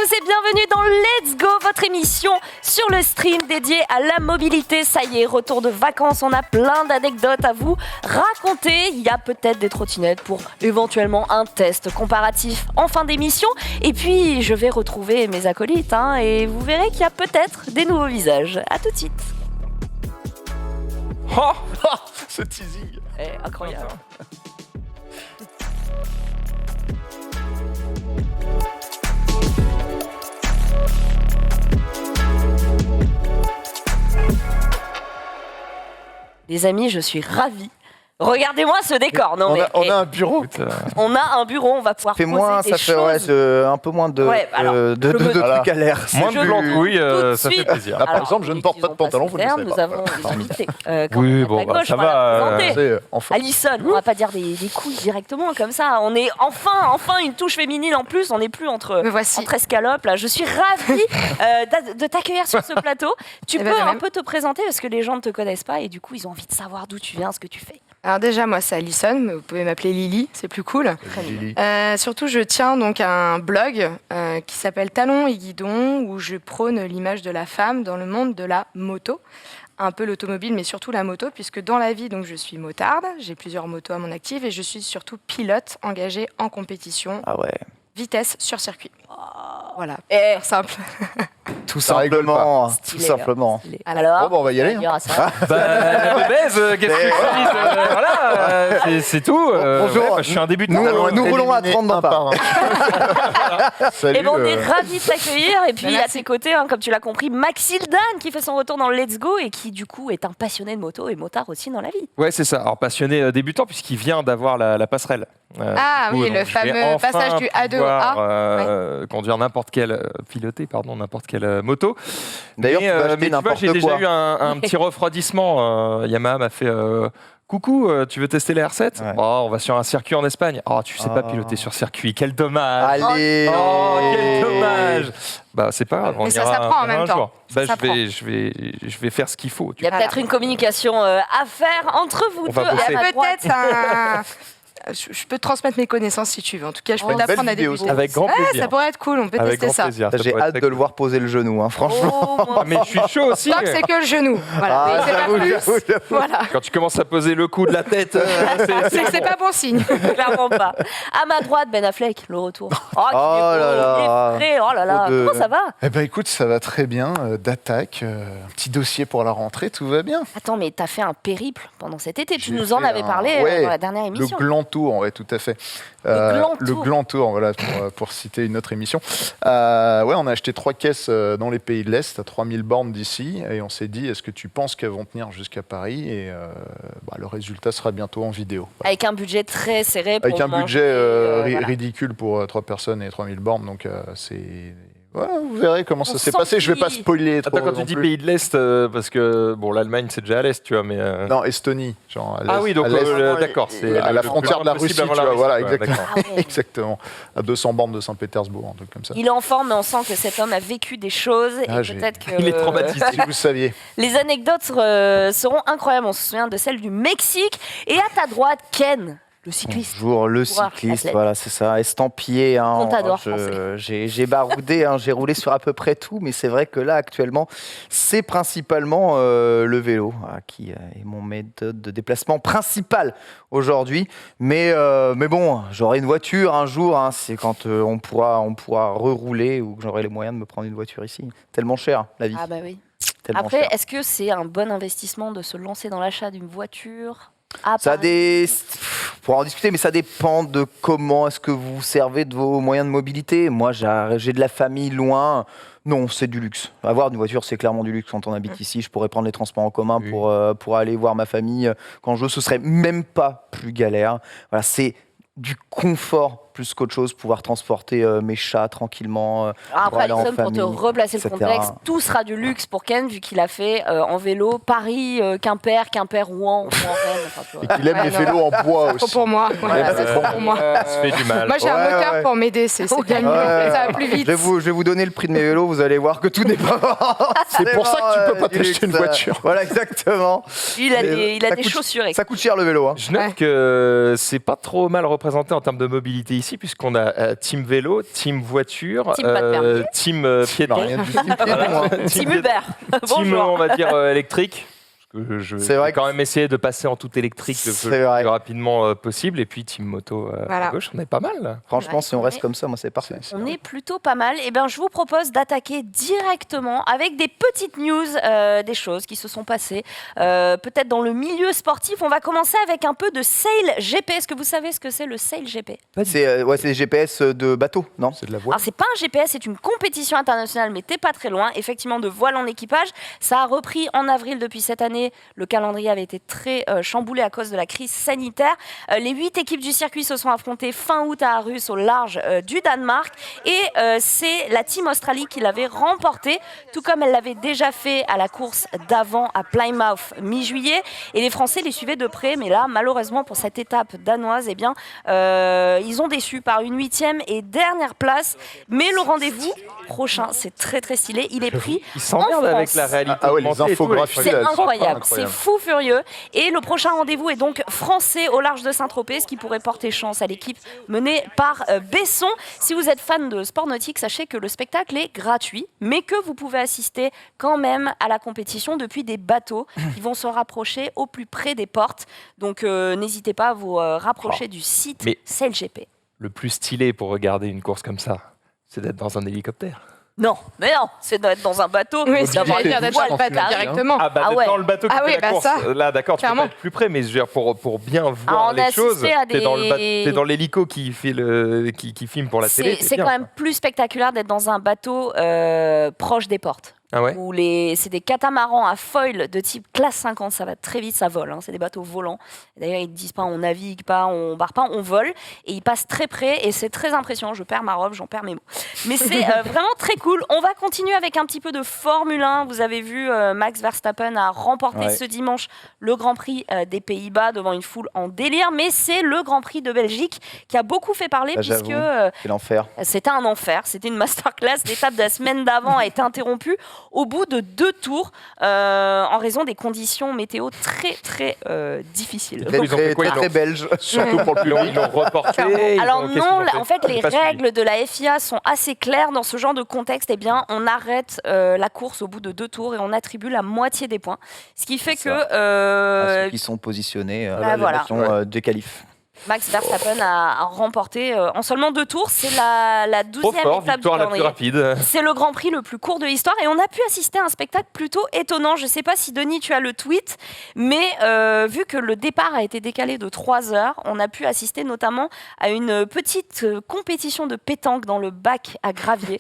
tous et bienvenue dans Let's Go, votre émission sur le stream dédiée à la mobilité. Ça y est, retour de vacances, on a plein d'anecdotes à vous raconter. Il y a peut-être des trottinettes pour éventuellement un test comparatif en fin d'émission. Et puis, je vais retrouver mes acolytes et vous verrez qu'il y a peut-être des nouveaux visages. À tout de suite. Oh, ce teasing. Incroyable. Les amis, je suis ravie. Regardez-moi ce décor. Non, on a un bureau. On a un bureau, on va pouvoir poser des choses. Un peu moins de trucs à l'air. Moins de blanc, oui, ça fait plaisir. Alors, par exemple, je ne porte pas de pantalon, vous ne le savez nous pas. avons une invitée. Oui, bon, ça va. Alison, on va pas dire des couilles directement comme ça. On est enfin une touche féminine en plus. On n'est plus entre escalopes. Là, je suis ravie de t'accueillir sur ce plateau. Tu peux un peu te présenter parce que les gens ne te connaissent pas et du coup, ils ont envie de savoir d'où tu viens, ce que tu fais. Alors déjà, moi, c'est Alison, mais vous pouvez m'appeler Lily, c'est plus cool. Surtout, je tiens donc un blog qui s'appelle Talons et Guidons, où je prône l'image de la femme dans le monde de la moto. Un peu l'automobile, mais surtout la moto, puisque dans la vie, donc, je suis motarde, j'ai plusieurs motos à mon actif, et je suis surtout pilote engagée en compétition. Ah ouais. Vitesse sur circuit. Voilà, simple. Tout simplement. Stylé, tout simplement. Alors, on va y aller. Bah, qu'est-ce que tu dis Voilà, c'est tout. Bonjour. Je suis un débutant. Nous roulons à 30 dans pas. Salut. Et ben, on est ravis de t'accueillir. Et puis, à tes côtés, comme tu l'as compris, Maxildan qui fait son retour dans le Let's Go et qui, du coup, est un passionné de moto et motard aussi dans la vie. Ouais, c'est ça. Alors, passionné débutant, puisqu'il vient d'avoir la passerelle. Oui, le fameux passage du A2 au A. Conduire n'importe quelle, n'importe quelle moto. D'ailleurs, tu peux acheter n'importe j'ai quoi. déjà eu un petit refroidissement. Yamaha m'a fait coucou, tu veux tester les R7 ? On va sur un circuit en Espagne. Tu sais pas piloter sur circuit, quel dommage. Allez. Quel dommage. C'est pas grave. Mais ça s'apprend en même temps. Je vais faire ce qu'il faut. Il y a peut-être une communication à faire entre vous deux. Peut-être je peux te transmettre mes connaissances si tu veux. En tout cas, je peux t'apprendre à débuter. Avec grand plaisir. Ça pourrait être cool, on peut tester ça. J'ai hâte de le voir poser le genou, franchement. Mais je suis chaud aussi. Tant que c'est que le genou. Voilà. J'avoue. Voilà. Quand tu commences à poser le cou de la tête, c'est pas bon signe. Clairement pas. À ma droite, Ben Affleck, le retour. Oh là là. Comment ça va ? Eh ben écoute, ça va très bien. D'attaque, un petit dossier pour la rentrée, tout va bien. Attends, mais t'as fait un périple pendant cet été. Tu nous en avais parlé dans la dernière émission. Le Gland Tour, ouais, tout à fait. Le Gland Tour, voilà, pour citer une autre émission. On a acheté 3 caisses dans les pays de l'Est, à 3000 bornes d'ici, et on s'est dit, est-ce que tu penses qu'elles vont tenir jusqu'à Paris ? Et le résultat sera bientôt en vidéo. Voilà. Avec un budget très serré pour Avec un manger, budget ridicule pour 3 personnes et 3000 bornes, donc c'est... Ouais, vous verrez comment ça s'est passé. Je ne vais pas spoiler trop. Attends, quand tu dis pays de l'Est, parce que l'Allemagne c'est déjà à l'Est, tu vois, mais. Non, Estonie, genre à l'est. Oui, donc d'accord, c'est à la frontière de la Russie, tu vois, voilà, exactement. Ouais. Exactement. À 200 bornes de Saint-Pétersbourg, un truc comme ça. Il est en forme, mais on sent que cet homme a vécu des choses et peut-être que il est traumatisé. Si vous saviez. Les anecdotes seront incroyables. On se souvient de celle du Mexique. Et à ta droite, Ken. Le cycliste. Bonjour, le cycliste, voilà, c'est ça, estampillé. On t'adore, j'ai baroudé, j'ai roulé sur à peu près tout, mais c'est vrai que là, actuellement, c'est principalement le vélo qui est mon méthode de déplacement principale aujourd'hui. Mais bon, j'aurai une voiture un jour, c'est quand on pourra rerouler ou que j'aurai les moyens de me prendre une voiture ici. Tellement cher, la vie. Ah bah oui. Tellement Après, cher. est-ce que c'est un bon investissement de se lancer dans l'achat d'une voiture ? On pourra en discuter, mais ça dépend de comment est-ce que vous servez de vos moyens de mobilité. Moi, j'ai de la famille loin. Non, c'est du luxe. Avoir une voiture, c'est clairement du luxe. Quand on habite ici, je pourrais prendre les transports en commun pour aller voir ma famille. Quand je veux, ce serait même pas plus galère. Voilà, c'est du confort plus qu'autre chose, pouvoir transporter mes chats tranquillement. Après, Alison, pour te famille, replacer le contexte, tout sera du luxe pour Ken, vu qu'il a fait en vélo Paris, Quimper, Rouen, Rennes. Et qu'il aime les vélos en bois aussi. Trop pour moi. C'est trop pour moi. Ça se fait du mal. Moi, j'ai un moteur pour m'aider. C'est bien mieux. Ça va plus vite. Je vais vous donner le prix de mes vélos. Vous allez voir que tout n'est pas. C'est pour ça que tu peux pas t'acheter une voiture. Voilà, exactement. Il a des chaussures. Ça coûte cher le vélo. Je note que c'est pas trop mal représenté en termes de mobilité ici. ici, puisqu'on a team vélo, team voiture, Team pas de permis. team piéton. Rien du team piéton, hein. Team Uber. Team, Bonjour. on va dire, électrique. Je C'est vais vrai quand même essayer de passer en tout électrique le C'est plus vrai. rapidement possible. Et puis team moto Voilà. à gauche, on est pas mal. Là. Franchement, Ouais, si on reste comme ça, moi, c'est parfait. On est plutôt pas mal. Et ben, je vous propose d'attaquer directement avec des petites news, des choses qui se sont passées. Peut-être dans le milieu sportif. On va commencer avec un peu de Sail GP. Est-ce que vous savez ce que c'est le Sail GP? C'est les GPS de bateau, non? C'est de la voile. Alors, c'est pas un GPS, c'est une compétition internationale, mais t'es pas très loin. Effectivement, de voile en équipage. Ça a repris en avril depuis cette année. Le calendrier avait été très chamboulé à cause de la crise sanitaire. Les 8 équipes du circuit se sont affrontées fin août à Aarhus, au large du Danemark. Et c'est la team Australie qui l'avait remporté, tout comme elle l'avait déjà fait à la course d'avant à Plymouth mi-juillet. Et les Français les suivaient de près. Mais là, malheureusement, pour cette étape danoise, eh bien, ils ont déçu par une 8e et dernière place. Mais le rendez-vous prochain, c'est très très stylé. Il est pris Ils s'emmerdent en avec France. la réalité. Ah ouais, les augmentée et tout, infographies, C'est là, incroyable, c'est fou furieux. Et le prochain rendez-vous est donc français au large de Saint-Tropez, ce qui pourrait porter chance à l'équipe menée par Besson. Si vous êtes fan de sport nautique, sachez que le spectacle est gratuit, mais que vous pouvez assister quand même à la compétition depuis des bateaux qui vont se rapprocher au plus près des portes. Donc n'hésitez pas à vous rapprocher du site Mais- SailGP. Le plus stylé pour regarder une course comme ça, c'est d'être dans un hélicoptère. Non, mais non, c'est d'être dans un bateau. Oui, c'est d'avoir j'allais dire des d'être dans voiles le bateau qui arrivent. directement. Ah bah Ah d'être ouais. dans le bateau qui Ah fait oui, la bah course. ça. Là d'accord, tu peux Clairement. pas être plus près, mais je veux dire, pour bien voir on a les choses, assisté à t'es dans des- t'es dans l'hélico qui fait qui filme pour la télé. C'est bien, quand quoi. même plus spectaculaire d'être dans un bateau proche des portes. Ah ouais. Où c'est des catamarans à foil de type classe 50, ça va très vite, ça vole, hein, c'est des bateaux volants. D'ailleurs, ils ne disent pas on navigue pas, on barre pas, on vole, et ils passent très près, et c'est très impressionnant. Je perds ma robe, j'en perds mes mots. Mais c'est vraiment très cool. On va continuer avec un petit peu de Formule 1. Vous avez vu, Max Verstappen a remporté ce dimanche le Grand Prix des Pays-Bas devant une foule en délire, mais c'est le Grand Prix de Belgique qui a beaucoup fait parler, Là, puisque j'avoue. C'est l'enfer. c'était un enfer, c'était une masterclass. L'étape de la semaine d'avant a été interrompue au bout de 2 tours en raison des conditions météo très très difficiles. Ils ont fait quoi, Très belge. Surtout pour le Ils l'ont public. reporté. Alors qu'est-ce qu'ils non, ont en fait les J'ai pas suivi. règles de la FIA sont assez claires dans ce genre de contexte. Eh bien, on arrête la course au bout de 2 tours et on attribue la moitié des points. Ce qui fait C'est que Ceux qui sont positionnés voilà. sont des qualifs. Max Verstappen a remporté en seulement 2 tours. C'est la Trop 12e fort, étape du victoire la plus calendrier. rapide. C'est le Grand Prix le plus court de l'histoire et on a pu assister à un spectacle plutôt étonnant. Je ne sais pas si Denis tu as le tweet, mais vu que le départ a été décalé de 3 heures, on a pu assister notamment à une petite compétition de pétanque dans le bac à gravier.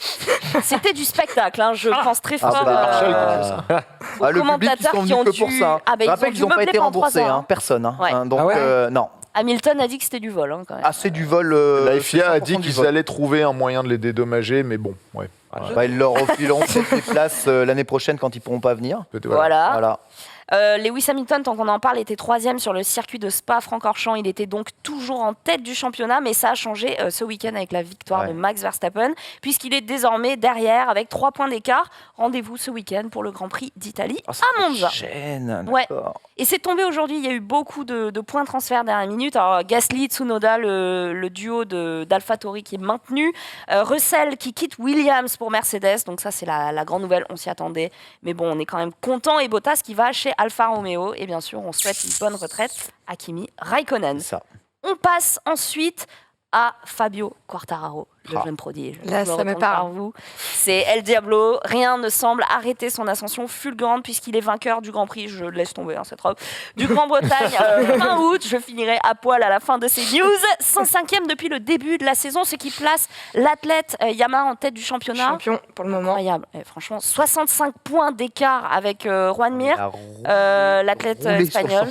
C'était du spectacle, hein, je pense très fort aux le public, ils commentateurs sont qui ont venus que pour dû... ça. Ah bah, Je rappelle dû qu'ils n'ont pas meubler été pendant 3 remboursés, heures, hein, personne. Hein. Ouais. Donc, Ah ouais non. Hamilton a dit que c'était du vol. Hein, quand même. Ah, c'est du vol. La FIA a 100% dit du qu'ils vol. allaient trouver un moyen de les dédommager, mais bon, ouais. Bah, ils leur refileront peut-être des places l'année prochaine quand ils pourront pas venir. Peut-être, Voilà. Voilà. Lewis Hamilton, tant qu'on en parle, était 3e sur le circuit de Spa-Francorchamps. Il était donc toujours en tête du championnat, mais ça a changé ce week-end avec la victoire de Max Verstappen, puisqu'il est désormais derrière avec 3 points d'écart. Rendez-vous ce week-end pour le Grand Prix d'Italie à Monza. Gêne, Ouais. d'accord. Et c'est tombé aujourd'hui, il y a eu beaucoup de points de transfert dernière minute. Alors Gasly, Tsunoda, le duo d'AlphaTauri qui est maintenu. Russell qui quitte Williams pour Mercedes, donc ça c'est la grande nouvelle, on s'y attendait. Mais bon, on est quand même content. Et Bottas qui va chez Alfa Romeo. Et bien sûr, on souhaite une bonne retraite à Kimi Raikkonen. Ça. On passe ensuite à Fabio Quartararo, le jeune prodige. Là, Je ça me retourne parle. par vous. C'est El Diablo. Rien ne semble arrêter son ascension fulgurante puisqu'il est vainqueur du Grand Prix. Je laisse tomber cette robe. Du Grand-Bretagne fin août. Je finirai à poil à la fin de ces news. 105e depuis le début de la saison, ce qui place l'athlète Yamaha en tête du championnat. Champion pour le moment. Incroyable. Franchement, 65 points d'écart avec Juan Mir, l'athlète espagnol.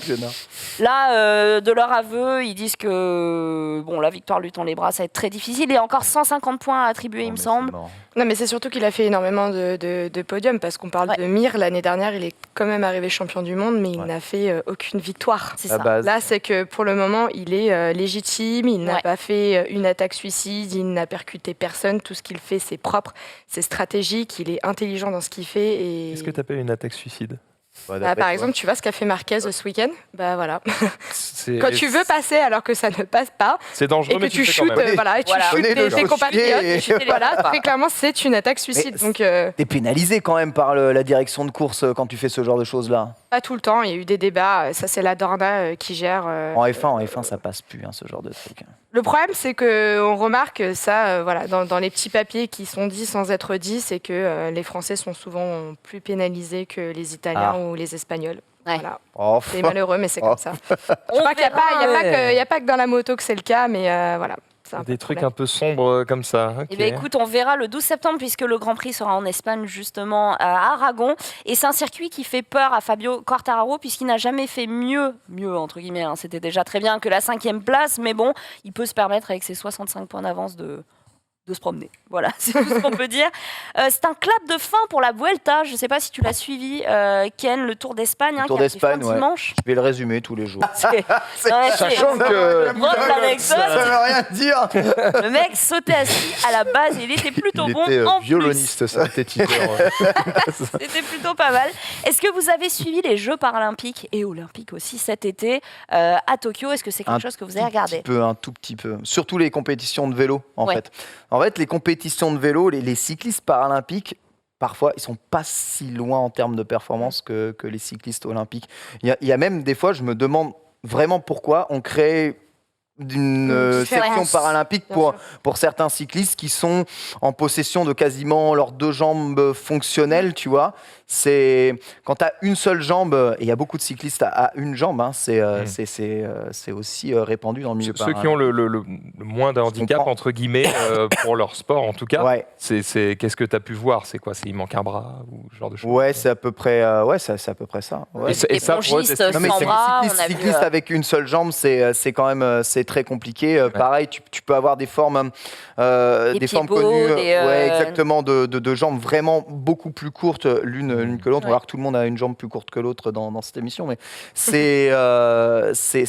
Là, de leur aveu, ils disent que bon, la victoire lui tend les bras, ça va être très difficile. Il y a encore 150 points à attribuer, il me semble. Non, mais c'est surtout qu'il a fait énormément de podiums, parce qu'on parle de Mir. L'année dernière, il est quand même arrivé champion du monde, mais il n'a fait aucune victoire. C'est ça. Là, c'est que pour le moment, il est légitime, il n'a pas fait une attaque suicide, il n'a percuté personne, tout ce qu'il fait, c'est propre, c'est stratégique, il est intelligent dans ce qu'il fait. Et... Qu'est-ce que tu appelles une attaque suicide? par exemple, tu vois ce qu'a fait Marquez ce week-end ? Bah voilà. Quand tu veux passer alors que ça ne passe pas, c'est dangereux, et que mais tu fais quand shootes, même. et tu shootes tes compatriotes, voilà, très clairement, c'est une attaque suicide. Donc, t'es pénalisé quand même par la direction de course quand tu fais ce genre de choses-là. Pas tout le temps, il y a eu des débats, ça c'est la Dorna qui gère. En F1, ça passe plus, ce genre de truc. Le problème, c'est qu'on remarque ça voilà, dans les petits papiers qui sont dits sans être dits, c'est que les Français sont souvent plus pénalisés que les Italiens ou les Espagnols. Ouais. Voilà. Oh, C'est malheureux, mais c'est comme ça. Je crois qu'il n'y a pas que dans la moto que c'est le cas, mais voilà. Des trucs un peu sombres comme ça. Okay. Eh bien, écoute, on verra le 12 septembre puisque le Grand Prix sera en Espagne, justement, à Aragon. Et c'est un circuit qui fait peur à Fabio Quartararo puisqu'il n'a jamais fait mieux entre guillemets. Hein. C'était déjà très bien que la 5e place, mais bon, il peut se permettre avec ses 65 points d'avance de se promener. Voilà, c'est tout ce qu'on peut dire. C'est un clap de fin pour la Vuelta. Je ne sais pas si tu l'as suivi, Ken, le Tour d'Espagne. Le Tour d'Espagne, dimanche. Je vais le résumer tous les jours. Sachant que... Ça ne veut rien dire. Le mec sautait assis à la base et il était plutôt bon en violoniste, synthétiseur. C'était plutôt pas mal. Est-ce que vous avez suivi les Jeux paralympiques et olympiques aussi cet été à Tokyo? Est-ce que c'est quelque chose que vous avez regardé? Un tout petit peu. Surtout les compétitions de vélo, en fait. En fait, les compétitions de vélo, les cyclistes paralympiques, parfois, ils sont pas si loin en termes de performance que les cyclistes olympiques. Il y a même des fois, je me demande vraiment pourquoi on crée d'une section paralympique pour certains cyclistes qui sont en possession de quasiment leurs 2 jambes fonctionnelles, tu vois. C'est quand tu as une seule jambe, et il y a beaucoup de cyclistes à une jambe, hein, c'est aussi répandu dans le milieu paralympique. Ceux qui ont le moins de handicap, entre guillemets, pour leur sport en tout cas, qu'est-ce que tu as pu voir? C'est quoi? Il manque un bras ou ce genre de choses? Ouais, c'est à peu près, c'est à peu près ça. Ouais. Et ça, cycliste avec une seule jambe, c'est quand même très compliqué. Pareil, tu peux avoir des formes, des formes connues, exactement, de jambes vraiment beaucoup plus courtes l'une que l'autre. On va voir que tout le monde a une jambe plus courte que l'autre dans cette émission, mais c'est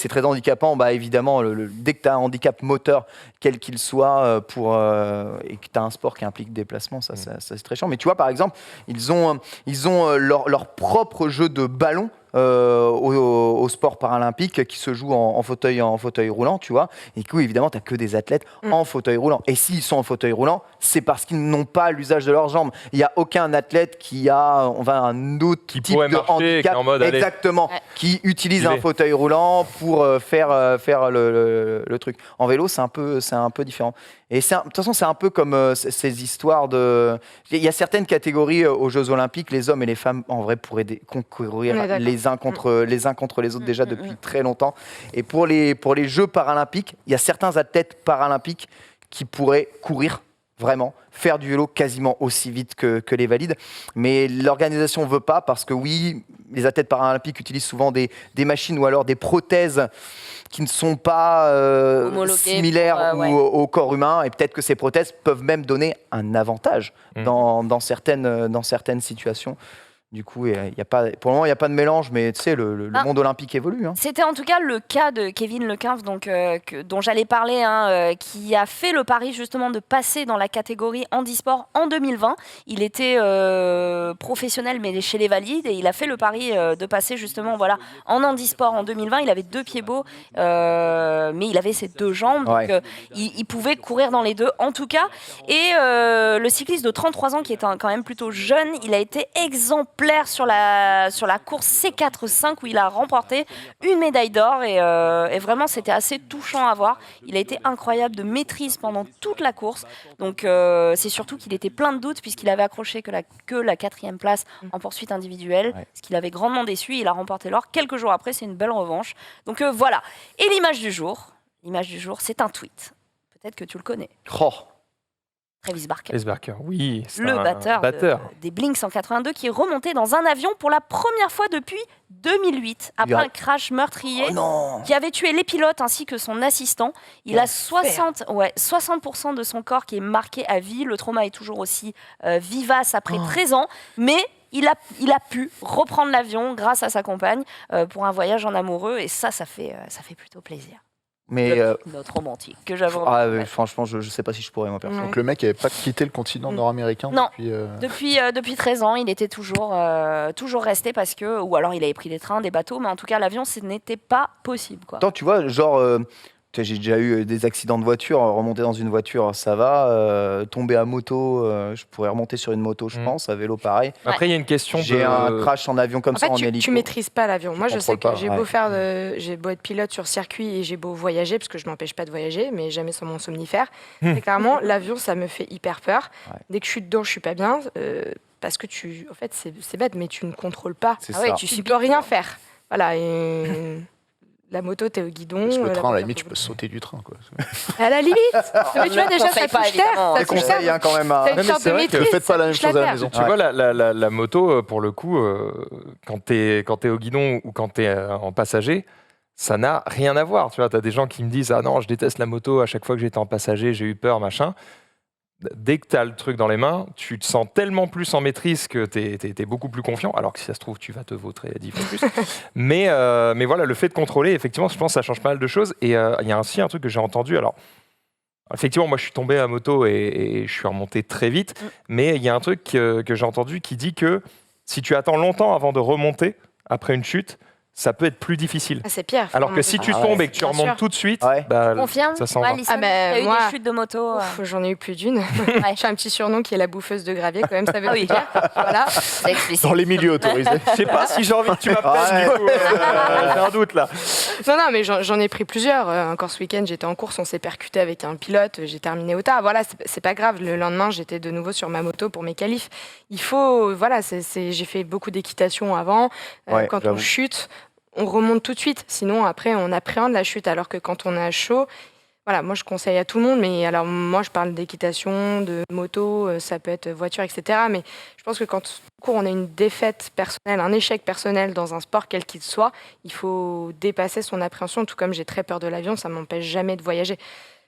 très handicapant. Bah, évidemment, dès que tu as un handicap moteur, quel qu'il soit, et que tu as un sport qui implique déplacement, ça c'est très chiant. Mais tu vois, par exemple, ils ont leur propre jeu de ballon. Au sport paralympique qui se joue en fauteuil roulant, tu vois. Et du coup, évidemment, tu n'as que des athlètes en fauteuil roulant. Et s'ils sont en fauteuil roulant, c'est parce qu'ils n'ont pas l'usage de leurs jambes. Il n'y a aucun athlète qui a un autre type de handicap, exactement, qui utilise un fauteuil roulant pour faire le truc. En vélo, c'est un peu différent. Et de toute façon, c'est un peu comme ces histoires de... Il y a certaines catégories aux Jeux Olympiques, les hommes et les femmes, en vrai, pourraient concourir les uns contre les autres déjà depuis très longtemps. Et pour les Jeux paralympiques, il y a certains athlètes paralympiques qui pourraient courir, vraiment, faire du vélo quasiment aussi vite que les valides. Mais l'organisation ne veut pas parce que oui, les athlètes paralympiques utilisent souvent des machines ou alors des prothèses qui ne sont pas similaires au corps humain. Et peut-être que ces prothèses peuvent même donner un avantage dans certaines situations. Du coup, pour le moment, il n'y a pas de mélange, mais tu sais, le monde olympique évolue. Hein. C'était en tout cas le cas de Kevin Lequinve, dont j'allais parler, qui a fait le pari justement de passer dans la catégorie handisport en 2020. Il était professionnel, mais chez les valides, et il a fait le pari de passer justement en handisport en 2020. Il avait 2 pieds beaux, mais il avait ses 2 jambes, donc il pouvait courir dans les deux, en tout cas. Et le cycliste de 33 ans, qui est quand même plutôt jeune, il a été exemplaire sur la course C4-5 où il a remporté une médaille d'or et vraiment c'était assez touchant à voir. Il a été incroyable de maîtrise pendant toute la course, donc c'est surtout qu'il était plein de doutes puisqu'il avait accroché que la 4e place en poursuite individuelle, ce qu'il avait grandement déçu. Il a remporté l'or quelques jours après, c'est une belle revanche. Donc voilà. Et l'image du jour, c'est un tweet. Peut-être que tu le connais. Travis Barker, oui, le batteur des Blink 182 qui est remonté dans un avion pour la première fois depuis 2008 après un crash meurtrier qui avait tué les pilotes ainsi que son assistant. Il a 60% de son corps qui est marqué à vie. Le trauma est toujours aussi vivace après 13 ans, mais il a pu reprendre l'avion grâce à sa compagne pour un voyage en amoureux et ça fait plutôt plaisir. Mais Notre romantique que j'avais. franchement, je sais pas si je pourrais, moi, perso. Donc le mec n'avait pas quitté le continent nord-américain Non. depuis... Depuis 13 ans, il était toujours resté parce que, ou alors il avait pris des trains, des bateaux, mais en tout cas l'avion, ce n'était pas possible, quoi. Attends, tu vois, genre, j'ai déjà eu des accidents de voiture, remonter dans une voiture, ça va. Tomber à moto, je pourrais remonter sur une moto, je pense, à vélo, pareil. Après, il y a une question J'ai un crash en avion comme En ça, fait, en tu hélico. maîtrises pas l'avion. Moi, je sais contrôles que pas, j'ai beau être pilote sur circuit et j'ai beau voyager, parce que je m'empêche pas de voyager, mais jamais sans mon somnifère. Et clairement, l'avion, ça me fait hyper peur. Ouais. Dès que je suis dedans, je suis pas bien. Parce que en fait, c'est bête, mais tu ne contrôles pas. C'est ça. Tu peux rien faire. Voilà. Et la moto, t'es au guidon. Parce que le train, à la voiture, limite, tu peux sauter du train. Quoi. À la limite. Mais tu vois, déjà, ça conseille pas, touche terre. évidemment. Ça Je touche terre. conseille quand même. T'as une mais sorte c'est de vrai que maîtrise. Ne faites pas la même ça touche chose à la terre. maison. Tu vois, la moto, pour le coup, quand t'es au guidon ou quand t'es en passager, ça n'a rien à voir. Tu vois, t'as des gens qui me disent « Ah non, je déteste la moto, à chaque fois que j'étais en passager, j'ai eu peur, machin ». Dès que tu as le truc dans les mains, tu te sens tellement plus en maîtrise que tu es beaucoup plus confiant, alors que si ça se trouve, tu vas te vautrer 10 fois plus. mais voilà, le fait de contrôler, effectivement, je pense que ça change pas mal de choses. Et il y a aussi un truc que j'ai entendu. Alors, effectivement, moi, je suis tombé à moto et je suis remonté très vite. Mais il y a un truc que j'ai entendu qui dit que si tu attends longtemps avant de remonter, après une chute, ça peut être plus difficile. Ah, c'est pire. Alors que si tu tombes et que tu Bien remontes sûr. tout de suite, Ouais. Confirme, ça s'en va. Alison, Ah, ben, t'as eu moi- des chutes de moto. Ouf, j'en ai eu plus d'une. J'ai un petit surnom qui est la bouffeuse de gravier, quand même, ça veut Ah oui. dire. Voilà. C'est explicite. Dans les milieux autorisés. Je sais pas si j'ai envie que tu m'appelles. Du coup, j'ai un doute là. Non, mais j'en ai pris plusieurs. Encore ce week-end, j'étais en course, on s'est percuté avec un pilote, j'ai terminé au tard. Voilà, c'est pas grave. Le lendemain, j'étais de nouveau sur ma moto pour mes qualifs. Il faut, voilà, j'ai fait beaucoup d'équitation avant. Ouais, Quand on j'avoue. chute, on remonte tout de suite. Sinon, après, on appréhende la chute. Alors que quand on a chaud, voilà, moi, je conseille à tout le monde. Mais alors, moi, je parle d'équitation, de moto, ça peut être voiture, etc. Mais je pense que quand on a une défaite personnelle, un échec personnel dans un sport quel qu'il soit, il faut dépasser son appréhension. Tout comme j'ai très peur de l'avion, ça ne m'empêche jamais de voyager.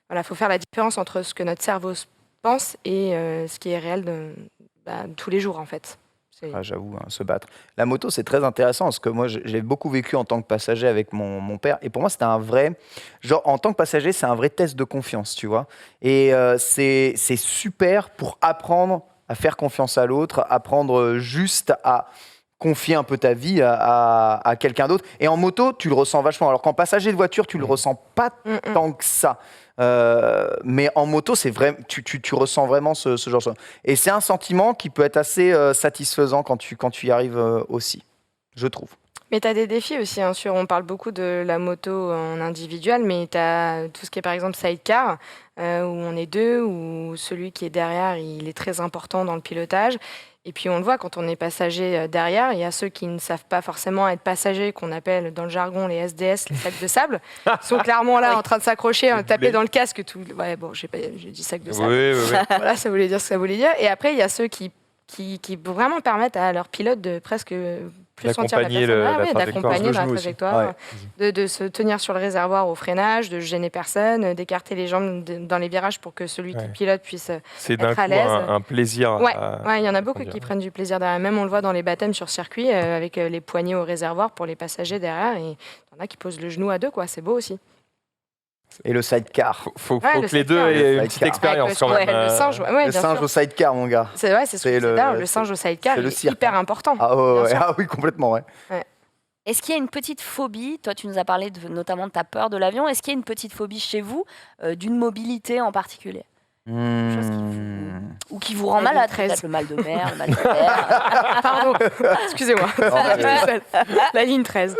Voilà, il faut faire la différence entre ce que notre cerveau pense et ce qui est réel de tous les jours, en fait. Ah, j'avoue, se battre. La moto, c'est très intéressant parce que moi, j'ai beaucoup vécu en tant que passager avec mon père. Et pour moi, c'était un vrai. Genre, en tant que passager, c'est un vrai test de confiance, tu vois. Et c'est super pour apprendre à faire confiance à l'autre, apprendre juste à confier un peu ta vie à quelqu'un d'autre. Et en moto, tu le ressens vachement. Alors qu'en passager de voiture, tu le ressens pas tant que ça. Mais en moto, c'est vrai, tu ressens vraiment ce genre de choses. Et c'est un sentiment qui peut être assez satisfaisant quand tu y arrives aussi, je trouve. Mais tu as des défis aussi, hein, on parle beaucoup de la moto en individuel, mais tu as tout ce qui est par exemple sidecar, où on est deux, où celui qui est derrière, il est très important dans le pilotage. Et puis on le voit quand on est passager derrière, il y a ceux qui ne savent pas forcément être passagers, qu'on appelle dans le jargon les SDS, les sacs de sable. Ils sont clairement là en train de s'accrocher, taper dans le casque. Ouais, bon, j'ai dit sac de sable. Oui. Voilà, ça voulait dire ce que ça voulait dire. Et après, il y a ceux qui vraiment permettent à leur pilote de presque plus sentir la D'accompagner personne, la d'accompagner dans la trajectoire. trajectoire, de se tenir sur le réservoir au freinage, de gêner personne, d'écarter les jambes dans les virages pour que celui qui pilote puisse C'est d'un être coup à l'aise. un plaisir. Ouais, il y en a beaucoup qui prennent du plaisir derrière. Même on le voit dans les baptêmes sur circuit avec les poignées au réservoir pour les passagers derrière. Et il y en a qui posent le genou à deux, quoi. C'est beau aussi. Et le sidecar. Faut Ouais, que le les deux sidecar. aient Le une petite sidecar. expérience quand Ouais, même. le singe, ouais, Le bien singe sûr. au sidecar, mon gars. C'est ce que c'est je disais le- là, le singe au sidecar, c'est il le est cirque, hyper hein. important. Ah, Bien sûr. ah oui, complètement, ouais. Est-ce qu'il y a une petite phobie? Toi, tu nous as parlé notamment de ta peur de l'avion. Est-ce qu'il y a une petite phobie chez vous d'une mobilité en particulier? Chose ou qui vous rend La ligne malade, 13. peut-être le mal de mer, le mal de terre. Pardon, excusez-moi. La ligne 13.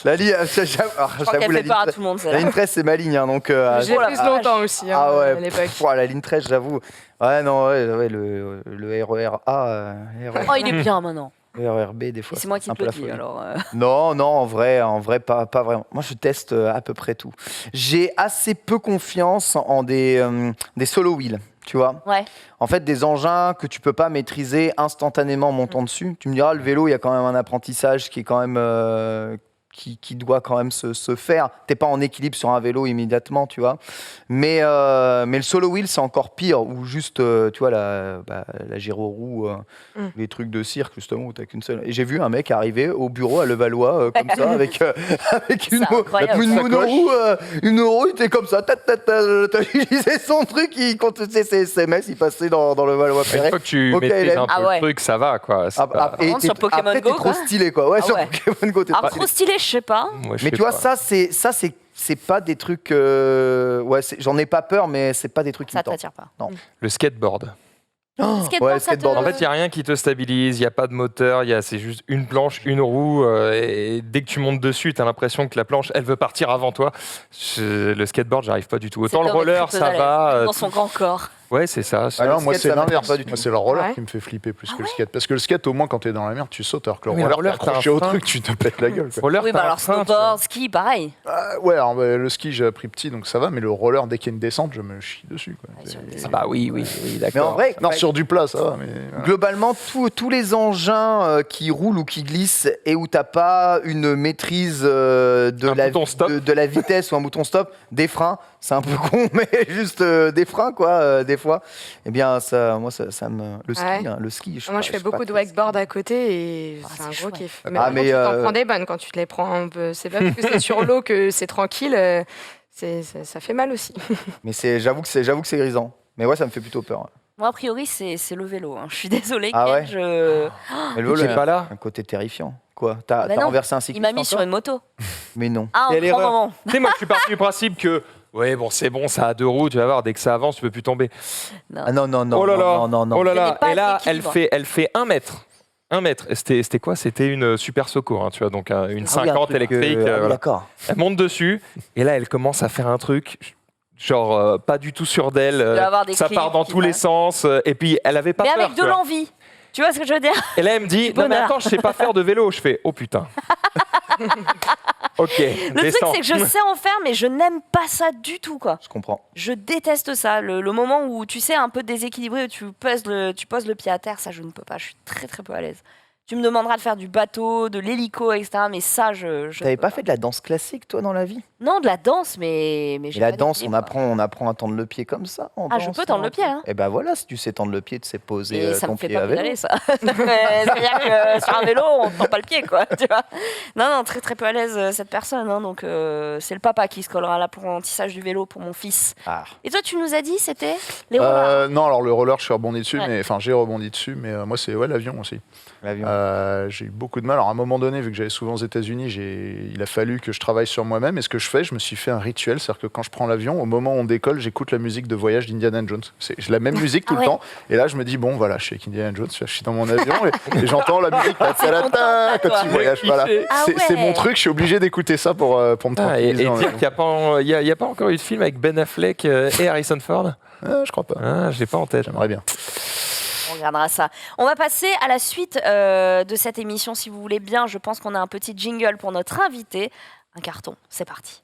La ligne, Je crois qu'elle la fait peur à ligne, tout le monde, la celle-là. ligne 13, c'est ma ligne, hein, donc... Je l'ai Oh la prise vache. longtemps aussi hein, Ah à ouais, l'époque. la ligne 13, j'avoue. Ouais, non, le RER A, Oh, il est bien maintenant. le RER B, des Et fois. c'est moi qui un te peu le la dis, folie. alors. Non, en vrai, pas vraiment. Moi, je teste à peu près tout. J'ai assez peu confiance en des solo wheels, tu vois. Ouais. En fait, des engins que tu peux pas maîtriser instantanément en montant dessus. Tu me diras, le vélo, il y a quand même un apprentissage qui est quand même qui doit quand même se faire. T'es pas en équilibre sur un vélo immédiatement, tu vois. Mais le solo wheel, c'est encore pire, ou juste, tu vois, la gyroroue, les trucs de cirque, justement, où t'as qu'une seule. Et j'ai vu un mec arriver au bureau à Levallois, comme ça, avec une monoroue, il était comme ça, il disait son truc, il comptait ses SMS, il passait dans Levallois-Perret. Une fois que tu maîtrises un peu le truc, ça va, quoi. Et sur Pokémon après, Go, t'es trop stylé, quoi. Ouais, sur Pokémon Go, t'es Alors, trop stylé, je sais pas. Moi, je mais sais tu vois, pas. ça c'est pas des trucs. Ouais, j'en ai pas peur, mais c'est pas des trucs qui Ça me tentent. t'attire pas. Non. Le skateboard. Skateboard, ça te- En fait, il n'y a rien qui te stabilise, il n'y a pas de moteur, c'est juste une planche, une roue. Et dès que tu montes dessus, tu as l'impression que la planche, elle veut partir avant toi. Le skateboard, j'arrive pas du tout. Autant le roller, ça va. Dans son grand corps. Ouais, c'est ça. Alors, moi, skate, c'est ça m'attire l'inverse. pas du tout. Moi, c'est le roller Ouais. qui me fait flipper plus que le skate. Parce que le skate, au moins, quand t'es dans la mer, tu sautes. Alors que le Oui, roller, le roller, t'es accroché t'as un au frein. truc, tu te pètes la gueule. Quoi. Roller, Oui, t'as bah un alors frein, tu vois. snowboard, ski, pareil. Ouais, alors, le ski, j'ai appris petit, donc ça va. Mais le roller, dès qu'il y a une descente, je me chie dessus. Quoi. Ah bah oui, Mais en d'accord. vrai, Non, sur du plat, ça va. Mais, voilà. globalement, tous les engins qui roulent ou qui glissent et où t'as pas une maîtrise Un bouton stop. de la vitesse ou un bouton stop, des freins, c'est un peu con, mais juste des freins, quoi, des fois. Eh bien, moi, ça me. Le ski, Ouais. le ski. Moi, je fais beaucoup de wakeboard à côté et c'est un c'est gros chouette. kiff. Ah, Mais, par mais, contre, tu t'en prends des bonnes quand tu te les prends un peu. C'est pas parce que c'est sur l'eau que c'est tranquille. Ça fait mal aussi. Mais j'avoue que c'est grisant. Mais ouais, ça me fait plutôt peur. Moi, a priori, c'est le vélo. Hein. Je suis désolée, Ah Ken, ouais je... Mais le vélo, T'es il y a pas là. un côté terrifiant. Quoi T'as Bah non, renversé un Il cycliste m'a mis sur encore une moto. Mais non. Ah, Quelle un grand erreur. moment. Tu sais, moi, je suis parti du principe que. Ouais, bon, c'est bon, ça a deux roues, tu vas voir, dès que ça avance, tu peux plus tomber. Ah non, non, non. Oh là là, non, non, non. oh là Il y avait là. pas Et là, elle d'équilibre. fait 1 mètre. 1 mètre. Et C'était quoi? C'était une super secours, hein, tu vois, donc une Ah oui, un 50 truc, électrique. ah oui, voilà. D'accord. Elle monte dessus, et là, elle commence à faire un truc, genre pas du tout sûr d'elle. doit avoir des Ça clips part dans qui tous les passent. sens, et puis elle avait pas Mais peur. avec de tu vois. l'envie. Tu vois ce que je veux dire? Et là, elle me dit, Du non mais bonheur. attends, je sais pas faire de vélo. Je fais, oh putain. Ok, Le descends. truc, c'est que je sais en faire, mais je n'aime pas ça du tout, quoi. Je comprends. Je déteste ça. Le moment où tu sais, un peu déséquilibré, où tu poses le pied à terre, ça, je ne peux pas. Je suis très, très peu à l'aise. Tu me demanderas de faire du bateau, de l'hélico, etc. Mais ça, je T'avais peux pas fait de la danse classique, toi, dans la vie? Non, de la danse, mais Et j'ai la pas danse, d'équilibre, quoi. on apprend à tendre le pied comme ça. En Ah, je danse, peux tendre le pied, hein. Et ben voilà, si tu sais tendre le pied, tu sais poser Et ça ton me fait pied pas à vélo. pédaler, ça. C'est-à-dire que sur un vélo, on ne tend pas le pied, quoi. Tu vois, non, très très peu à l'aise, cette personne. Hein, donc, c'est le papa qui se collera à l'apprentissage du vélo pour mon fils. Ah. Et toi, tu nous as dit, c'était les rollers. Non, alors le roller, je suis rebondi dessus, Ouais. mais enfin j'ai rebondi dessus, mais moi c'est l'avion aussi. L'avion. J'ai eu beaucoup de mal. Alors à un moment donné, vu que j'allais souvent aux États-Unis, il a fallu que je travaille sur moi-même. Et ce que je fais, je me suis fait un rituel, c'est-à-dire que quand je prends l'avion, au moment où on décolle, j'écoute la musique de voyage d'Indiana Jones. J'ai la même musique tout Ah le ouais. temps. Et là, je me dis bon, voilà, je suis avec Indiana Jones, je suis dans mon avion et j'entends la musique content, quand toi. tu voyages. Voilà. Ah C'est ouais. mon truc. Je suis obligé d'écouter ça pour me Ah, et tranquilliser. dire dans qu'il l'avion. n'y a pas encore eu de film avec Ben Affleck et Harrison Ford. Je crois pas. Ah, je l'ai pas en tête. J'aimerais bien. On regardera ça. On va passer à la suite de cette émission, si vous voulez bien. Je pense qu'on a un petit jingle pour notre invité. Un carton, c'est parti.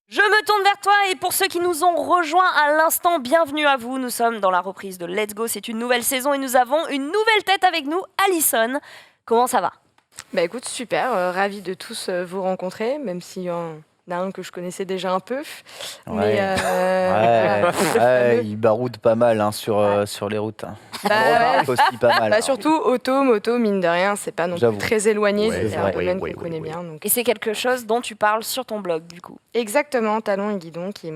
Je me tourne vers toi et pour ceux qui nous ont rejoints à l'instant, bienvenue à vous. Nous sommes dans la reprise de Let's Go. C'est une nouvelle saison et nous avons une nouvelle tête avec nous, Alison. Comment ça va? Bah écoute, super, ravie de tous vous rencontrer, même s'il y en a un que je connaissais déjà un peu. Ouais. Mais Ouais, ouais, il baroude pas mal hein, sur les routes. Hein. Bah, Remarque aussi pas mal. Bah, hein. surtout auto, moto, mine de rien, c'est pas non plus J'avoue. très éloigné, Ouais, c'est vrai. un domaine Oui, qu'on oui, connaît oui. bien. Donc. Et c'est quelque chose dont tu parles sur ton blog, du coup. Exactement, Talon et Guidon, qui est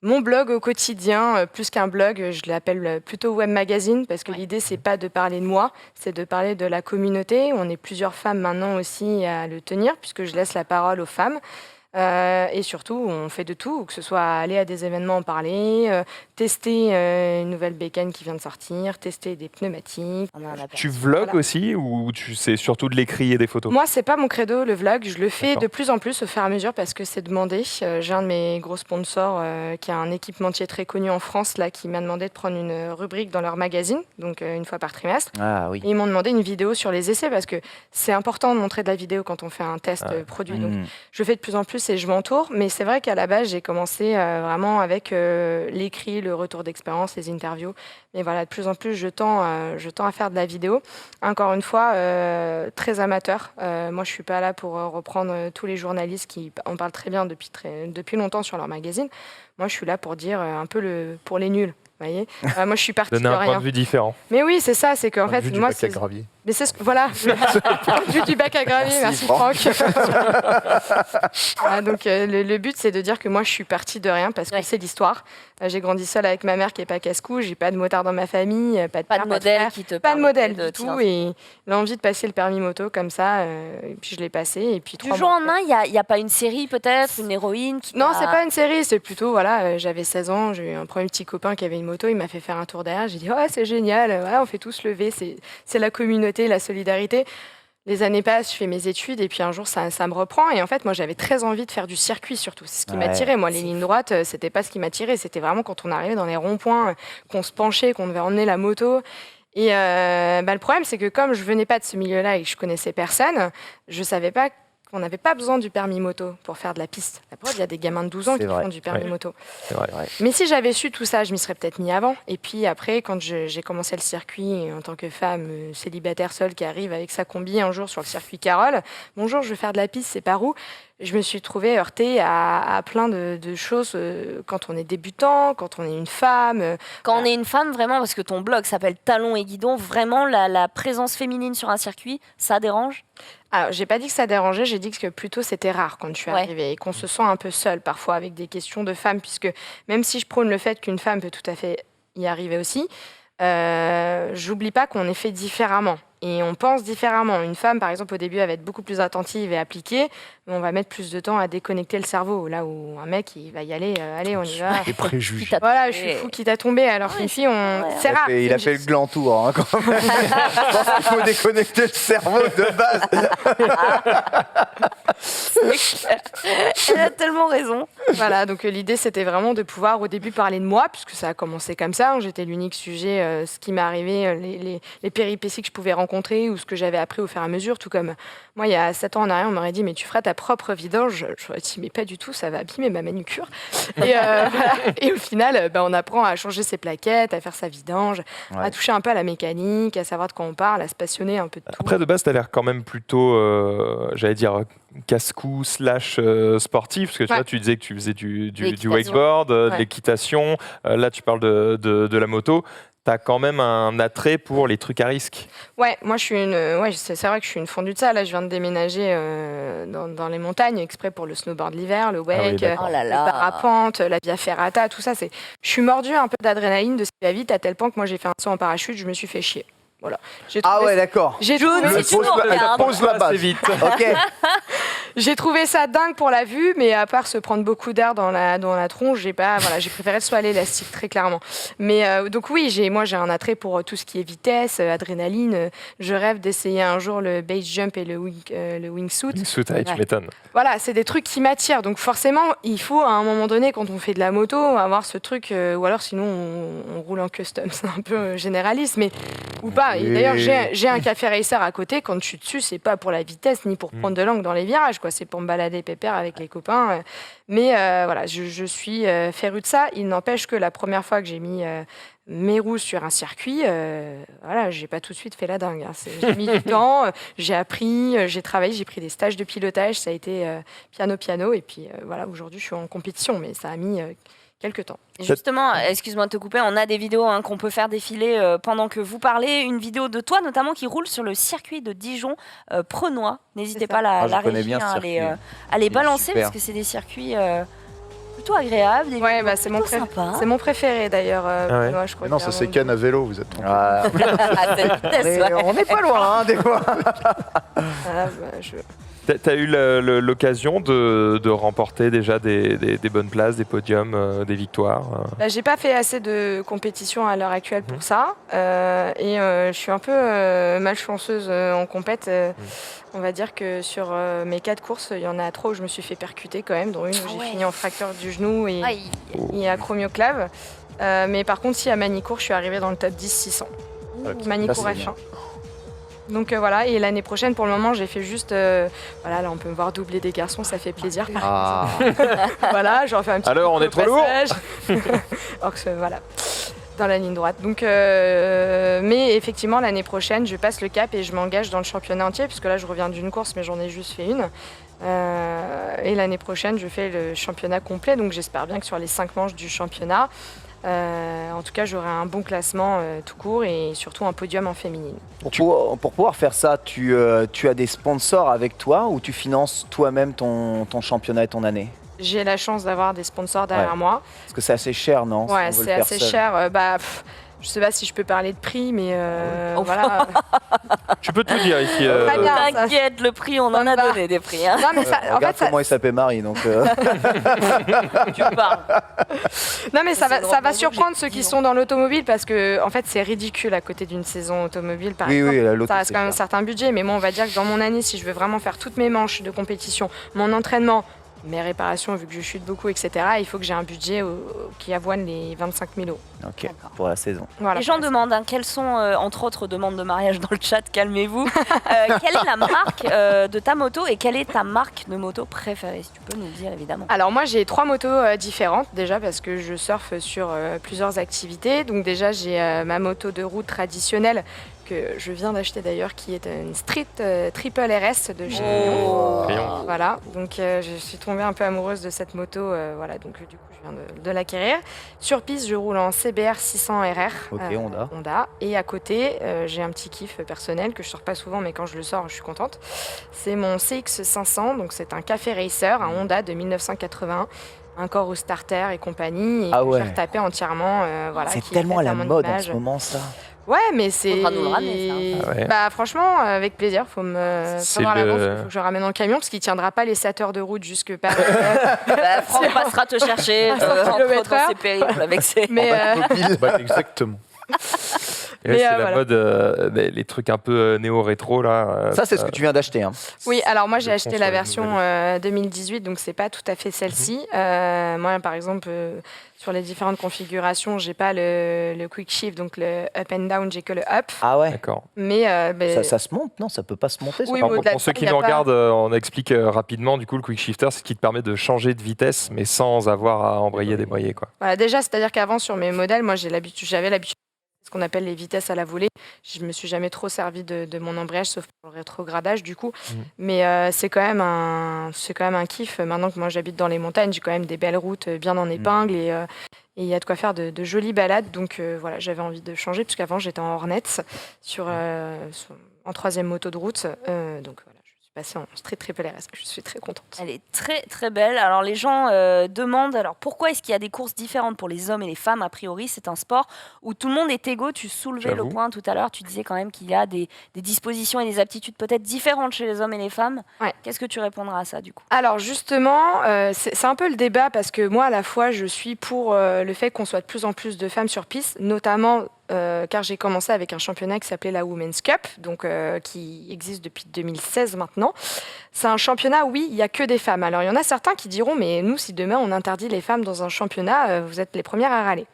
mon blog au quotidien, plus qu'un blog, je l'appelle plutôt web magazine, parce que l'idée, c'est pas de parler de moi, c'est de parler de la communauté. On est plusieurs femmes maintenant aussi à le tenir, puisque je laisse la parole aux femmes. Et surtout, on fait de tout, que ce soit aller à des événements en parler, tester une nouvelle bécane qui vient de sortir, tester des pneumatiques. On a un appel. Tu vlogues Voilà. aussi ou c'est surtout de l'écrit et des photos? Moi, c'est pas mon credo, le vlog. Je le fais D'accord. de plus en plus au fur et à mesure parce que c'est demandé. J'ai un de mes gros sponsors qui a un équipementier très connu en France là, qui m'a demandé de prendre une rubrique dans leur magazine, donc une fois par trimestre. Ah oui. Et ils m'ont demandé une vidéo sur les essais parce que c'est important de montrer de la vidéo quand on fait un test produit. Donc, je le fais de plus en plus. plus et je m'entoure. Mais c'est vrai qu'à la base, j'ai commencé vraiment avec l'écrit, le retour d'expérience, les interviews. Mais voilà, de plus en plus, je tends à faire de la vidéo. Encore une fois, très amateur. Moi, je suis pas là pour reprendre tous les journalistes qui en parlent très bien depuis longtemps sur leur magazine. Moi, je suis là pour dire un peu pour les nuls. Vous voyez, moi je suis partie de Donner un rien. point de vue différent. Mais oui, c'est ça, c'est qu'en fait, moi, c'est gravier. Mais c'est voilà, le but du bac à gravier, merci Franck. Voilà, donc le but, c'est de dire que moi, je suis partie de rien parce que c'est l'histoire. J'ai grandi seule avec ma mère qui est pas casse-cou, j'ai pas de motard dans ma famille, pas de modèle qui te pas de modèle de du tout, et l'envie de passer le permis moto comme ça, et puis je l'ai passé, et puis du jour en main, il y a pas une série peut-être, une héroïne qui Non, c'est pas une série, c'est plutôt voilà, j'avais 16 ans, j'ai eu un premier petit copain qui avait une moto, il m'a fait faire un tour derrière, j'ai dit ouais, c'est génial, ouais, on fait tous lever, c'est la communauté, la solidarité. Les années passent, je fais mes études et puis un jour ça me reprend. Et en fait, moi j'avais très envie de faire du circuit surtout. C'est ce qui m'attirait. Moi, les lignes droites, c'était pas ce qui m'attirait. C'était vraiment quand on arrivait dans les ronds-points, qu'on se penchait, qu'on devait emmener la moto. Et le problème, c'est que comme je venais pas de ce milieu-là et que je connaissais personne, je savais pas qu'on n'avait pas besoin du permis moto pour faire de la piste. La preuve, il y a des gamins de 12 ans qui font du permis moto. C'est vrai. Mais si j'avais su tout ça, je m'y serais peut-être mis avant. Et puis après, quand j'ai commencé le circuit, en tant que femme célibataire seule qui arrive avec sa combi un jour sur le circuit Carole, bonjour, je veux faire de la piste, c'est par où ? Je me suis trouvée heurtée à plein de choses quand on est débutant, quand on est une femme. Quand on est une femme, vraiment, parce que ton blog s'appelle Talons et Guidons, vraiment la présence féminine sur un circuit, ça dérange ? Alors, j'ai pas dit que ça dérangeait, j'ai dit que plutôt c'était rare quand je suis arrivée et qu'on se sent un peu seule parfois avec des questions de femmes, puisque même si je prône le fait qu'une femme peut tout à fait y arriver aussi, j'oublie pas qu'on est fait différemment. Et on pense différemment. Une femme, par exemple, au début, elle va être beaucoup plus attentive et appliquée, mais on va mettre plus de temps à déconnecter le cerveau. Là où un mec, il va y aller, allez, on y va. Les préjugés. Voilà, je suis fou qui t'a tombé, alors qu'une fille, c'est rare. Il a fait le gland tour, hein, quand même. Je pense qu'il faut déconnecter le cerveau de base. Elle a tellement raison. Voilà, donc l'idée, c'était vraiment de pouvoir, au début, parler de moi, puisque ça a commencé comme ça. Hein, j'étais l'unique sujet, ce qui m'est arrivé, les péripéties que je pouvais rencontrer ou ce que j'avais appris au fur et à mesure, tout comme moi il y a 7 ans en arrière on m'aurait dit mais tu feras ta propre vidange, j'aurais dit mais pas du tout, ça va abîmer ma manucure et, voilà. Et au final on apprend à changer ses plaquettes, à faire sa vidange, à toucher un peu à la mécanique, à savoir de quoi on parle, à se passionner un peu de tout. Après de base tu as l'air quand même plutôt j'allais dire casse-cou / sportif, parce que tu vois, tu disais que tu faisais du wakeboard, de l'équitation, là tu parles de la moto. T'as quand même un attrait pour les trucs à risque. Ouais, moi je suis c'est vrai que je suis une fondue de ça. Là, je viens de déménager dans les montagnes exprès pour le snowboard l'hiver, le wake, le parapente, la via ferrata, tout ça. Je suis mordue un peu d'adrénaline de ce qui va vite à tel point que moi j'ai fait un saut en parachute, je me suis fait chier. Voilà. D'accord. Pose la base. Vite. Ok. J'ai trouvé ça dingue pour la vue, mais à part se prendre beaucoup d'air dans la tronche, j'ai préféré le saut à l'élastique, très clairement. Mais donc oui, j'ai un attrait pour tout ce qui est vitesse, adrénaline. Je rêve d'essayer un jour le base jump et le wingsuit. Wingsuit, tu m'étonnes. Voilà, c'est des trucs qui m'attirent. Donc forcément, il faut à un moment donné, quand on fait de la moto, avoir ce truc, ou alors sinon on roule en custom, c'est un peu généraliste, mais ou pas. Et d'ailleurs, j'ai un café racer à côté. Quand je suis dessus, c'est pas pour la vitesse ni pour prendre de l'angle dans les virages, quoi. C'est pour me balader pépère avec les copains. Mais voilà, je suis férue de ça. Il n'empêche que la première fois que j'ai mis mes roues sur un circuit, voilà, j'ai pas tout de suite fait la dingue. Hein. J'ai mis du temps, j'ai appris, j'ai travaillé, j'ai pris des stages de pilotage. Ça a été piano. Et puis voilà, aujourd'hui, je suis en compétition, mais ça a mis quelques temps. Et justement, excuse-moi de te couper, on a des vidéos qu'on peut faire défiler pendant que vous parlez. Une vidéo de toi notamment qui roule sur le circuit de Dijon Prenois. N'hésitez pas la régie à les balancer parce que c'est des circuits plutôt agréables. Ouais, c'est mon préféré d'ailleurs. Prenois, je crois. Non, ça c'est Cannes à vélo, vous êtes trompés. On n'est pas loin, hein, des fois. T'as eu l'occasion de remporter déjà des bonnes places, des podiums, des victoires J'ai pas fait assez de compétition à l'heure actuelle pour ça. Et je suis un peu malchanceuse en compète. On va dire que sur mes 4 courses, il y en a 3 où je me suis fait percuter quand même, dont une où j'ai fini en fracture du genou et acromioclave. Mais par contre, si à Manicourt, je suis arrivée dans le top 10 600. Manicourt F1. Donc voilà, et l'année prochaine, pour le moment, j'ai fait juste... voilà, là, on peut me voir doubler des garçons, ça fait plaisir. Voilà, j'en fais un petit Alors, on est trop lourd. Alors que, voilà, dans la ligne droite. Donc, mais effectivement, l'année prochaine, je passe le cap et je m'engage dans le championnat entier, puisque là, je reviens d'une course, mais j'en ai juste fait une. Et l'année prochaine, je fais le championnat complet, donc j'espère bien que sur les 5 manches du championnat, en tout cas, j'aurai un bon classement tout court et surtout un podium en féminine. Pour pouvoir faire ça, tu as des sponsors avec toi ou tu finances toi-même ton championnat et ton année? J'ai la chance d'avoir des sponsors derrière moi. Parce que c'est assez cher, non? Ouais, c'est assez cher. Je sais pas si je peux parler de prix, mais voilà. Tu peux tout dire ici. Très bien. T'inquiète, le prix, on en a donné des prix. Hein. Non, mais ça, en Regarde fait, comment il s'appelle Marie, donc... Tu parles. Non, mais ça va drôlement surprendre ceux qui sont dans l'automobile parce que en fait c'est ridicule à côté d'une saison automobile par exemple. Oui, l'auto, ça reste quand même un certain budget, mais moi on va dire que dans mon année, si je veux vraiment faire toutes mes manches de compétition, mon entraînement, mes réparations vu que je chute beaucoup, etc., il faut que j'ai un budget qui avoine les 25 000 euros. Ok, pour la saison. Voilà. Les gens demandent quelles sont, entre autres demandes de mariage dans le chat, calmez-vous. Quelle est la marque de ta moto et quelle est ta marque de moto préférée, si tu peux nous le dire évidemment. Alors moi j'ai 3 motos différentes déjà parce que je surfe sur plusieurs activités. Donc déjà j'ai ma moto de route traditionnelle que je viens d'acheter d'ailleurs qui est une Street Triple RS de chez Lyon. Voilà, donc je suis tombée un peu amoureuse de cette moto, voilà, donc du coup je viens de l'acquérir. Sur piste je roule en CBR 600 RR, Ok, Honda. Et à côté j'ai un petit kiff personnel que je sors pas souvent mais quand je le sors je suis contente. C'est mon CX 500, donc c'est un café racer, un Honda de 1981. Un corps au starter et compagnie, et j'ai retapé entièrement. Voilà, c'est tellement à la mode en ce moment, ça. Ouais, mais c'est. Faudra nous le ramener, ça. Ah ouais. Bah, franchement, avec plaisir. Faut me savoir à l'avance. Il faut que je le ramène dans le camion parce qu'il tiendra pas les 7 heures de route jusque Paris. Franck passera te chercher dans ses périples avec ses. Mais Exactement. Et là, c'est la mode, les trucs un peu néo-rétro là. Ça, c'est ce que tu viens d'acheter. Hein. oui, alors moi j'ai acheté pense la sur les version 2018, donc c'est pas tout à fait celle-ci. Moi, par exemple, sur les différentes configurations, j'ai pas le quick shift, donc le up and down, j'ai que le up. Ah ouais. D'accord. Mais Ça se monte, non? Ça peut pas se monter. Ça, Oui, par mais contre. Pour ceux qui nous regardent, on explique rapidement. Du coup, le quick shifter, c'est ce qui te permet de changer de vitesse, mais sans avoir à embrayer, débrayer, quoi. Voilà, déjà, c'est-à-dire qu'avant sur mes modèles, moi j'avais l'habitude ce qu'on appelle les vitesses à la volée. Je me suis jamais trop servi de mon embrayage, sauf pour le rétrogradage du coup. Mais c'est quand même un kiff. Maintenant que moi j'habite dans les montagnes, j'ai quand même des belles routes bien en épingle et il y a de quoi faire de jolies balades. Donc voilà, j'avais envie de changer puisqu'avant j'étais en Hornets en 3e moto de route. Donc voilà. Passée en Street Triple RS. Je suis très contente. Elle est très très belle. Alors les gens demandent alors pourquoi est-ce qu'il y a des courses différentes pour les hommes et les femmes. A priori, c'est un sport où tout le monde est égaux. Tu soulevais le point tout à l'heure. Tu disais quand même qu'il y a des dispositions et des aptitudes peut-être différentes chez les hommes et les femmes. Ouais. Qu'est-ce que tu répondras à ça du coup? Alors justement, c'est un peu le débat parce que moi à la fois je suis pour le fait qu'on soit de plus en plus de femmes sur piste, notamment car j'ai commencé avec un championnat qui s'appelait la Women's Cup, donc qui existe depuis 2016 maintenant. C'est un championnat, oui, il n'y a que des femmes. Alors il y en a certains qui diront, mais nous, si demain on interdit les femmes dans un championnat, vous êtes les premières à râler.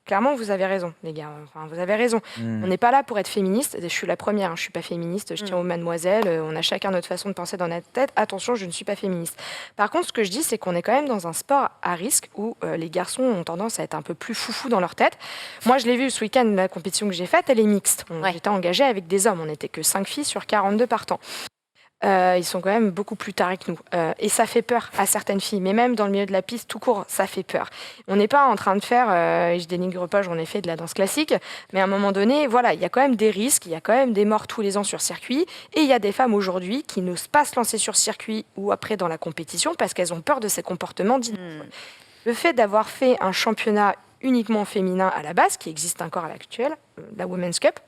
Clairement, vous avez raison, les gars. Enfin, vous avez raison. On n'est pas là pour être féministe. Je suis la première, je ne suis pas féministe. Je tiens aux mademoiselles. On a chacun notre façon de penser dans notre tête. Attention, je ne suis pas féministe. Par contre, ce que je dis, c'est qu'on est quand même dans un sport à risque où les garçons ont tendance à être un peu plus foufous dans leur tête. Moi, je l'ai vu ce week-end, la compétition que j'ai faite, elle est mixte. J'étais engagée avec des hommes. On n'était que 5 filles sur 42 partants. Ils sont quand même beaucoup plus tarés que nous. Et ça fait peur à certaines filles. Mais même dans le milieu de la piste, tout court, ça fait peur. On n'est pas en train de faire, et je dénigre pas, j'en ai fait de la danse classique, mais à un moment donné, voilà, il y a quand même des risques, il y a quand même des morts tous les ans sur circuit. Et il y a des femmes aujourd'hui qui n'osent pas se lancer sur circuit ou après dans la compétition parce qu'elles ont peur de ces comportements dits. Le fait d'avoir fait un championnat uniquement féminin à la base, qui existe encore à l'actuel, la Women's Cup,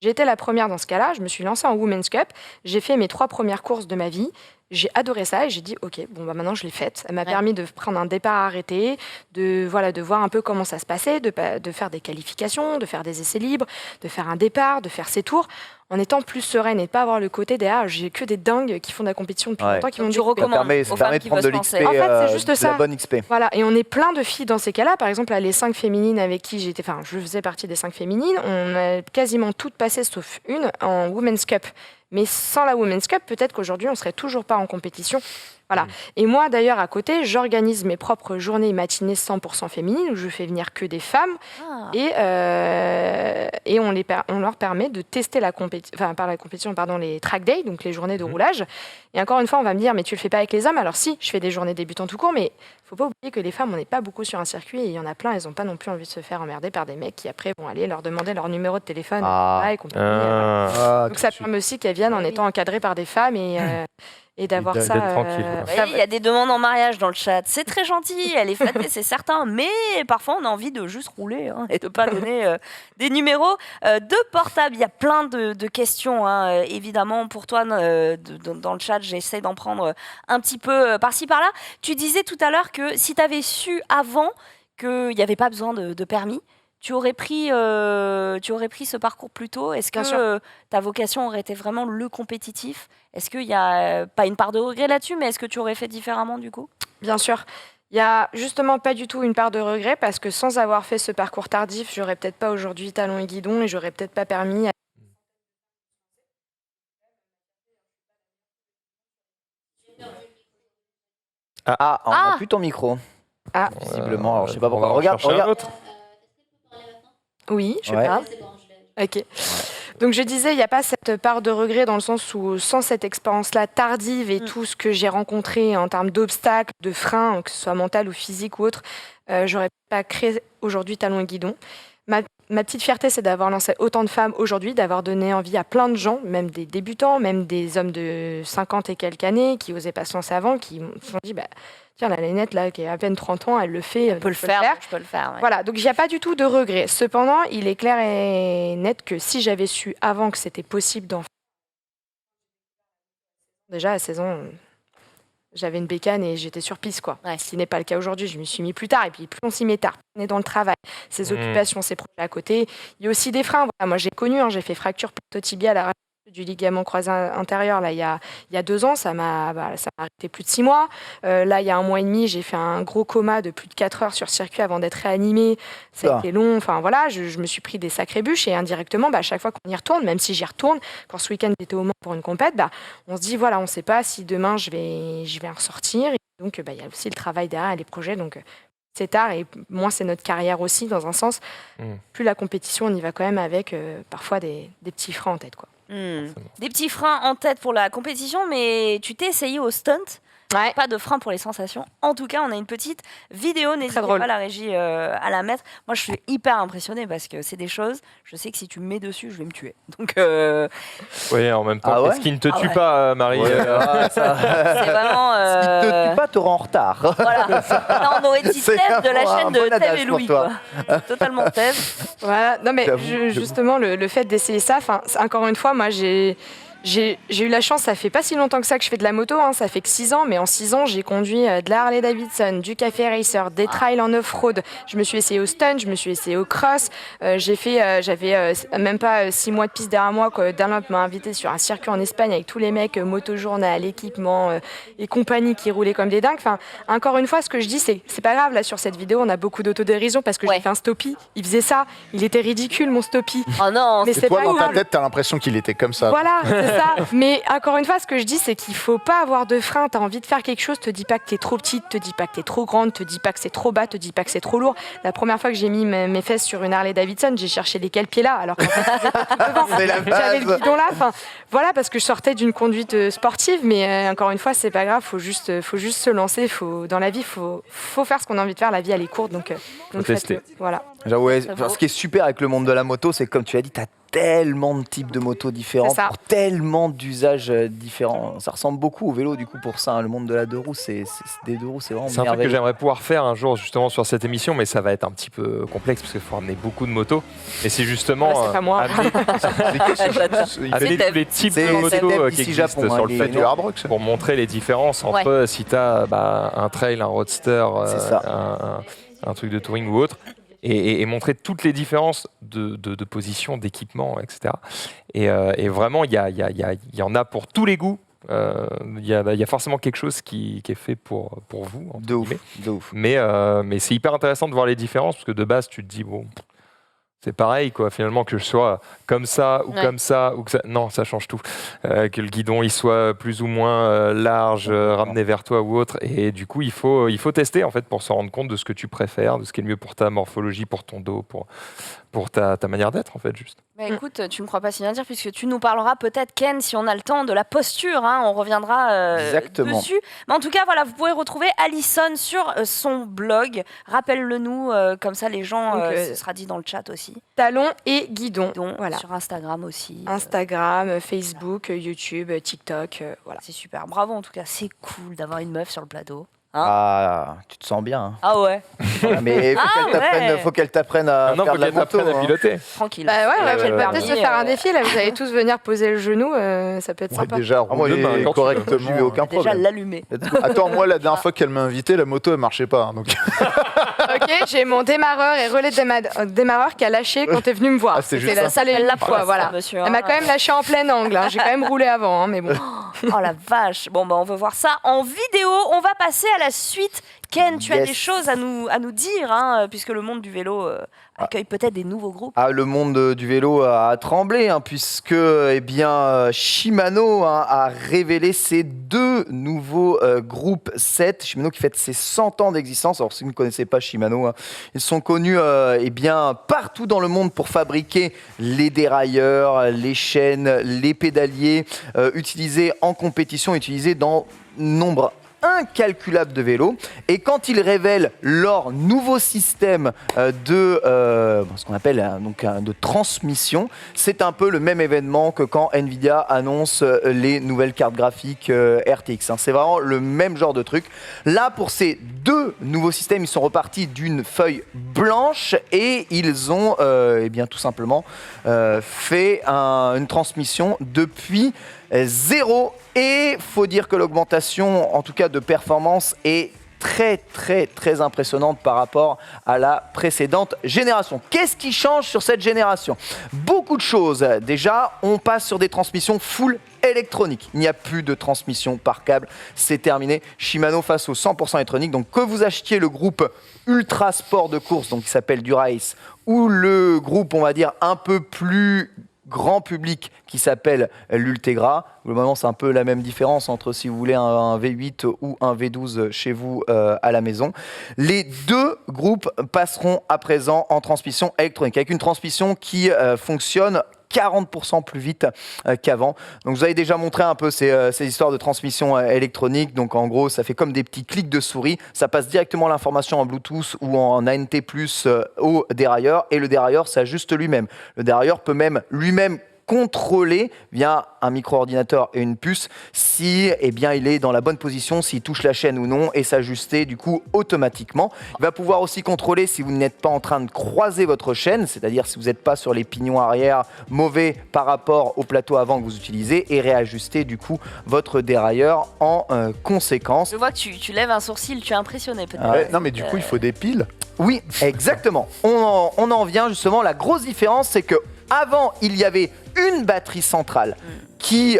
j'ai été la première dans ce cas-là, je me suis lancée en Women's Cup, j'ai fait mes 3 premières courses de ma vie, J'ai adoré ça et j'ai dit ok, bon bah maintenant je l'ai faite. Elle m'a permis de prendre un départ arrêté, de voir un peu comment ça se passait, de faire des qualifications, de faire des essais libres, de faire un départ, de faire ses tours, en étant plus sereine et de pas avoir le côté derrière. J'ai que des dingues qui font de la compétition depuis longtemps qui m'ont dit tu recommandes ça aux permet femmes de qui prendre veulent de se l'XP, lancer. En fait, c'est juste de ça. la bonne XP. Voilà, et on est plein de filles dans ces cas-là. Par exemple, là, les 5 féminines avec qui j'étais, enfin, je faisais partie des 5 féminines, on a quasiment toutes passé, sauf une, en Women's Cup. Mais sans la Women's Cup, peut-être qu'aujourd'hui, on ne serait toujours pas en compétition. Voilà. Et moi, d'ailleurs, à côté, j'organise mes propres journées matinées 100% féminines où je fais venir que des femmes et on leur permet de tester les track days, donc les journées de roulage. Et encore une fois, on va me dire, mais tu le fais pas avec les hommes? Alors si, je fais des journées débutantes tout court, mais il faut pas oublier que les femmes, on n'est pas beaucoup sur un circuit et il y en a plein, elles n'ont pas non plus envie de se faire emmerder par des mecs qui après vont aller leur demander leur numéro de téléphone et compagnie. Donc ça permet aussi qu'elles viennent en étant encadrées par des femmes et d'avoir ça. D'être tranquille. Il y a des demandes en mariage dans le chat. C'est très gentil, elle est flattée, c'est certain. Mais parfois, on a envie de juste rouler et de ne pas donner des numéros de portable. Il y a plein de questions, évidemment, pour toi, dans le chat. J'essaie d'en prendre un petit peu par-ci, par-là. Tu disais tout à l'heure que si tu avais su avant qu'il n'y avait pas besoin de permis, tu aurais pris ce parcours plus tôt. Est-ce que ta vocation aurait été vraiment le compétitif? Est-ce qu'il n'y a pas une part de regret là-dessus, mais est-ce que tu aurais fait différemment du coup? Bien sûr. Il n'y a justement pas du tout une part de regret parce que sans avoir fait ce parcours tardif, j'aurais peut-être pas aujourd'hui talons et guidons et j'aurais peut-être pas permis à... On n'a plus ton micro. Visiblement, alors je sais pas pourquoi. Regarde. Oui, je parle. Ok. Donc je disais, il n'y a pas cette part de regret dans le sens où sans cette expérience-là tardive et tout ce que j'ai rencontré en termes d'obstacles, de freins, que ce soit mental ou physique ou autre, j'aurais pas créé aujourd'hui Talons et Guidons. Ma petite fierté, c'est d'avoir lancé autant de femmes aujourd'hui, d'avoir donné envie à plein de gens, même des débutants, même des hommes de 50 et quelques années qui n'osaient pas se lancer avant, qui se sont dit, tiens, la Nénette, là, qui a à peine 30 ans, elle le fait. Je peux le faire. Ouais. Voilà, donc il n'y a pas du tout de regret. Cependant, il est clair et net que si j'avais su avant que c'était possible d'en faire... Déjà, à 16 ans, j'avais une bécane et j'étais sur piste, quoi. Ce qui n'est pas le cas aujourd'hui. Je m'y suis mis plus tard. Et puis, plus on s'y met tard, on est dans le travail, ses occupations, ses projets à côté. Il y a aussi des freins. Voilà, moi, j'ai connu, j'ai fait fracture plateau-tibial à du ligament croisé intérieur là, il y a 2 ans, ça m'a arrêté plus de 6 mois. Là, il y a 1 mois et demi, j'ai fait un gros coma de plus de 4 heures sur circuit avant d'être réanimé. Ça a été long. Enfin, voilà, je me suis pris des sacrées bûches et indirectement, à chaque fois qu'on y retourne, même si j'y retourne, quand ce week-end j'étais au Mans pour une compète, on se dit, voilà, on ne sait pas si demain je vais en ressortir. Et donc, il y a aussi le travail derrière, les projets. Donc, c'est tard et moins c'est notre carrière aussi, dans un sens. Plus la compétition, on y va quand même avec parfois des petits freins en tête, quoi. Des petits freins en tête pour la compétition, mais tu t'es essayé au stunt. Pas de frein pour les sensations. En tout cas, on a une petite vidéo, n'hésitez pas la régie à la mettre. Moi, je suis hyper impressionnée parce que c'est des choses, je sais que si tu me mets dessus, je vais me tuer. Donc, oui, en même temps, ce qui ne te tue pas, Marie. C'est vraiment... Ce qui ne te tue pas te rend en retard. Voilà. Là, on aurait dit Thèves de la chaîne de Thèves et Louis. Totalement Thèves. Voilà. Non, mais justement, le fait d'essayer ça, encore une fois, moi, j'ai eu la chance, ça fait pas si longtemps que ça que je fais de la moto, ça fait que 6 ans, mais en 6 ans, j'ai conduit de la Harley Davidson, du café racer, des trails en off-road. Je me suis essayé au stunt, je me suis essayé au cross. J'avais même pas 6 mois de piste derrière moi quand Dunlop m'a invité sur un circuit en Espagne avec tous les mecs moto-journal, l'équipement et compagnie qui roulaient comme des dingues. Enfin, encore une fois, ce que je dis, c'est pas grave. Là, sur cette vidéo, on a beaucoup d'autodérision parce que j'ai fait un stoppie. Il faisait ça. Il était ridicule, mon stoppie. Oh non, mais c'est toi, dans ta tête, t'as l'impression qu'il était comme ça. Voilà. Ça. Mais encore une fois, ce que je dis, c'est qu'il faut pas avoir de frein. T'as envie de faire quelque chose, te dis pas que t'es trop petite, te dis pas que t'es trop grande, te dis pas que c'est trop bas, te dis pas que c'est trop lourd. La première fois que j'ai mis mes fesses sur une Harley Davidson, j'ai cherché lesquels pieds là, alors qu'en fait, j'avais le guidon là. Enfin, voilà, parce que je sortais d'une conduite sportive, mais encore une fois, c'est pas grave. Faut juste se lancer. Dans la vie, faut faire ce qu'on a envie de faire. La vie, elle est courte, donc tester. Voilà. Ce qui est super avec le monde de la moto, c'est que comme tu as dit, t'as tellement de types de motos différents, C'est ça. pour tellement d'usages différents. Ça ressemble beaucoup au vélo du coup pour ça, hein. Le monde de la deux roues, des deux roues, c'est vraiment C'est un truc que merveilleux. j'aimerais pouvoir faire un jour justement sur cette émission, mais ça va être un petit peu complexe parce qu'il faut ramener beaucoup de motos. Et c'est justement Ouais, c'est pas moi. amener tous les types C'est de motos Deb qui d'ici existent Japon, hein, sur il le est plateau hard rock, ça. pour montrer les différences entre si tu as un trail, un roadster, C'est ça. un truc de touring ou autre. Et montrer toutes les différences de position, d'équipement, etc. Et vraiment, il y en a pour tous les goûts. Il y a forcément quelque chose qui est fait pour vous. entre De ouf, guillemets. de ouf. Mais c'est hyper intéressant de voir les différences parce que de base, tu te dis, bon, c'est pareil, quoi, finalement, que je sois comme ça ou comme ça. Ou que ça... Non, ça change tout. Que le guidon il soit plus ou moins large, ramené vers toi ou autre. Et du coup, il faut tester en fait, pour se rendre compte de ce que tu préfères, de ce qui est le mieux pour ta morphologie, pour ton dos, pour ta manière d'être, en fait, juste. Bah écoute, tu ne crois pas si bien dire puisque tu nous parleras peut-être, Ken, si on a le temps, de la posture. Hein, on reviendra Exactement. dessus. Mais en tout cas, voilà, vous pourrez retrouver Alison sur son blog. Rappelle-le-nous, comme ça les gens, Donc, ce sera dit dans le chat aussi. Talon et guidon. Donc, Voilà. sur Instagram aussi. Instagram, Facebook, YouTube, TikTok, voilà. C'est super. Bravo en tout cas. C'est cool d'avoir une meuf sur le plateau. Hein Ah, tu te sens bien. Hein. Ah ouais, Voilà, mais faut qu'elle t'apprenne à Maintenant, faire faut de la qu'elle moto. t'apprenne à Hein. piloter. tranquille. Bah ouais, Avec on le va peut-être se permis, faire un défi là. Vous allez tous venir poser le genou, ça peut être Ouais, sympa. déjà, Ah, moi, roule demain, quand tu correctement. Je lui ai aucun Déjà problème. l'allumer. Let's go. Attends, moi, la dernière fois qu'elle m'a invité, la moto, elle marchait pas. Hein, donc... Ok, j'ai mon démarreur et relais de démarreur qui a lâché quand t'es venu me voir. Ah, c'était C'était juste la ça. salle et la fois, voilà. Monsieur, Elle m'a quand même lâché en plein angle. Hein. J'ai quand même roulé avant, hein, mais bon. Oh la vache. Bon, bah, on veut voir ça en vidéo. On va passer à la suite. Ken, tu as Yes. des choses à nous dire, hein, puisque le monde du vélo accueille peut-être des nouveaux groupes. Ah, le monde du vélo a tremblé, hein, puisque Shimano a révélé ses 2 nouveaux groupes 7. Shimano qui fête ses 100 ans d'existence. Alors si vous ne connaissez pas Shimano, hein, ils sont connus partout dans le monde pour fabriquer les dérailleurs, les chaînes, les pédaliers, utilisés en compétition, utilisés dans nombre incalculable de vélos. Et quand ils révèlent leur nouveau système ce qu'on appelle de transmission, c'est un peu le même événement que quand Nvidia annonce les nouvelles cartes graphiques RTX. Hein. C'est vraiment le même genre de truc. Là, pour ces 2 nouveaux systèmes, ils sont repartis d'une feuille blanche et ils ont tout simplement fait une transmission depuis 0, et faut dire que l'augmentation, en tout cas de performance, est très très très impressionnante par rapport à la précédente génération. Qu'est-ce qui change sur cette génération? Beaucoup de choses. Déjà, on passe sur des transmissions full électronique. Il n'y a plus de transmission par câble, c'est terminé. Shimano face au 100% électronique. Donc que vous achetiez le groupe Ultra Sport de course, donc qui s'appelle Dura-Ace, ou le groupe, on va dire, un peu plus grand public qui s'appelle l'Ultegra. Globalement, c'est un peu la même différence entre si vous voulez un V8 ou un V12 chez vous à la maison. Les 2 groupes passeront à présent en transmission électronique, avec une transmission qui fonctionne 40% plus vite qu'avant. Donc vous avez déjà montré un peu ces histoires de transmission électronique. Donc en gros, ça fait comme des petits clics de souris. Ça passe directement l'information en Bluetooth ou en ANT+, au dérailleur, et le dérailleur s'ajuste lui-même. Le dérailleur peut même lui-même contrôler via un micro-ordinateur et une puce si il est dans la bonne position, s'il touche la chaîne ou non, et s'ajuster du coup automatiquement. Il va pouvoir aussi contrôler si vous n'êtes pas en train de croiser votre chaîne, c'est-à-dire si vous n'êtes pas sur les pignons arrière mauvais par rapport au plateau avant que vous utilisez, et réajuster du coup votre dérailleur en conséquence. Je vois que tu lèves un sourcil, tu es impressionné peut-être. Ouais, non, mais du coup, il faut des piles. Oui, exactement. On en vient justement. La grosse différence, c'est que avant, il y avait une batterie centrale qui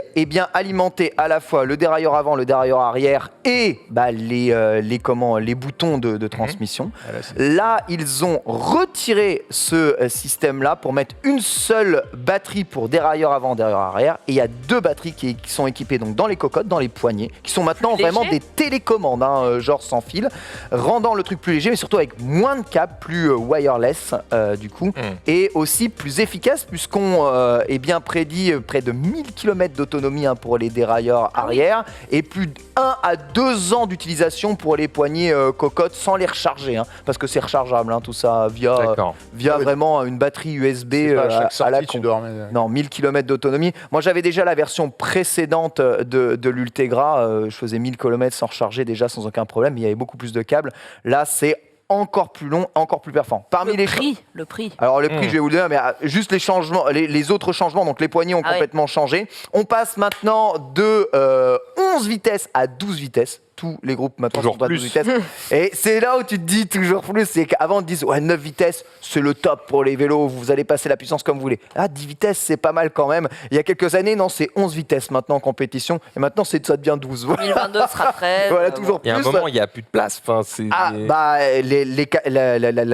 alimentait à la fois le dérailleur avant, le dérailleur arrière et les boutons de transmission. Là, ils ont retiré ce système-là pour mettre une seule batterie pour dérailleur avant, dérailleur arrière. Et il y a 2 batteries qui sont équipées donc dans les cocottes, dans les poignées, qui sont maintenant vraiment des télécommandes, genre sans fil, rendant le truc plus léger, mais surtout avec moins de câbles, plus wireless du coup, et aussi plus efficace, puisqu'on prédit près de 1000 km km d'autonomie pour les dérailleurs arrière et plus de 1 à 2 ans d'utilisation pour les poignées cocottes sans les recharger, parce que c'est rechargeable, tout ça via vraiment une batterie USB à la con. Non, 1000 km d'autonomie. Moi, j'avais déjà la version précédente de l'Ultegra. Je faisais 1000 km sans recharger déjà sans aucun problème. Il y avait beaucoup plus de câbles. Là, c'est encore plus long, encore plus performant. Parmi le prix. Alors le prix, je vais vous le dire, mais juste les changements, les autres changements, donc les poignées ont complètement changé. On passe maintenant de 11 vitesses à 12 vitesses. Tous les groupes maintenant sont à 12 vitesses. Et c'est là où tu te dis toujours plus, c'est qu'avant on te dise 9 vitesses, c'est le top pour les vélos, vous allez passer la puissance comme vous voulez. 10 vitesses, c'est pas mal quand même. Il y a quelques années, non, c'est 11 vitesses maintenant en compétition, et maintenant ça devient 12. 2022 sera prêt. Voilà, toujours plus. Il y a un moment, il n'y a plus de place. La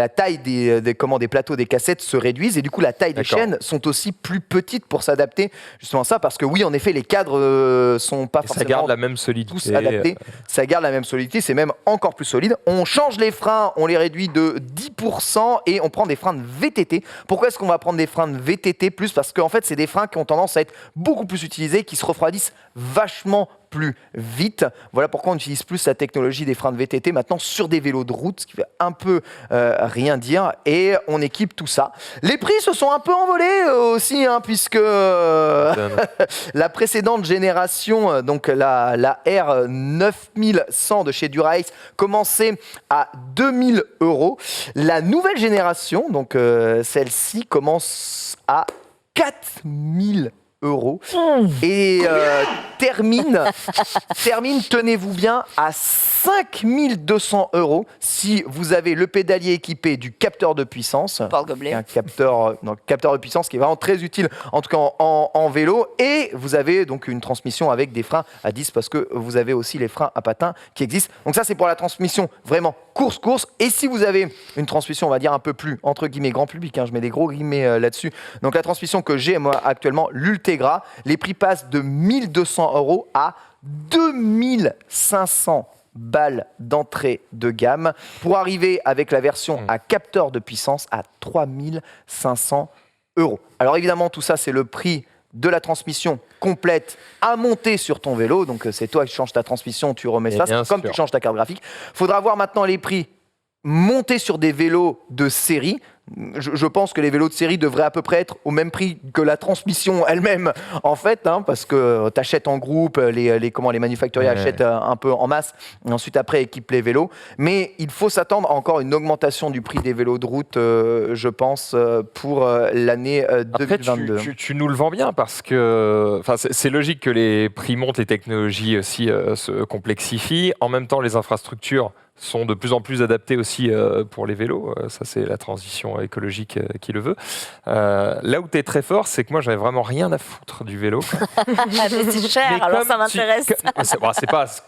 taille des plateaux des cassettes se réduisent, et du coup la taille des chaînes sont aussi plus petites pour s'adapter justement à ça, parce que oui, en effet, les cadres sont pas forcément... Ça garde la même solidité. Tous adaptés. Ça garde la même solidité, c'est même encore plus solide. On change les freins, on les réduit de 10% et on prend des freins de VTT. Pourquoi est-ce qu'on va prendre des freins de VTT plus ? Parce qu'en fait, c'est des freins qui ont tendance à être beaucoup plus utilisés, qui se refroidissent vachement plus vite. Voilà pourquoi on utilise plus la technologie des freins de VTT maintenant sur des vélos de route, ce qui veut un peu rien dire, et on équipe tout ça. Les prix se sont un peu envolés aussi, puisque la précédente génération, donc la R 9100 de chez Dura-Ace, commençait à 2000 €. La nouvelle génération, donc celle-ci, commence à 4000 € et termine, tenez-vous bien, à 5200 € si vous avez le pédalier équipé du capteur de puissance. Un capteur de puissance qui est vraiment très utile, en tout cas en vélo. Et vous avez donc une transmission avec des freins à 10 parce que vous avez aussi les freins à patins qui existent. Donc ça, c'est pour la transmission vraiment course. Et si vous avez une transmission, on va dire un peu plus, entre guillemets, grand public, je mets des gros guillemets là-dessus. Donc la transmission que j'ai, moi, actuellement, l'Ultegra, les prix passent de 1200 € à 2500 balles d'entrée de gamme pour arriver avec la version à capteur de puissance à 3500 €. Alors évidemment, tout ça, c'est le prix de la transmission complète à monter sur ton vélo. Donc c'est toi qui changes ta transmission, tu remets ça, c'est comme tu changes ta carte graphique. Il faudra voir maintenant les prix montés sur des vélos de série. Je pense que les vélos de série devraient à peu près être au même prix que la transmission elle-même, en fait, parce que tu achètes en groupe, les manufacturiers achètent un peu en masse, et ensuite après équipent les vélos. Mais il faut s'attendre à encore une augmentation du prix des vélos de route, je pense, pour l'année 2022. Après, tu nous le vends bien, parce que c'est logique que les prix montent, les technologies aussi se complexifient. En même temps, les infrastructures sont de plus en plus adaptés aussi pour les vélos. Ça, c'est la transition écologique qui le veut. Là où tu es très fort, c'est que moi, j'avais vraiment rien à foutre du vélo. Mais c'est cher, alors ça m'intéresse. C'est pas juste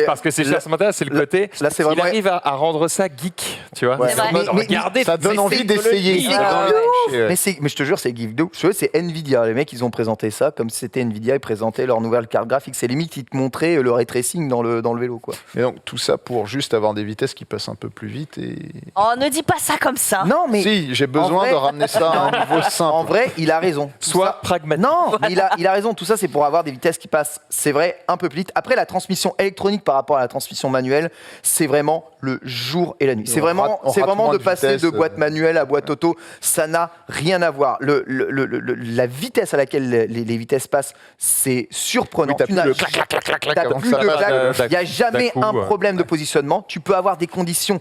parce que c'est cher, ça m'intéresse, c'est le côté. Là, c'est vraiment... Il arrive à rendre ça geek, tu vois. Regardez, ça donne envie d'essayer. Mais je te jure, c'est geek. C'est Nvidia. Les mecs, ils ont présenté ça comme si c'était Nvidia. Ils présentaient leur nouvelle carte graphique. C'est limite, ils te montraient le ray tracing dans le vélo, quoi. Et donc, tout ça pour juste avoir des vitesses qui passent un peu plus vite Oh, ne dis pas ça comme ça. Non, mais si, j'ai besoin de ramener ça à un niveau simple. En vrai, il a raison. Sois pragmatique. Non, mais il a raison. Tout ça, c'est pour avoir des vitesses qui passent, c'est vrai, un peu plus vite. Après, la transmission électronique par rapport à la transmission manuelle, c'est vraiment le jour et la nuit. C'est vraiment de passer de boîte manuelle à boîte auto. Ça n'a rien à voir. La vitesse à laquelle les vitesses passent, c'est surprenant. Oui, t'as plus de clac. Il n'y a jamais un problème de positionnement. Tu peux avoir des conditions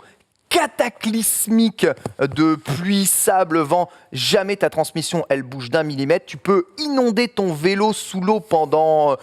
cataclysmiques de pluie, sable, vent. Jamais ta transmission, elle bouge d'1 millimètre. Tu peux inonder ton vélo sous l'eau pendant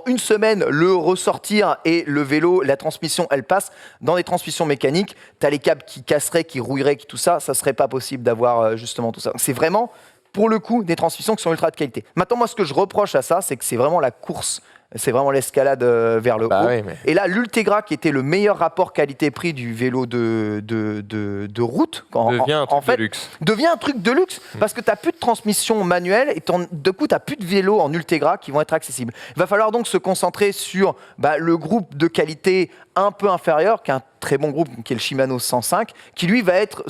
une semaine, le ressortir et le vélo, la transmission, elle passe. Dans les transmissions mécaniques, tu as les câbles qui casseraient, qui rouilleraient, tout ça. Ça ne serait pas possible d'avoir justement tout ça. C'est vraiment, pour le coup, des transmissions qui sont ultra de qualité. Maintenant, moi, ce que je reproche à ça, c'est que c'est vraiment la course. C'est vraiment l'escalade vers le haut. Oui, mais... Et là, l'Ultegra, qui était le meilleur rapport qualité-prix du vélo de route, devient un truc de luxe. Parce que tu n'as plus de transmission manuelle et de coup, tu n'as plus de vélos en Ultegra qui vont être accessibles. Il va falloir donc se concentrer sur le groupe de qualité un peu inférieur, qui est un très bon groupe, qui est le Shimano 105, qui lui va être,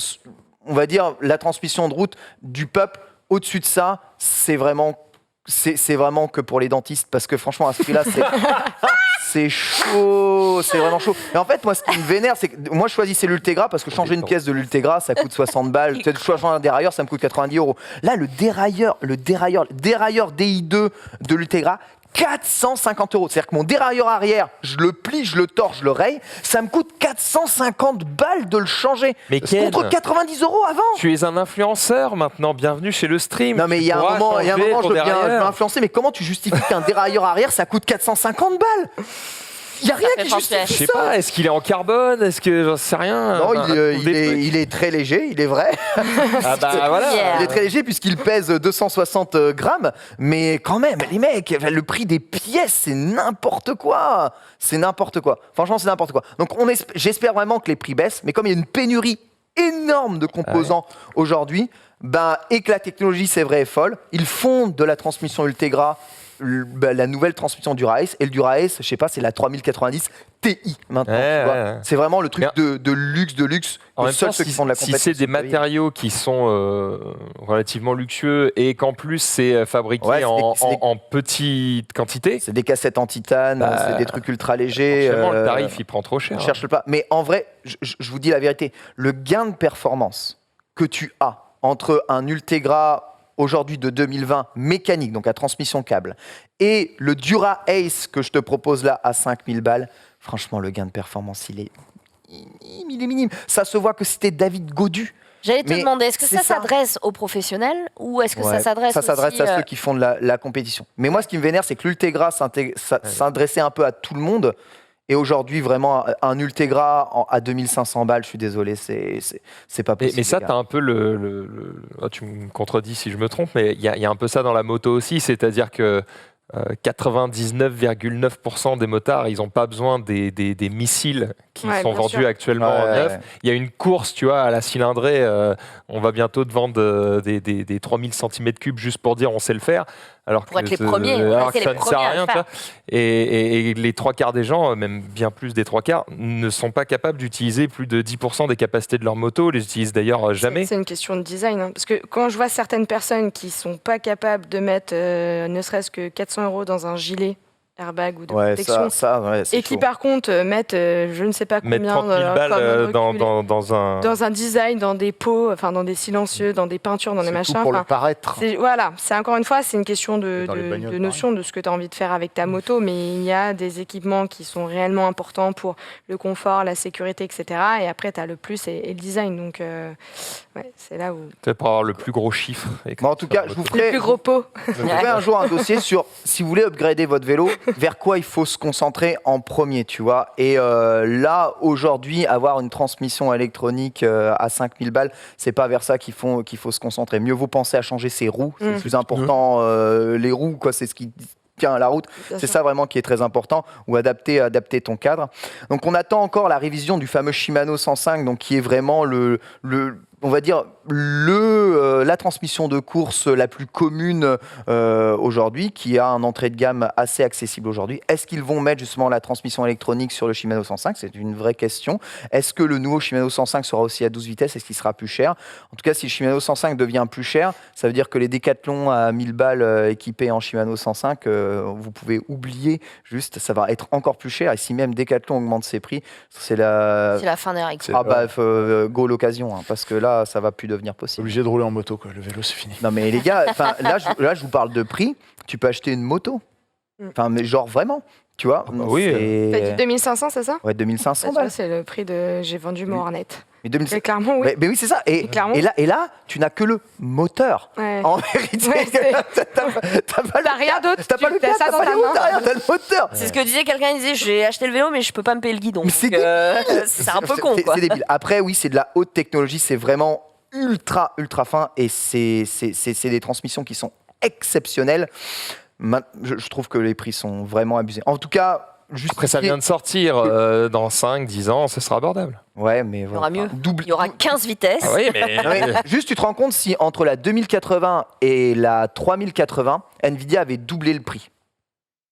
on va dire, la transmission de route du PUP. Au-dessus de ça, c'est vraiment c'est vraiment que pour les dentistes, parce que franchement, à ce prix-là, c'est chaud, c'est vraiment chaud. Et en fait, moi, ce qui me vénère, c'est que moi, je choisissais l'Ultegra parce que changer une pièce de l'Ultegra, ça coûte 60 balles. Peut-être changer un dérailleur, ça me coûte 90 €. Là, le dérailleur DI2 de l'Ultegra, 450 €. C'est-à-dire que mon dérailleur arrière, je le plie, je le tords, je le raye, ça me coûte 450 balles de le changer. Mais contre 90 € avant. Tu es un influenceur maintenant, bienvenue chez le stream. Non mais il y a un moment, je veux bien influencer, mais comment tu justifies qu'un dérailleur arrière, ça coûte 450 balles? Il n'y a rien qui justifie ça. Je sais pas, est-ce qu'il est en carbone? Est-ce que j'en sais rien? Non, il est très léger, il est vrai. Ah bah voilà. Il est très léger puisqu'il pèse 260 grammes. Mais quand même, les mecs, le prix des pièces, c'est n'importe quoi. C'est n'importe quoi. Franchement, c'est n'importe quoi. Donc j'espère vraiment que les prix baissent. Mais comme il y a une pénurie énorme de composants aujourd'hui, et que la technologie, c'est vrai, est folle, ils font de la transmission Ultegra la nouvelle transmission Dura-Ace, et le Dura-Ace, je sais pas, c'est la 3090 Ti maintenant. Tu vois. C'est vraiment le truc de luxe. En même temps, ceux qui font de la compétition, si c'est des matériaux qui sont relativement luxueux et qu'en plus c'est fabriqué en petite quantité. C'est des cassettes en titane, c'est des trucs ultra légers. Le tarif, il prend trop cher. Je cherche pas. Mais en vrai, je vous dis la vérité, le gain de performance que tu as entre un Ultegra aujourd'hui de 2020 mécanique, donc à transmission câble, et le Dura-Ace que je te propose là à 5000 balles, franchement, le gain de performance, il est minime. Ça se voit que c'était David Gaudu. J'allais te demander, est-ce que ça s'adresse aux professionnels ou est-ce que ça s'adresse à ceux qui font de la compétition. Mais moi, ce qui me vénère, c'est que l'Ultegra s'adressait un peu à tout le monde. Et aujourd'hui, vraiment, un Ultegra à 2500 balles, je suis désolé, c'est pas possible. Mais ça, tu as un peu tu me contredis si je me trompe, mais il y a un peu ça dans la moto aussi, c'est-à-dire que 99,9% des motards, ils n'ont pas besoin des missiles qui sont vendus actuellement neufs. Il y a une course, tu vois, à la cylindrée. On va bientôt te vendre des 3000 cm3 juste pour dire on sait le faire. Alors pour être les premiers, alors que ça ne sert à rien. Et les trois quarts des gens, même bien plus des trois quarts, ne sont pas capables d'utiliser plus de 10% des capacités de leur moto. Ils les utilisent d'ailleurs jamais. C'est une question de design. Hein. Parce que quand je vois certaines personnes qui ne sont pas capables de mettre ne serait-ce que 400 € dans un gilet airbag ou de protection, et qui par contre mettent je ne sais pas combien 30 000 balles dans un design, dans des pots, enfin dans des silencieux, dans des peintures, dans des machins. Pour le paraître. Voilà, c'est encore une fois, c'est une question de notion de ce que tu as envie de faire avec ta moto, mais il y a des équipements qui sont réellement importants pour le confort, la sécurité, etc. Et après, tu as le plus et le design. Donc, c'est là où... Peut-être pour avoir le plus gros chiffre. Mais en tout cas, je vous ferai... Le plus gros pot. Je vous ferai un jour un dossier sur, si vous voulez upgrader votre vélo, vers quoi il faut se concentrer en premier, tu vois. Et là, aujourd'hui, avoir une transmission électronique à 5000 balles, c'est pas vers ça qu'il faut se concentrer. Mieux vaut penser à changer ses roues, c'est le plus important. Les roues, quoi, c'est ce qui tient à la route. C'est ça vraiment qui est très important, ou adapter ton cadre. Donc on attend encore la révision du fameux Shimano 105, donc qui est vraiment on va dire la transmission de course la plus commune aujourd'hui, qui a un entrée de gamme assez accessible aujourd'hui. Est-ce qu'ils vont mettre justement la transmission électronique sur le Shimano 105? C'est une vraie question. Est-ce que le nouveau Shimano 105 sera aussi à 12 vitesses? Est-ce qu'il sera plus cher? En tout cas, si le Shimano 105 devient plus cher, ça veut dire que les Décathlon à 1000 balles équipés en Shimano 105, vous pouvez oublier, juste, ça va être encore plus cher. Et si même Décathlon augmente ses prix, c'est la fin des règles. Go l'occasion, hein, parce que là, ça va plus devenir possible. Obligé de rouler en moto, quoi. Le vélo, c'est fini. Non mais les gars, là je vous parle de prix. Tu peux acheter une moto. Enfin, mais genre vraiment, tu vois. Oui. T'as dit 2500, c'est ça? Ouais, 2500. C'est le prix de. J'ai vendu mon Hornet. Mais 2500. Clairement, oui. Mais oui, c'est ça. Et là, tu n'as que le moteur. Ouais. En vérité, t'as rien d'autre. T'as pas le cadre, t'as pas les roues derrière, t'as le moteur. C'est ce que disait quelqu'un. Il disait, j'ai acheté le vélo, mais je peux pas me payer le guidon. C'est un peu con, quoi. C'est débile. Après, oui, c'est de la haute technologie. C'est vraiment ultra fin, et c'est des transmissions qui sont exceptionnelles. Je trouve que les prix sont vraiment abusés. En tout cas, après, ça vient de sortir. Dans 5-10 ans, ce sera abordable. Ouais, mais il y aura mieux. Il y aura 15 vitesses. Ah oui, mais... Juste, tu te rends compte si entre la 2080 et la 3080, Nvidia avait doublé le prix.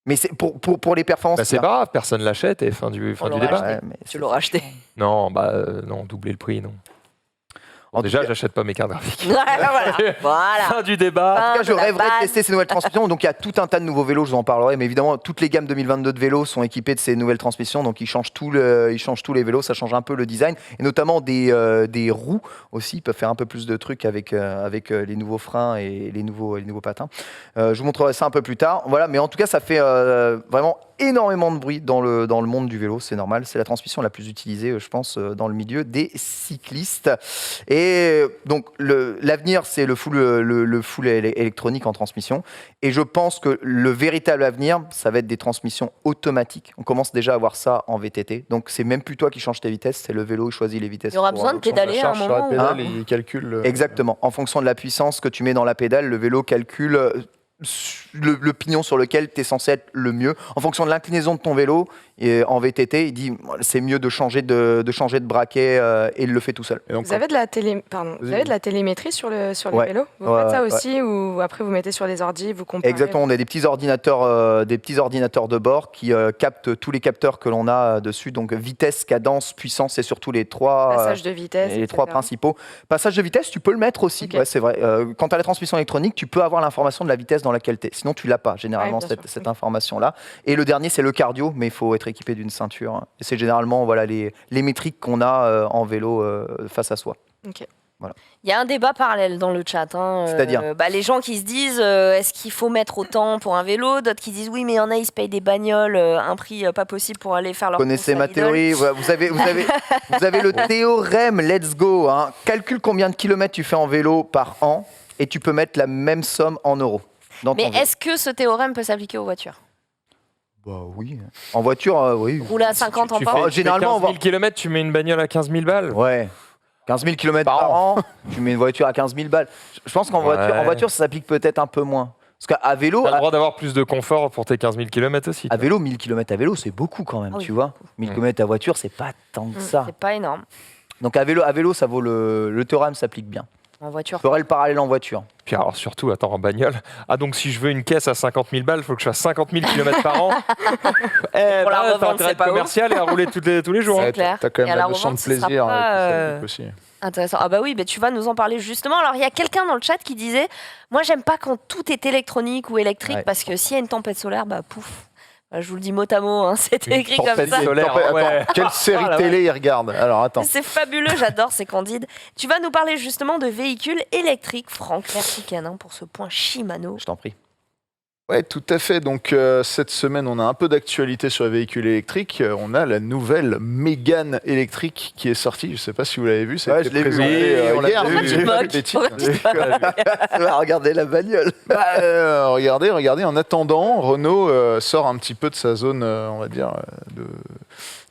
Mais c'est pour les performances. C'est pas grave, personne l'achète et fin du débat. Tu l'auras acheté. Non, non, doubler le prix, non. Déjà, j'achète pas mes cartes graphiques. voilà. Fin du débat. En tout cas, je de la rêverais de base. tester ces nouvelles transmissions. Donc, il y a tout un tas de nouveaux vélos, je vous en parlerai. Mais évidemment, toutes les gammes 2022 de vélos sont équipées de ces nouvelles transmissions. Donc, ils changent tous les vélos. Ça change un peu le design. Et notamment des roues aussi. Ils peuvent faire un peu plus de trucs avec les nouveaux freins et les nouveaux patins. Je vous montrerai ça un peu plus tard. Voilà. Mais en tout cas, ça fait vraiment énormément de bruit dans le monde du vélo. C'est normal. C'est la transmission la plus utilisée, je pense, dans le milieu des cyclistes. Et donc, l'avenir, c'est le full électronique en transmission. Et je pense que le véritable avenir, ça va être des transmissions automatiques. On commence déjà à voir ça en VTT. Donc, c'est même plus toi qui changes tes vitesses, c'est le vélo qui choisit les vitesses. Il y aura besoin de pédaler à un Charge sur la moment. pédale, il calcule. Exactement. En fonction de la puissance que tu mets dans la pédale, le vélo calcule le pignon sur lequel tu es censé être le mieux. En fonction de l'inclinaison de ton vélo, et en VTT, il dit c'est mieux de changer de braquet et il le fait tout seul. Et donc, Vous avez de la télémétrie sur les vélos? Vous faites ça aussi ou après vous mettez sur les ordis, vous comparez? Exactement, on a des petits ordinateurs de bord qui captent tous les capteurs que l'on a dessus, donc vitesse, cadence, puissance et surtout les trois Passage de vitesse, les trois principaux. Passage de vitesse, tu peux le mettre aussi, Okay. ouais, c'est vrai. Quand tu as la transmission électronique, tu peux avoir l'information de la vitesse dans laquelle tu es. Sinon, tu l'as pas, généralement, Ouais, bien cette sûr. information-là. Et le dernier, c'est le cardio, mais il faut être équipé d'une ceinture. Et c'est généralement les métriques qu'on a en vélo face à soi. Ok. Il y a un débat parallèle dans le chat. C'est-à-dire les gens qui se disent est-ce qu'il faut mettre autant pour un vélo? D'autres qui disent oui, mais il y en a, ils se payent des bagnoles, un prix pas possible pour aller faire leur Vous connaissez course à ma Lidl. théorie, vous avez le théorème, let's go. Calcule combien de kilomètres tu fais en vélo par an et tu peux mettre la même somme en euros. Dans Mais ton vélo. est-ce que ce théorème peut s'appliquer aux voitures? Bah oui. En voiture, oui. Rouler à 50 en Tu pente? fais généralement, 15 000 km, tu mets une bagnole à 15 000 balles. Ouais. 15 000 km par an, tu mets une voiture à 15 000 balles. Je pense qu'en voiture, ça s'applique peut-être un peu moins. Parce qu'à vélo, Tu as le droit d'avoir plus de confort pour tes 15 000 km aussi. à vélo, 1000 km à vélo, c'est beaucoup quand même, Ah oui, tu vois. 1000 km à voiture, c'est pas tant que ça. C'est pas énorme. Donc à vélo, ça vaut le théorème s'applique bien. En voiture. Je ferai le parallèle en voiture. Puis alors surtout, attends, en bagnole. Ah donc si je veux une caisse à 50 000 balles, il faut que je fasse 50 000 km par an. la T'as revendre, intérêt c'est pas commercial et à rouler tous les jours. C'est hein. clair. T'as quand Et même à la la notion de revente, ce sera plaisir pas, avec ça s'applique aussi. Intéressant. Ah bah oui, tu vas nous en parler justement. Alors il y a quelqu'un dans le chat qui disait moi j'aime pas quand tout est électronique ou électrique Ouais. parce que s'il y a une tempête solaire, bah pouf. Je vous le dis mot à mot, hein, c'est Une écrit comme tempête ça. solaire. Attends, ouais. quelle série Oh la télé il regarde? Alors attends. C'est fabuleux, j'adore, c'est candide. Tu vas nous parler justement de véhicules électriques, Franck. Merci Canin pour ce point Shimano. Je t'en prie. Ouais, tout à fait. Donc cette semaine, on a un peu d'actualité sur les véhicules électriques. On a la nouvelle Mégane électrique qui est sortie. Je ne sais pas si vous l'avez vu. Ça a Ouais, été je l'ai vu. présenté Oui, on l'a hier. vu. si je dis pas de bêtises. Regardez la bagnole. Regardez. En attendant, Renault sort un petit peu de sa zone, on va dire,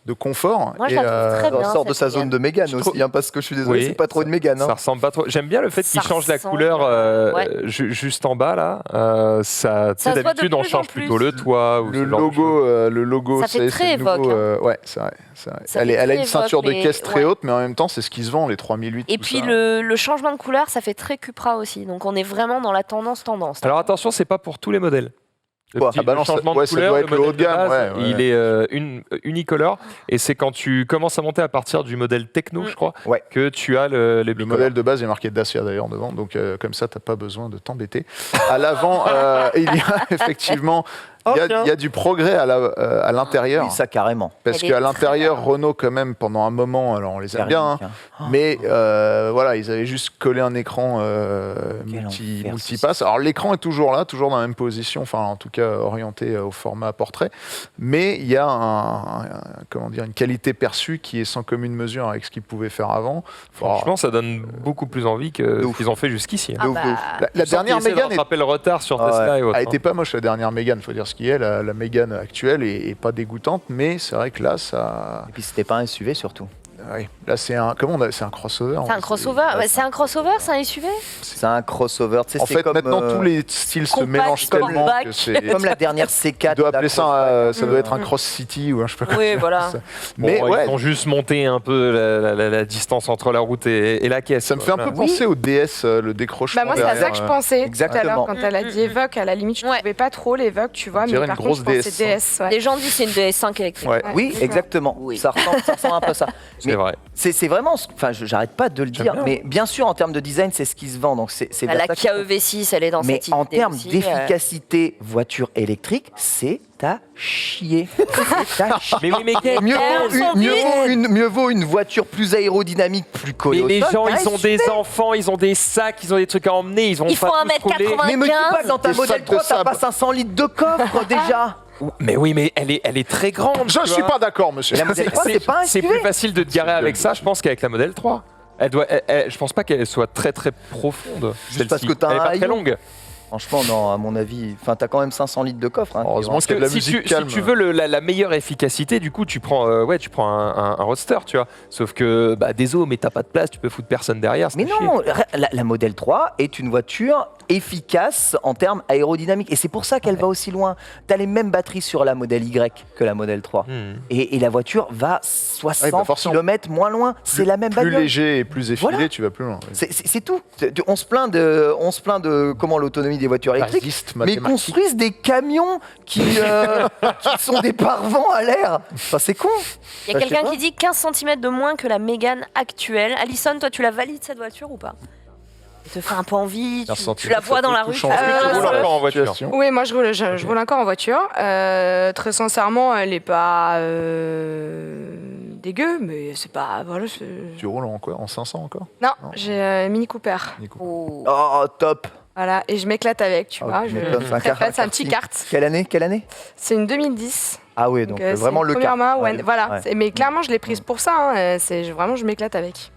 de confort. Moi, je la trouve très bien. On sort de cette sa zone Mégane. de Mégane Je aussi, trouve- parce que je suis désolé, Oui, c'est pas trop une Mégane. Ça ressemble pas trop. J'aime bien le fait qu'il Ça change la ressemble, couleur ouais. juste en bas là. Ça, tu sais, Ça se voit de d'habitude on plus en change plus. plutôt le toit ou Le ce genre de choses. logo, Ça fait c'est très le nouveau, évoque, ouais, c'est vrai. Ça Elle fait a très une ceinture de évoque, caisse mais- très ouais. haute, mais en même temps, c'est ce qui se vend, les 3008. Et tout puis ça. le changement de couleur, ça fait très Cupra aussi. Donc on est vraiment dans la tendance. Alors attention, c'est pas pour tous les modèles. Le Quoi petit- Ah bah le non, ça- changement ouais, de ça couleur, doit le être le modèle haut de gamme, base, ouais. il est unicolore et c'est quand tu commences à monter à partir du modèle techno, je crois, Ouais. que tu as les Le bicolores. modèle de base est marqué Dacia d'ailleurs devant, donc comme ça, t'as pas besoin de t'embêter. À l'avant, il y a effectivement il y a du progrès à l'intérieur. Oui, ça carrément. Parce Elle est qu'à très l'intérieur, belle. Renault, quand même, pendant un moment, alors on les aime bien, hein, mais voilà, ils avaient juste collé un écran Quel enfer, multipass. Alors l'écran est toujours là, toujours dans la même position, enfin en tout cas orienté au format portrait, mais il y a une qualité perçue qui est sans commune mesure avec ce qu'ils pouvaient faire avant. Franchement, ça donne beaucoup plus envie que De ce ouf. qu'ils ont fait jusqu'ici. Ah ouf, bah, de ouf. La dernière Mégane rattraper le retard sur Ah Tesla ouais. et autres. a été pas moche, la dernière Mégane, faut dire ce qui est. La Mégane actuelle est pas dégoûtante, mais c'est vrai que là, ça. Et puis c'était pas un SUV surtout. Oui. Là, c'est un crossover. c'est un crossover. Ouais, c'est un crossover, c'est un SUV. C'est un crossover. Tu sais, En c'est fait, comme, maintenant, tous les styles se compact, mélangent tellement sportback. que c'est. comme la dernière C4. Tu dois appeler la ça, ça doit être un Cross City ou un je sais pas quoi. Oui, voilà. Bon, Mais ouais, ils ont juste monté un peu la distance entre la route et la caisse. ça me fait un peu Voilà. penser au DS, le décrochement. Bah moi, c'est à ça derrière, que je pensais tout à Exactement. l'heure quand elle a dit Evoque. À la limite, je ne Ouais. trouvais pas trop l'Evoque, tu vois, On mais dirait par une contre, je grosse pensais DS. ouais. Les gens disent c'est une DS5 électrique. Ouais. Oui, Ouais, exactement. Oui. Ça ressemble un peu à ça. Parce C'est vrai. C'est vraiment, enfin, j'arrête pas de le dire, bien. mais bien sûr, en termes de design, c'est ce qui se vend. Donc c'est La vers ça Kia qu'il faut- EV6, elle est dans Mais cette idée en termes aussi, d'efficacité voiture électrique, c'est à chier. C'est à chier. Mais oui, mais Mieux vaut une voiture plus aérodynamique, plus collée Mais au les sol, gens, qu'un ils ont SUV. des enfants, ils ont des sacs, ils ont des trucs à emmener, ils ont Il faut pas 1m95. Mais me dis pas que dans ta Des modèle sacs de 3, t'as sable. pas 500 litres de coffre déjà. Mais oui, mais elle est très grande. Je tu suis vois. pas d'accord, monsieur. La modèle 3, c'est pas un C'est SUV. plus facile de te garer avec ça, je pense, qu'avec la modèle 3. Je pense pas qu'elle soit très très profonde. Juste parce celle-ci. que t'as Elle est un pas très haillon. longue. Franchement, non, à mon avis, enfin, t'as quand même 500 litres de coffre. Hein, Heureusement Parce qu'il y a de que la si musique tu, calme. si tu veux la meilleure efficacité, du coup, tu prends un roadster, tu vois. Sauf que, désolé, mais t'as pas de place, tu peux foutre personne derrière. Mais c'est non, la modèle 3 est une voiture efficace en termes aérodynamiques. Et c'est pour ça qu'elle va aussi loin. Tu as les mêmes batteries sur la modèle Y que la modèle 3. chier. Et la voiture va 60 forcément. km moins loin. C'est la même Plus bagnole. léger et plus effilé, Voilà. tu vas plus loin. C'est tout. On se plaint de comment l'autonomie des voitures électriques. Résiste Mais ils mathématique. construisent des camions qui sont des parvents à l'air. Enfin, c'est con. Il y a Bah, je sais quelqu'un pas. qui dit 15 cm de moins que la Mégane actuelle. Alison, toi, tu la valides cette voiture ou pas? Elle te fait un peu envie, 15 tu centimètres, la vois ça dans peut la tout rue. changer. Tu roules encore en voiture. Situation. Oui, moi je roule encore en voiture. Très sincèrement, elle est pas dégueu, mais c'est pas. Voilà, Tu roules en quoi? En 500 encore? Non, Non. j'ai Mini Cooper. Oh. Oh, top. Voilà, et je m'éclate avec, tu Oh, vois. tu Je m'étonnes, c'est un très car- fan, c'est un car- petit si. kart. Quelle année C'est une 2010. Ah oui, donc c'est vraiment une le première cas. main, ouais, Ouais. voilà. Ouais. Mais clairement, je l'ai prise pour ça. Hein. Vraiment, je m'éclate avec.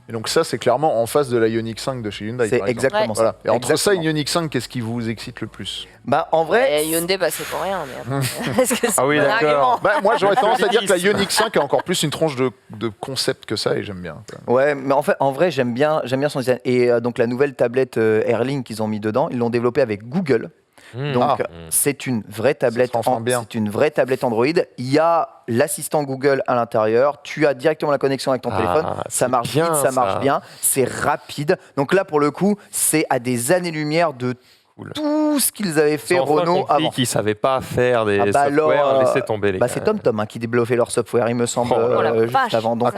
Et donc ça, c'est clairement en face de la Ioniq 5 de chez Hyundai. C'est par exemple. exactement ça. Voilà. Et entre ça et Exactement. une Ioniq 5, qu'est-ce qui vous excite le plus? Bah, en vrai, Et Hyundai, c'est pour rien. Mais Est-ce que c'est Ah oui, un bon d'accord. argument? Moi, j'aurais tendance à dire que la Solidisme. Ioniq 5 a encore plus une tronche de concept que ça, et j'aime bien. ouais, mais en vrai, j'aime bien son design. Et donc la nouvelle tablette Airlink qu'ils ont mis dedans, ils l'ont développée avec Google. Donc c'est une vraie tablette. Ça se transforme bien. C'est une vraie tablette Android. Il y a l'assistant Google à l'intérieur. Tu as directement la connexion avec ton Ah, téléphone. Ça c'est marche bien, vite, ça marche ça. bien. C'est rapide. Donc là, pour le coup, c'est à des années-lumière de Cool. tout ce qu'ils avaient fait Ils ont enfin Renault compris avant. qu'ils savaient pas faire des Ah bah alors, softwares, laissez tomber les Bah, gars. c'est TomTom qui développait leur software, il me semble, Oh la juste vache. avant. Donc,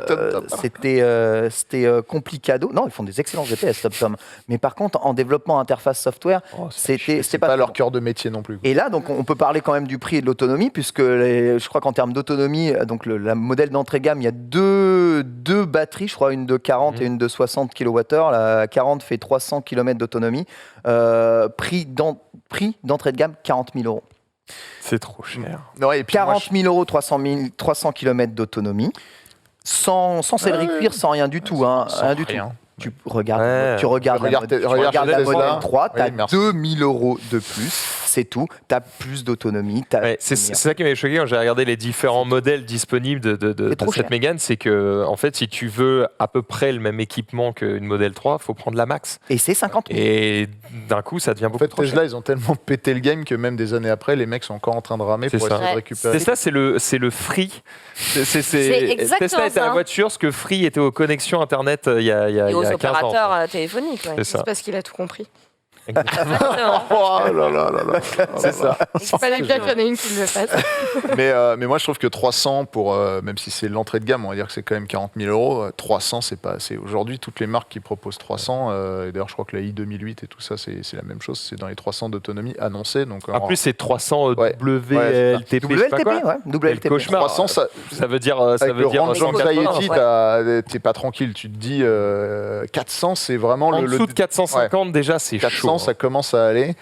TomTom. c'était complicado. Non, ils font des excellents GPS, TomTom. Mais par contre, en développement interface software, Oh, c'est c'était C'est pas pas leur cœur de métier non plus. Et là, donc, on peut parler quand même du prix et de l'autonomie, puisque je crois qu'en termes d'autonomie, donc la modèle d'entrée gamme, il y a deux batteries, je crois, une de 40 et une de 60 kWh. La 40 fait 300 km d'autonomie. Prix d'entrée de gamme, 40 000 euros. C'est trop cher. Ouais, et puis moi, 40 000 euros, 300 km d'autonomie, sans sellerie Ouais. cuir, sans rien du tout. Hein, sans rien du tout. rien. Tu regardes, Ouais. tu regardes, Regarde tu regardes la Tesla. modèle 3, tu as Oui, merci. 2000 euros de plus, c'est tout. Tu as plus d'autonomie. Ouais, c'est ça qui m'avait choqué quand j'ai regardé les différents modèles disponibles de trop cette cher. Mégane, c'est que en fait, si tu veux à peu près le même équipement qu'une modèle 3, faut prendre la Max. Et c'est 50 000. Et d'un coup, ça devient En beaucoup fait, trop Tesla, ils ont tellement pété le game que même des années après, les mecs sont encore en train de ramer C'est pour ça. essayer de Ouais. récupérer. cher. C'est le Free. exactement Tesla était ça. la voiture, ce que Free était aux connexions Internet il y a Et aux 15 ans. opérateurs téléphoniques. Ouais. C'est C'est ça. parce qu'il a tout compris. Exactement. Oh là là là là. C'est ça. Il fallait bien qu'il y en ait une qui le fasse. Mais moi, je trouve que 300, même si c'est l'entrée de gamme, on va dire que c'est quand même 40 000 euros, 300, c'est pas assez. Aujourd'hui, toutes les marques qui proposent 300, et d'ailleurs, je crois que la i2008 et tout ça, c'est la même chose, c'est dans les 300 d'autonomie annoncés. Donc, En plus, c'est 300 Ouais. WLTP. je sais pas WLTP, quoi. ouais. Quel WLTP. cauchemar. 300, Ça veut dire, ça avec veut le dire range 180. anxiety, t'es pas tranquille. Tu te dis 400, c'est vraiment En le dessous de 450, déjà, c'est 400, chaud. ça commence à aller.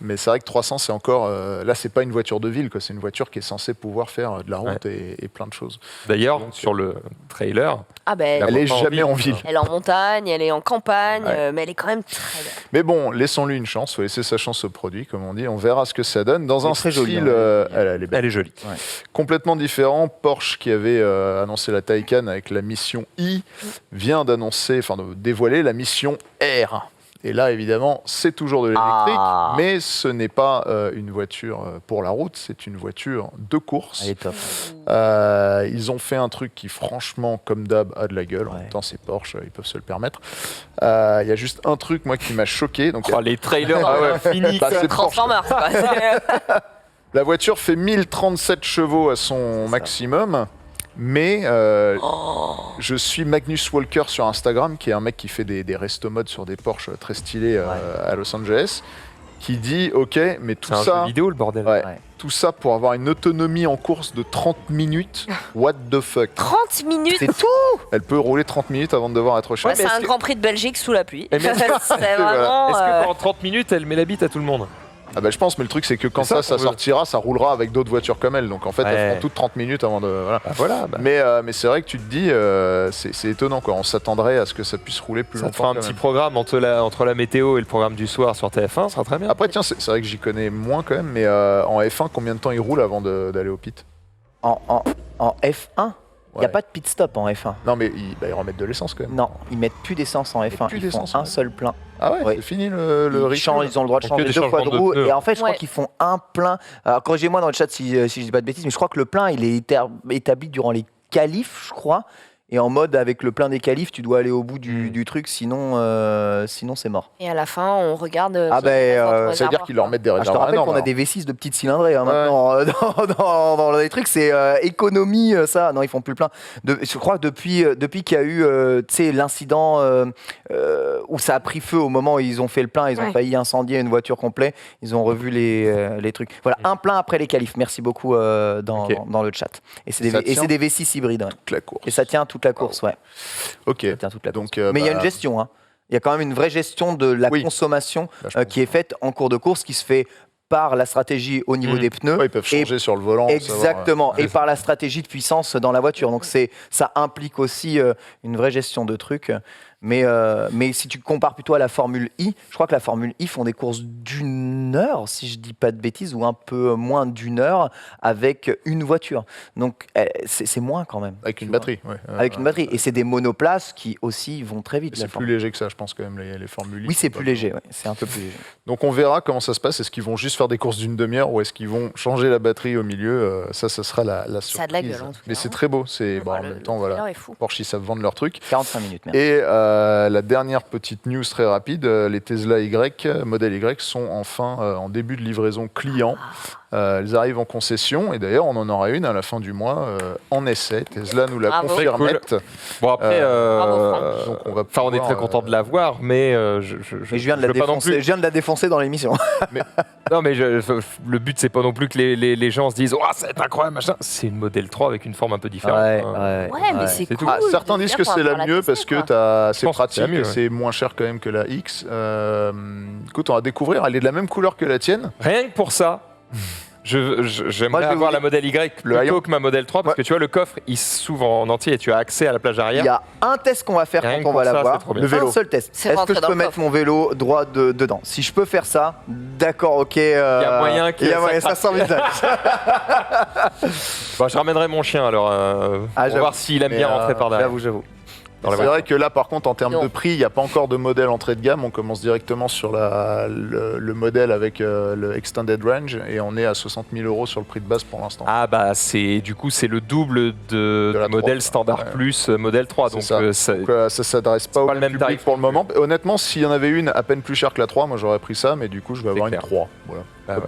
Mais c'est vrai que 300, c'est encore. Là, c'est pas une voiture de ville, quoi. C'est une voiture qui est censée pouvoir faire de la route et plein de choses. D'ailleurs, sur le trailer, Ah ben, La Elle est montre en jamais ville. en ville. elle est en montagne, elle est en campagne, Ouais. mais elle est quand même très belle. Mais bon, laissons-lui une chance. Faut laisser sa chance au produit, comme on dit. On verra ce que ça donne. Dans Elle un est très style, jolie, hein. elle est belle. elle est jolie. Complètement différent. Porsche, qui avait annoncé la Taycan avec la mission I, vient d'annoncer, enfin de dévoiler la mission R. Et là, évidemment, c'est toujours de l'électrique, Ah. mais ce n'est pas une voiture pour la route, c'est une voiture de course. Elle est top. Ils ont fait un truc qui, franchement, comme d'hab, a de la gueule. En Ouais. même temps, c'est Porsche, ils peuvent se le permettre. Il y a juste un truc, moi, qui m'a choqué. Donc, Oh, les trailers de Phoenix. Bah, c'est Porsche. Transformers, quoi. la voiture fait 1037 chevaux à son maximum. Mais je suis Magnus Walker sur Instagram, qui est un mec qui fait des resto-modes sur des Porsche très stylés à Los Angeles, qui dit ok, mais tout C'est un ça, jeu vidéo le bordel. tout ça pour avoir une autonomie en course de 30 minutes. What the fuck? 30 minutes. C'est tout. Elle peut rouler 30 minutes avant de devoir être rechargée. Ouais, c'est un Grand Prix de Belgique sous la pluie. Mais est-ce C'est vraiment. que pendant 30 minutes, elle met la bite à tout le monde? Ah bah je pense, mais le truc c'est que quand C'est ça ça qu'on veut. sortira, ça roulera avec d'autres voitures comme elle. Donc en fait, elles feront toutes 30 minutes avant de... Voilà. Voilà. Mais c'est vrai que tu te dis, c'est étonnant quoi. On s'attendrait à ce que ça puisse rouler plus Ça te longtemps. fera un quand petit même. programme entre la météo et le programme du soir sur TF1, ça sera très bien. Après tiens, c'est vrai que j'y connais moins quand même, mais en F1, combien de temps il roule avant d'aller au pit? En F1, il n'y a pas de pit stop en F1. Non mais ils remettent de l'essence quand même. Non, ils mettent plus d'essence en F1. plus Ils font d'essence, un ouais. seul plein. Ah ouais, Ouais. c'est fini le Ils rythme. changent, ils ont le droit de Donc, que changer des 2 fois de changements de roue. pneus. Et en fait, je crois Ouais. qu'ils font un plein. Alors, corrigez-moi dans le chat si je dis pas de bêtises, mais je crois que le plein, il est établi durant les qualifs, je crois. Et en mode, avec le plein des qualifs, tu dois aller au bout du truc, sinon c'est mort. Et à la fin, on regarde. Ah qui reste dans ton Ça veut dire réservoir, qu'ils leur quoi. mettent des Je te réservoirs rappelle énormes. qu'on a des V6 de petites cylindrées maintenant dans les trucs, c'est économie ça. Non, ils font plus le plein. Je crois que depuis qu'il y a eu tu sais, l'incident où ça a pris feu au moment où ils ont fait le plein, ils ont failli incendier une voiture complète, ils ont revu les trucs. Voilà, un plein après les qualifs. Merci beaucoup dans le chat. Et c'est Ça des, tient des V6 hybrides. Ouais. toute la course. Et ça tient toute la course, ouais. Ok. Ça tient toute la course. Donc, Mais il y a une gestion, hein. Il y a quand même une vraie gestion de la Oui. consommation Là, je pense qui est faite en cours de course, qui se fait par la stratégie au niveau des pneus. Ouais, ils peuvent changer sur le volant. pour savoir, Exactement, et par la stratégie de puissance dans la voiture. Donc ça implique aussi une vraie gestion de trucs. Mais si tu compares plutôt à la Formule I, je crois que la Formule I font des courses d'1 heure, si je dis pas de bêtises, ou un peu moins d'1 heure avec une voiture. Donc c'est moins quand même. Avec tu une vois. batterie. Ouais. Avec une batterie. Et c'est des monoplaces qui aussi vont très vite. C'est la plus Formule. léger que ça, je pense, quand même, les Formules I. Oui, c'est plus léger, ouais. C'est un peu plus léger. Donc on verra comment ça se passe. Est-ce qu'ils vont juste faire des courses d'une demi-heure ou est-ce qu'ils vont changer la batterie au milieu? Ça sera la surprise. Ça a de la gueule, en tout cas. Mais c'est très beau. C'est bon, en Le même temps, trailer voilà. est fou. Porsche, ils savent vendre leur truc. 45 minutes, merci. Et la dernière petite news très rapide, les Tesla Y, modèle Y, sont enfin en début de livraison client. Elles arrivent en concession et d'ailleurs on en aura une à la fin du mois en essai. Tesla nous l'a Bravo. confirmé. Bon après, Bravo, donc on va on est pouvoir, très content de la voir, mais je Et je viens de la veux pas non défoncer. plus. Je viens de la défoncer dans l'émission. Non mais le but c'est pas non plus que les gens se disent oh, ça va être incroyable machin. C'est une modèle 3 avec une forme un peu différente. Ouais, mais c'est C'est cool. tout. Ah, certains de disent dire que qu'on va c'est pouvoir la mieux tester, parce que quoi. c'est pense que c'est pratique la mieux, et ouais. c'est moins cher quand même que la X. Écoute, on va découvrir. Elle est de la même couleur que la tienne. Rien que pour ça, j'aimerais Moi, je vais avoir vous- la modèle Y Le plutôt Hayon. que ma modèle 3 parce Ouais. que tu vois le coffre il s'ouvre en entier et tu as accès à la plage Il arrière. y a un test qu'on va faire Rien quand que on va pour ça, la voir. c'est trop bien. Le vélo. Un seul test. C'est Est-ce que rentrer je dans peux le mettre coffre. mon vélo droit dedans? Si je peux faire ça, d'accord, ok. Il y a moyen que ça ça craque. sent visage. Bon, je ramènerai mon chien alors pour j'avoue. voir s'il aime bien rentrer par derrière. J'avoue. Dans la C'est voiture. vrai que là, par contre, en termes Non. de prix, il n'y a pas encore de modèle entrée de gamme. On commence directement sur le modèle avec le Extended Range et on est à 60 000 € sur le prix de base pour l'instant. Ah bah c'est du coup c'est le double De la du modèle 3, standard ouais. plus modèle 3 C'est donc ça. ça- Donc, ça s'adresse pas au pas le même même public tarif pour le non moment. Honnêtement, s'il y en avait une à peine plus chère que la 3, moi j'aurais pris ça, mais du coup je vais avoir clair. une 3. Voilà. Ah ouais.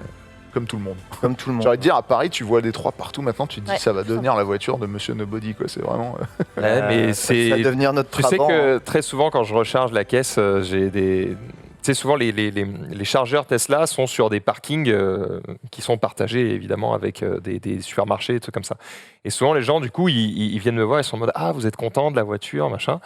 Comme tout le monde. Comme tout le monde. J'ai envie de dire, à Paris, tu vois des 3 partout maintenant, tu te dis Ouais, ça va tout devenir la voiture de Monsieur Nobody, quoi. C'est vraiment. Ouais, mais Ça va c'est devenir notre tu sais Trabant. que très souvent quand je recharge la caisse j'ai des tu sais souvent les chargeurs Tesla sont sur des parkings qui sont partagés évidemment avec des supermarchés et trucs comme ça et souvent les gens du coup ils viennent me voir ils sont en mode ah vous êtes content de la voiture machin.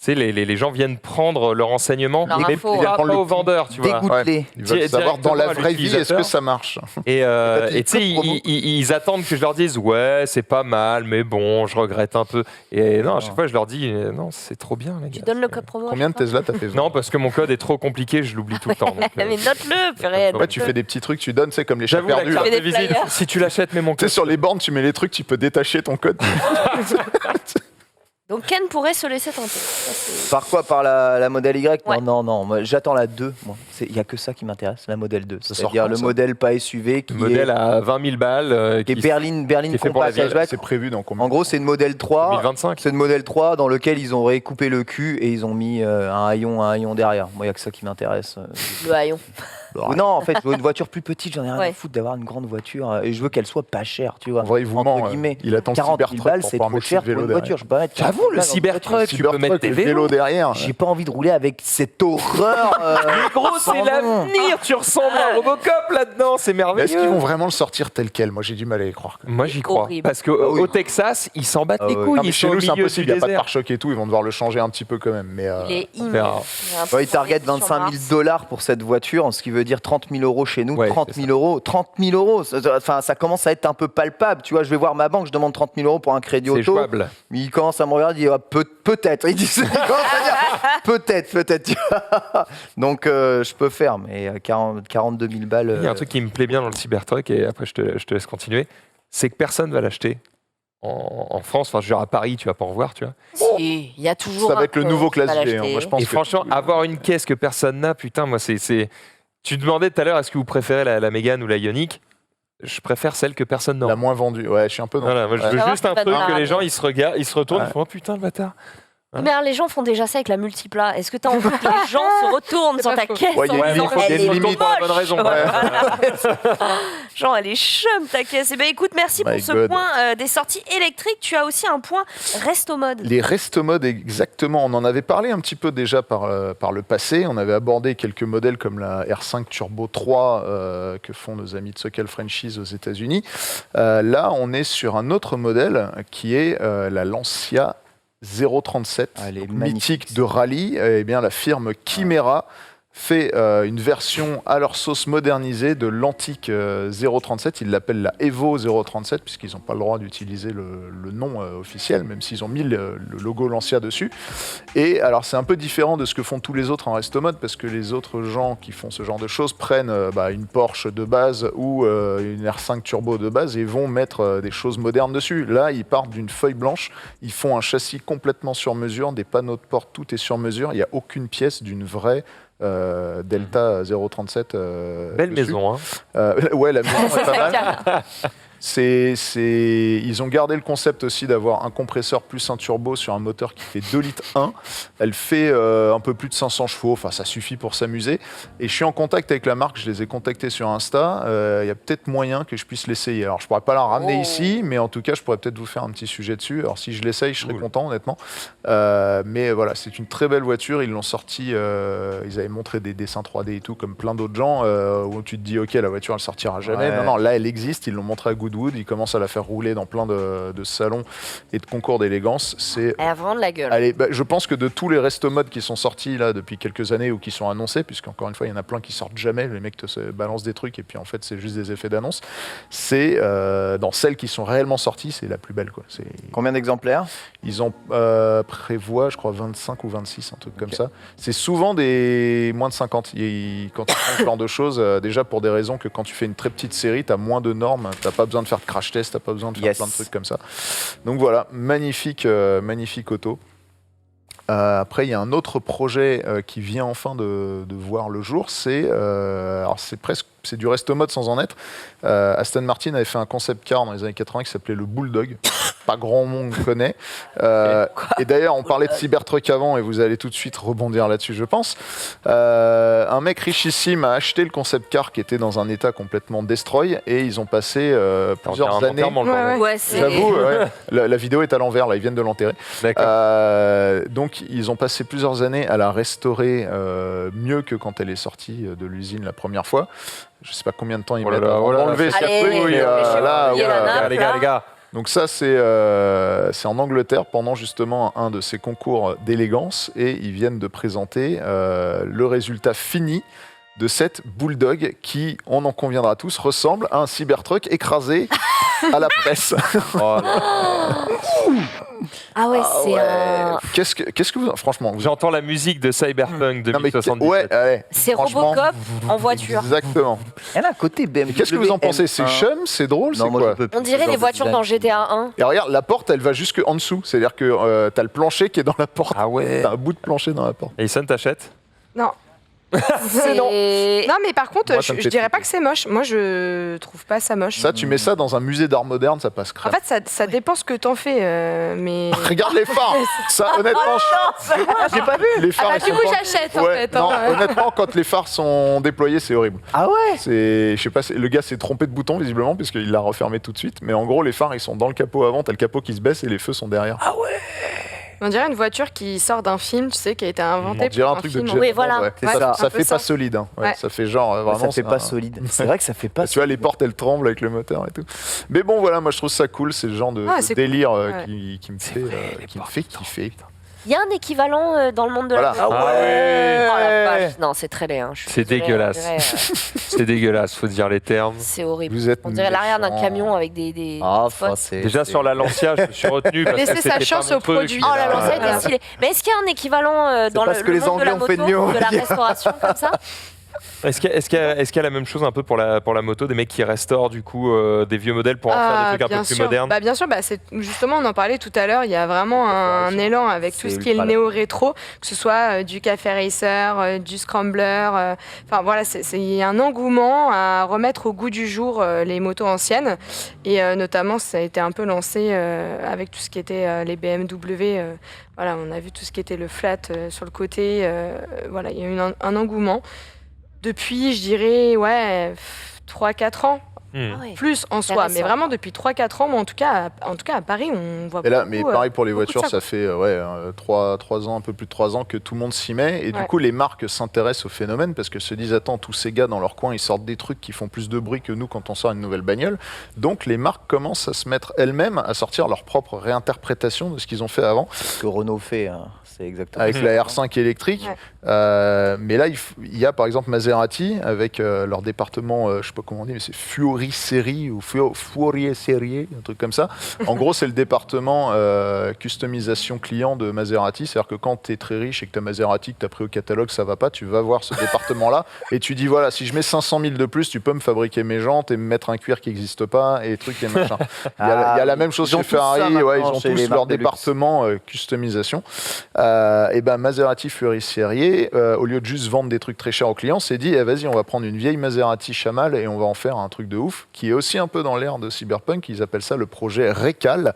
Tu sais, les gens viennent prendre leur renseignement, Leur mais info, pas, ouais. pas aux vendeurs, tu vois. Dégoûte-les. Ils veulent savoir dans la directement à vraie vie, est-ce que l'utilisateur. ça marche? Et t'as dit tu sais, peu de promo. ils attendent que je leur dise ouais, c'est pas mal, mais bon, je regrette un peu. Et non, à chaque fois, je leur dis non, c'est trop bien, les gars. Tu donnes le code promo. à Combien de chaque fois Tesla t'as fait vendre? Non, parce que mon code est trop compliqué, je l'oublie tout le temps. donc, Mais note-le, purée. Ouais, tu fais des petits trucs, tu donnes, c'est comme les chats J'avoue, la perdus. carte Fais des de visite, flyers. si tu l'achètes, mets mon Tu sais, code. sur les bornes, tu mets les trucs, tu peux détacher ton code. Donc Ken pourrait se laisser tenter. Ça, c'est- Par quoi? Par la modèle Y? Ouais. Non. Moi, j'attends la 2. Il n'y a que ça qui m'intéresse, la modèle 2. Ça sort C'est-à-dire quand, le ça modèle pas SUV qui Le modèle est, à 20 000 balles. qui est berline qui est fait pour la compact ville. hatchback. C'est prévu dans combien? En gros, c'est une modèle 3. 2025. C'est une modèle 3 dans lequel ils ont recoupé le cul et ils ont mis un haillon derrière. Moi, il n'y a que ça qui m'intéresse. Le haillon. Non, en fait, je veux une voiture plus petite, j'en ai rien Ouais. à foutre d'avoir une grande voiture et je veux qu'elle soit pas chère, tu vois. En vrai, il vous Entre ment. guillemets. Il attend le 40 000 Cybertruck balles, pour c'est pouvoir trop mettre cher le pour vélo une derrière. voiture. Je peux pas mettre 40 J'avoue, 000 le balles dans une Cybertruck, voiture. tu peux mettre tes le vélos. vélo derrière. J'ai pas envie de rouler avec cette horreur. Mais gros, c'est sans nom. l'avenir. Tu ressembles à Robocop là-dedans. C'est Mais est-ce qu'ils vont merveilleux. vraiment le sortir tel quel? Moi, j'ai du mal à y croire. Moi, j'y crois. Horrible. Parce qu'au Texas, ils s'en battent Ah les ouais. couilles. Non, mais Ils chez sont nous, au c'est milieu impossible. du Il n'y a pas de désert. pare-choc et tout. Ils vont devoir le changer un petit peu quand même. Mais Il est on verra. immense. Il y a un Ouais, ils peu targetent sur 25 000 Mars. dollars pour cette voiture, ce qui veut dire 30 000 euros chez nous. Ouais, 30 c'est 000 euros. 30 000 euros. Enfin, ça commence à être un peu palpable. Tu vois, je vais voir ma banque, je demande 30 000 euros pour un crédit C'est auto. jouable. Il commence à me regarder, il dit peut-être. Il dit il commence à dire peut-être. Tu vois. Donc, je peux faire, mais 42 000 balles. Il y a un truc qui me plaît bien dans le Cybertruck, et après je te laisse continuer, c'est que personne va l'acheter en France. Enfin, je veux dire, à Paris, tu vas pas en voir, tu vois. Si, il y a toujours ça va un être le con nouveau qui va classe G. l'acheter. Moi, je pense Et que- franchement, avoir une caisse que personne n'a, putain, moi, c'est... Tu demandais tout à l'heure, est-ce que vous préférez la Mégane ou la Ioniq? Je préfère celle que personne la n'aura. moins vendue. Ouais, je suis un peu dans. Voilà, moi, je Ouais. veux Savoir juste un qui va truc te que la les gens, ils se regardent, ils se retournent, Ouais. ils font, oh putain, le bâtard. Mais alors, les gens font déjà ça avec la multipla. Est-ce que tu as envie que les gens se retournent C'est sur pas ta faux. caisse Ouais, il y a en une disant, limite, il y a elle une est limite. Pour la bonne raison. moche. Ouais. Genre, elle est chum ta caisse. Eh ben, écoute, merci My pour ce God. point des sorties électriques. Tu as aussi un point resto mode. Les resto-modes, exactement. On en avait parlé un petit peu déjà par le passé. On avait abordé quelques modèles comme la R5 Turbo 3 que font nos amis de Sokal Franchise aux États-Unis. Là, on est sur un autre modèle qui est la Lancia 037, Ah, elle est donc magnifique. mythique de rallye. Eh bien, la firme Chimera fait une version à leur sauce modernisée de l'antique 037. Ils l'appellent la Evo 037 puisqu'ils n'ont pas le droit d'utiliser le nom officiel, même s'ils ont mis le logo Lancia dessus. Et alors c'est un peu différent de ce que font tous les autres en resto mode parce que les autres gens qui font ce genre de choses prennent une Porsche de base ou une R5 Turbo de base et vont mettre des choses modernes dessus. Là, ils partent d'une feuille blanche, ils font un châssis complètement sur mesure, des panneaux de porte, tout est sur mesure. Il n'y a aucune pièce d'une vraie Delta 037. Belle dessus. maison, hein. Ouais, la maison est pas mal. Ils ont gardé le concept aussi d'avoir un compresseur plus un turbo sur un moteur qui fait 2 litres 1. Elle fait un peu plus de 500 chevaux, enfin ça suffit pour s'amuser. Et je suis en contact avec la marque, je les ai contactés sur Insta. Il y a peut-être moyen que je puisse l'essayer. Alors je pourrais pas la ramener ici, mais en tout cas je pourrais peut-être vous faire un petit sujet dessus. Alors si je l'essaye, je serais content honnêtement. Mais voilà, c'est une très belle voiture. Ils l'ont sortie, ils avaient montré des dessins 3D et tout, comme plein d'autres gens, où tu te dis ok, la voiture elle sortira jamais. Ouais. Non, là elle existe, ils l'ont montré à Goodwood, ils commencent à la faire rouler dans plein de salons et de concours d'élégance. C'est Elle a vraiment de la gueule. Allez, je pense que de tous les resto-modes qui sont sortis là depuis quelques années ou qui sont annoncés, puisqu'encore une fois il y en a plein qui sortent jamais, les mecs te balancent des trucs et puis en fait c'est juste des effets d'annonce, c'est dans celles qui sont réellement sorties, c'est la plus belle quoi. Combien d'exemplaires? Ils ont prévoit, je crois 25 ou 26, un truc comme ça. C'est souvent des moins de 50. Quand tu fais ce genre de choses, déjà pour des raisons que quand tu fais une très petite série, tu as moins de normes, tu n'as pas besoin de faire de crash test, tu n'as pas besoin de faire plein de trucs comme ça. Donc voilà, magnifique auto. Après, il y a un autre projet qui vient enfin de voir le jour. Alors c'est du resto mode sans en être. Aston Martin avait fait un concept car dans les années 80 qui s'appelait le Bulldog. Pas grand monde connaît. Et d'ailleurs, on parlait de Cybertruck avant et vous allez tout de suite rebondir là-dessus, je pense. Un mec richissime a acheté le concept car qui était dans un état complètement destroy et ils ont passé plusieurs années. Ouais, c'est... J'avoue, ouais. La vidéo est à l'envers, là, ils viennent de l'enterrer. Donc, ils ont passé plusieurs années à la restaurer mieux que quand elle est sortie de l'usine la première fois. Je sais pas combien de temps ils mettent à enlever ce Allez, truc, mais là, les nappes, Les gars. donc ça, c'est en Angleterre pendant justement un de ces concours d'élégance et ils viennent de présenter le résultat fini de cette Bulldog qui, on en conviendra tous, ressemble à un Cybertruck écrasé à la presse. Ah ouais, c'est un... Qu'est-ce que vous... Franchement, vous... J'entends la musique de Cyberpunk Non, mais 2077. ouais, allez, C'est franchement, Robocop en voiture. Exactement. Elle a un côté BMW. Et qu'est-ce que vous en pensez? C'est chum, c'est drôle, c'est quoi? On dirait les voitures dans GTA 1. Et regarde, la porte, elle va jusque en dessous. C'est-à-dire que t'as le plancher qui est dans la porte. Ah ouais. T'as un bout de plancher dans la porte. Alison, t'achètes? Non. Non, mais par contre, Moi, ça me je fait dirais pas triper. que c'est moche. Moi, je trouve pas ça moche. Ça, tu mets ça dans un musée d'art moderne, ça passe En crème. fait, ça dépend ce que t'en fais, mais. Regarde les phares. Ça, honnêtement, j'ai pas vu. Les phares, ils Du sont coup, pas- j'achète en Ouais, fait. non, hein. honnêtement, quand les phares sont déployés, c'est horrible. Ah ouais. Je sais pas, le gars s'est trompé de bouton visiblement puisqu'il l'a refermé tout de suite. Mais en gros, les phares, ils sont dans le capot avant. T'as le capot qui se baisse et les feux sont derrière. On dirait une voiture qui sort d'un film, tu sais, qui a été inventée On dirait pour un truc film. de James Oui, Bond, voilà. ouais. C'est Ouais, ça. un Ça peu fait ça. pas solide. Hein. Ouais, Ouais. Ça fait genre vraiment. Ça fait pas solide. C'est vrai que ça fait pas. Tu vois, les portes, elles tremblent avec le moteur et tout. Mais bon, voilà, moi je trouve ça cool. C'est le genre de, Ah, de c'est délire cool. Ouais. qui me fait kiffer. Il y a un équivalent dans le monde de Voilà. la mode. Ah ouais. Oh la vache. Non, c'est très laid. Hein. Je suis C'est désolée, dégueulasse. on dirait, C'est dégueulasse, faut dire les termes. c'est horrible. Vous êtes On dirait l'arrière d'un méchants. camion avec des Ah, spots. enfin, c'est. Déjà sur la Lancia, je me suis retenu parce Laissez que sa c'était chance pas mon au truc, produit. mais Oh la là, lancette est stylée. Mais est-ce qu'il y a un équivalent dans parce le que les monde de la Anglais ont fait de moto, mieux. de la restauration comme ça? Est-ce qu'il y a la même chose un peu pour la moto, des mecs qui restaurent du coup des vieux modèles pour en faire des trucs un bien peu plus sûr. modernes? Bien sûr, justement, on en parlait tout à l'heure, il y a vraiment un élan avec tout C'est ce qui est le ultra néo-rétro, que ce soit du café racer, du scrambler. Enfin voilà, il y a un engouement à remettre au goût du jour les motos anciennes. Et notamment, ça a été un peu lancé avec tout ce qui était les BMW. Voilà, on a vu tout ce qui était le flat sur le côté. Voilà, il y a eu un engouement. Depuis, je dirais, 3-4 ans. Hmm. Ah ouais. Plus en soi, mais Intéressant. vraiment depuis 3-4 ans, moi en tout cas à Paris, on voit Et là, beaucoup, mais pareil pour les beaucoup de voitures, ça, ça fait 3 ans, un peu plus de 3 ans que tout le monde s'y met. Et du Ouais. coup, les marques s'intéressent au phénomène parce que se disent, attends, tous ces gars dans leur coin, ils sortent des trucs qui font plus de bruit que nous quand on sort une nouvelle bagnole. Donc les marques commencent à se mettre elles-mêmes à sortir leur propre réinterprétation de ce qu'ils ont fait avant. Ce que Renault fait, hein. C'est exactement. Avec ça. la R5 électrique. Ouais. Mais là, il y a par exemple Maserati avec leur département, je sais pas comment on dit, mais c'est Fiori-Serie ou Fuorier-Serie, un truc comme ça. En gros, c'est le département customisation client de Maserati. C'est-à-dire que quand tu es très riche et que tu as Maserati, que tu as pris au catalogue, ça va pas, tu vas voir ce département-là et tu dis voilà, si je mets 500 000 de plus, tu peux me fabriquer mes jantes et me mettre un cuir qui n'existe pas et trucs et machin. Il y a la même chose Ils ont chez tous ça Ferrari, ouais, ils maintenant ont chez les tous leur marques de luxe. département customisation. Et ben Maserati Fiori-Serie, au lieu de juste vendre des trucs très chers aux clients, s'est dit vas-y, on va prendre une vieille Maserati Chamal et on va en faire un truc de ouf, qui est aussi un peu dans l'air de Cyberpunk. Ils appellent ça le projet Recal.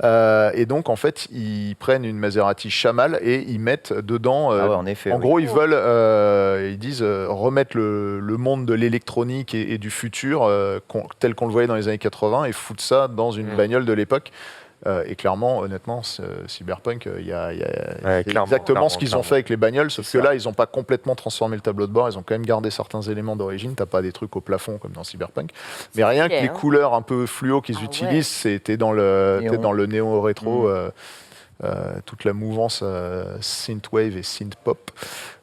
Et donc en fait, ils prennent une Maserati Chamal et ils mettent dedans. Ah ouais, en effet. En oui. gros, ils veulent, ils disent remettre le monde de l'électronique et du futur tel qu'on le voyait dans les années 80 et foutre ça dans une bagnole de l'époque. Et clairement, honnêtement, Cyberpunk, c'est clairement, exactement ce qu'ils ont clairement. fait avec les bagnoles, sauf C'est que ça. là, ils n'ont pas complètement transformé le tableau de bord, ils ont quand même gardé certains éléments d'origine. T'as pas des trucs au plafond comme dans Cyberpunk, mais rien que stylé, les hein. couleurs un peu fluo qu'ils Ah ouais. utilisent, c'était dans le néo-rétro. Toute la mouvance synthwave et synthpop.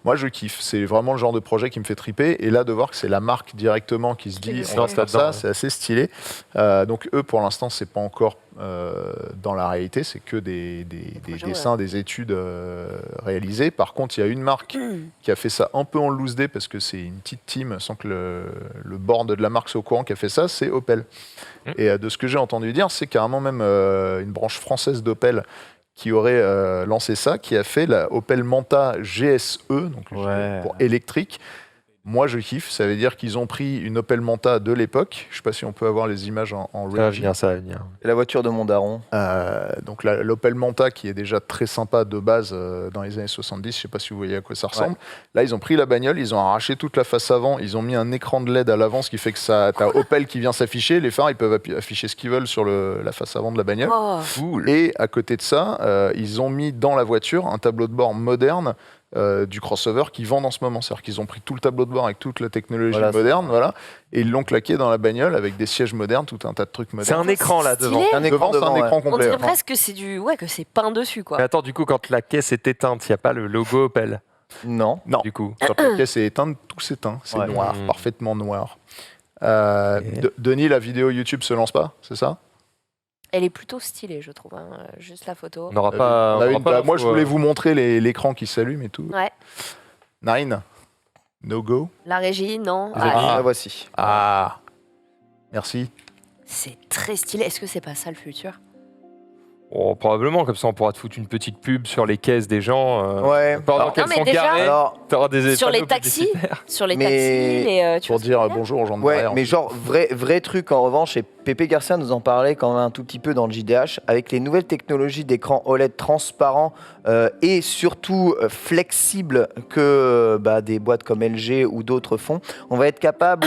Moi, je kiffe. C'est vraiment le genre de projet qui me fait triper. Et là, de voir que c'est la marque directement qui se dit Qui on va lance faire là-dedans, ça, ouais. c'est assez stylé. Donc eux, pour l'instant, c'est pas encore dans la réalité. C'est que des projet, dessins, des études réalisées. Par contre, il y a une marque qui a fait ça un peu en loose day parce que c'est une petite team sans que le board de la marque soit au courant qui a fait ça. C'est Opel. Et de ce que j'ai entendu dire, c'est carrément même une branche française d'Opel qui aurait lancé ça, qui a fait la Opel Manta GSE, donc Ouais. pour électrique. Moi, je kiffe. Ça veut dire qu'ils ont pris une Opel Manta de l'époque. Je ne sais pas si on peut avoir les images en Ça va régie. venir, ça va venir. C'est la voiture de mon daron. Donc l'Opel Manta, qui est déjà très sympa de base dans les années 70. Je ne sais pas si vous voyez à quoi ça ressemble. Là, ils ont pris la bagnole, ils ont arraché toute la face avant, ils ont mis un écran de LED à l'avant, ce qui fait que ça, t'as Opel qui vient s'afficher. Les phares, ils peuvent afficher ce qu'ils veulent sur la face avant de la bagnole. Oh. Et à côté de ça, ils ont mis dans la voiture un tableau de bord moderne du crossover qui vendent en ce moment. C'est-à-dire qu'ils ont pris tout le tableau de bord avec toute la technologie Voilà, moderne, voilà, et ils l'ont claqué dans la bagnole avec des sièges modernes, tout un tas de trucs C'est modernes. un écran là Stylé. devant. Un écran Devant, c'est un devant, ouais. écran On complet. dirait presque que c'est que c'est peint dessus quoi. Mais attends, du coup, quand la caisse est éteinte, il n'y a pas le logo Opel. Non. Non, Du coup. quand la caisse est éteinte, tout s'éteint. C'est Ouais. noir, Mmh. parfaitement noir. Et- Denis, la vidéo YouTube se lance pas, c'est ça? Elle est plutôt stylée, je trouve. Hein. Juste la photo. On n'aura pas. On a on aura une- pas bah, moi, je l'info, voulais vous montrer l'écran qui s'allume et tout. Ouais. Nine, no go. La régie, non. Vous avez Ah, La voici. Ah, merci. c'est très stylé. Est-ce que c'est pas ça le futur? Oh, probablement, comme ça on pourra te foutre une petite pub sur les caisses des gens. Ouais. Pendant Alors, qu'elles non, mais sont déjà- garées, Alors, t'auras des Sur les panneaux taxis, publicitaires. sur les Mais- taxis, tu Pour vois ce que je veux dire dire bonjour aux gens de ouais, derrière. mais genre, vrai truc en revanche, et Pépé Garcia nous en parlait quand même un tout petit peu dans le JDH, avec les nouvelles technologies d'écran OLED transparent et surtout flexibles que des boîtes comme LG ou d'autres font, on va être capable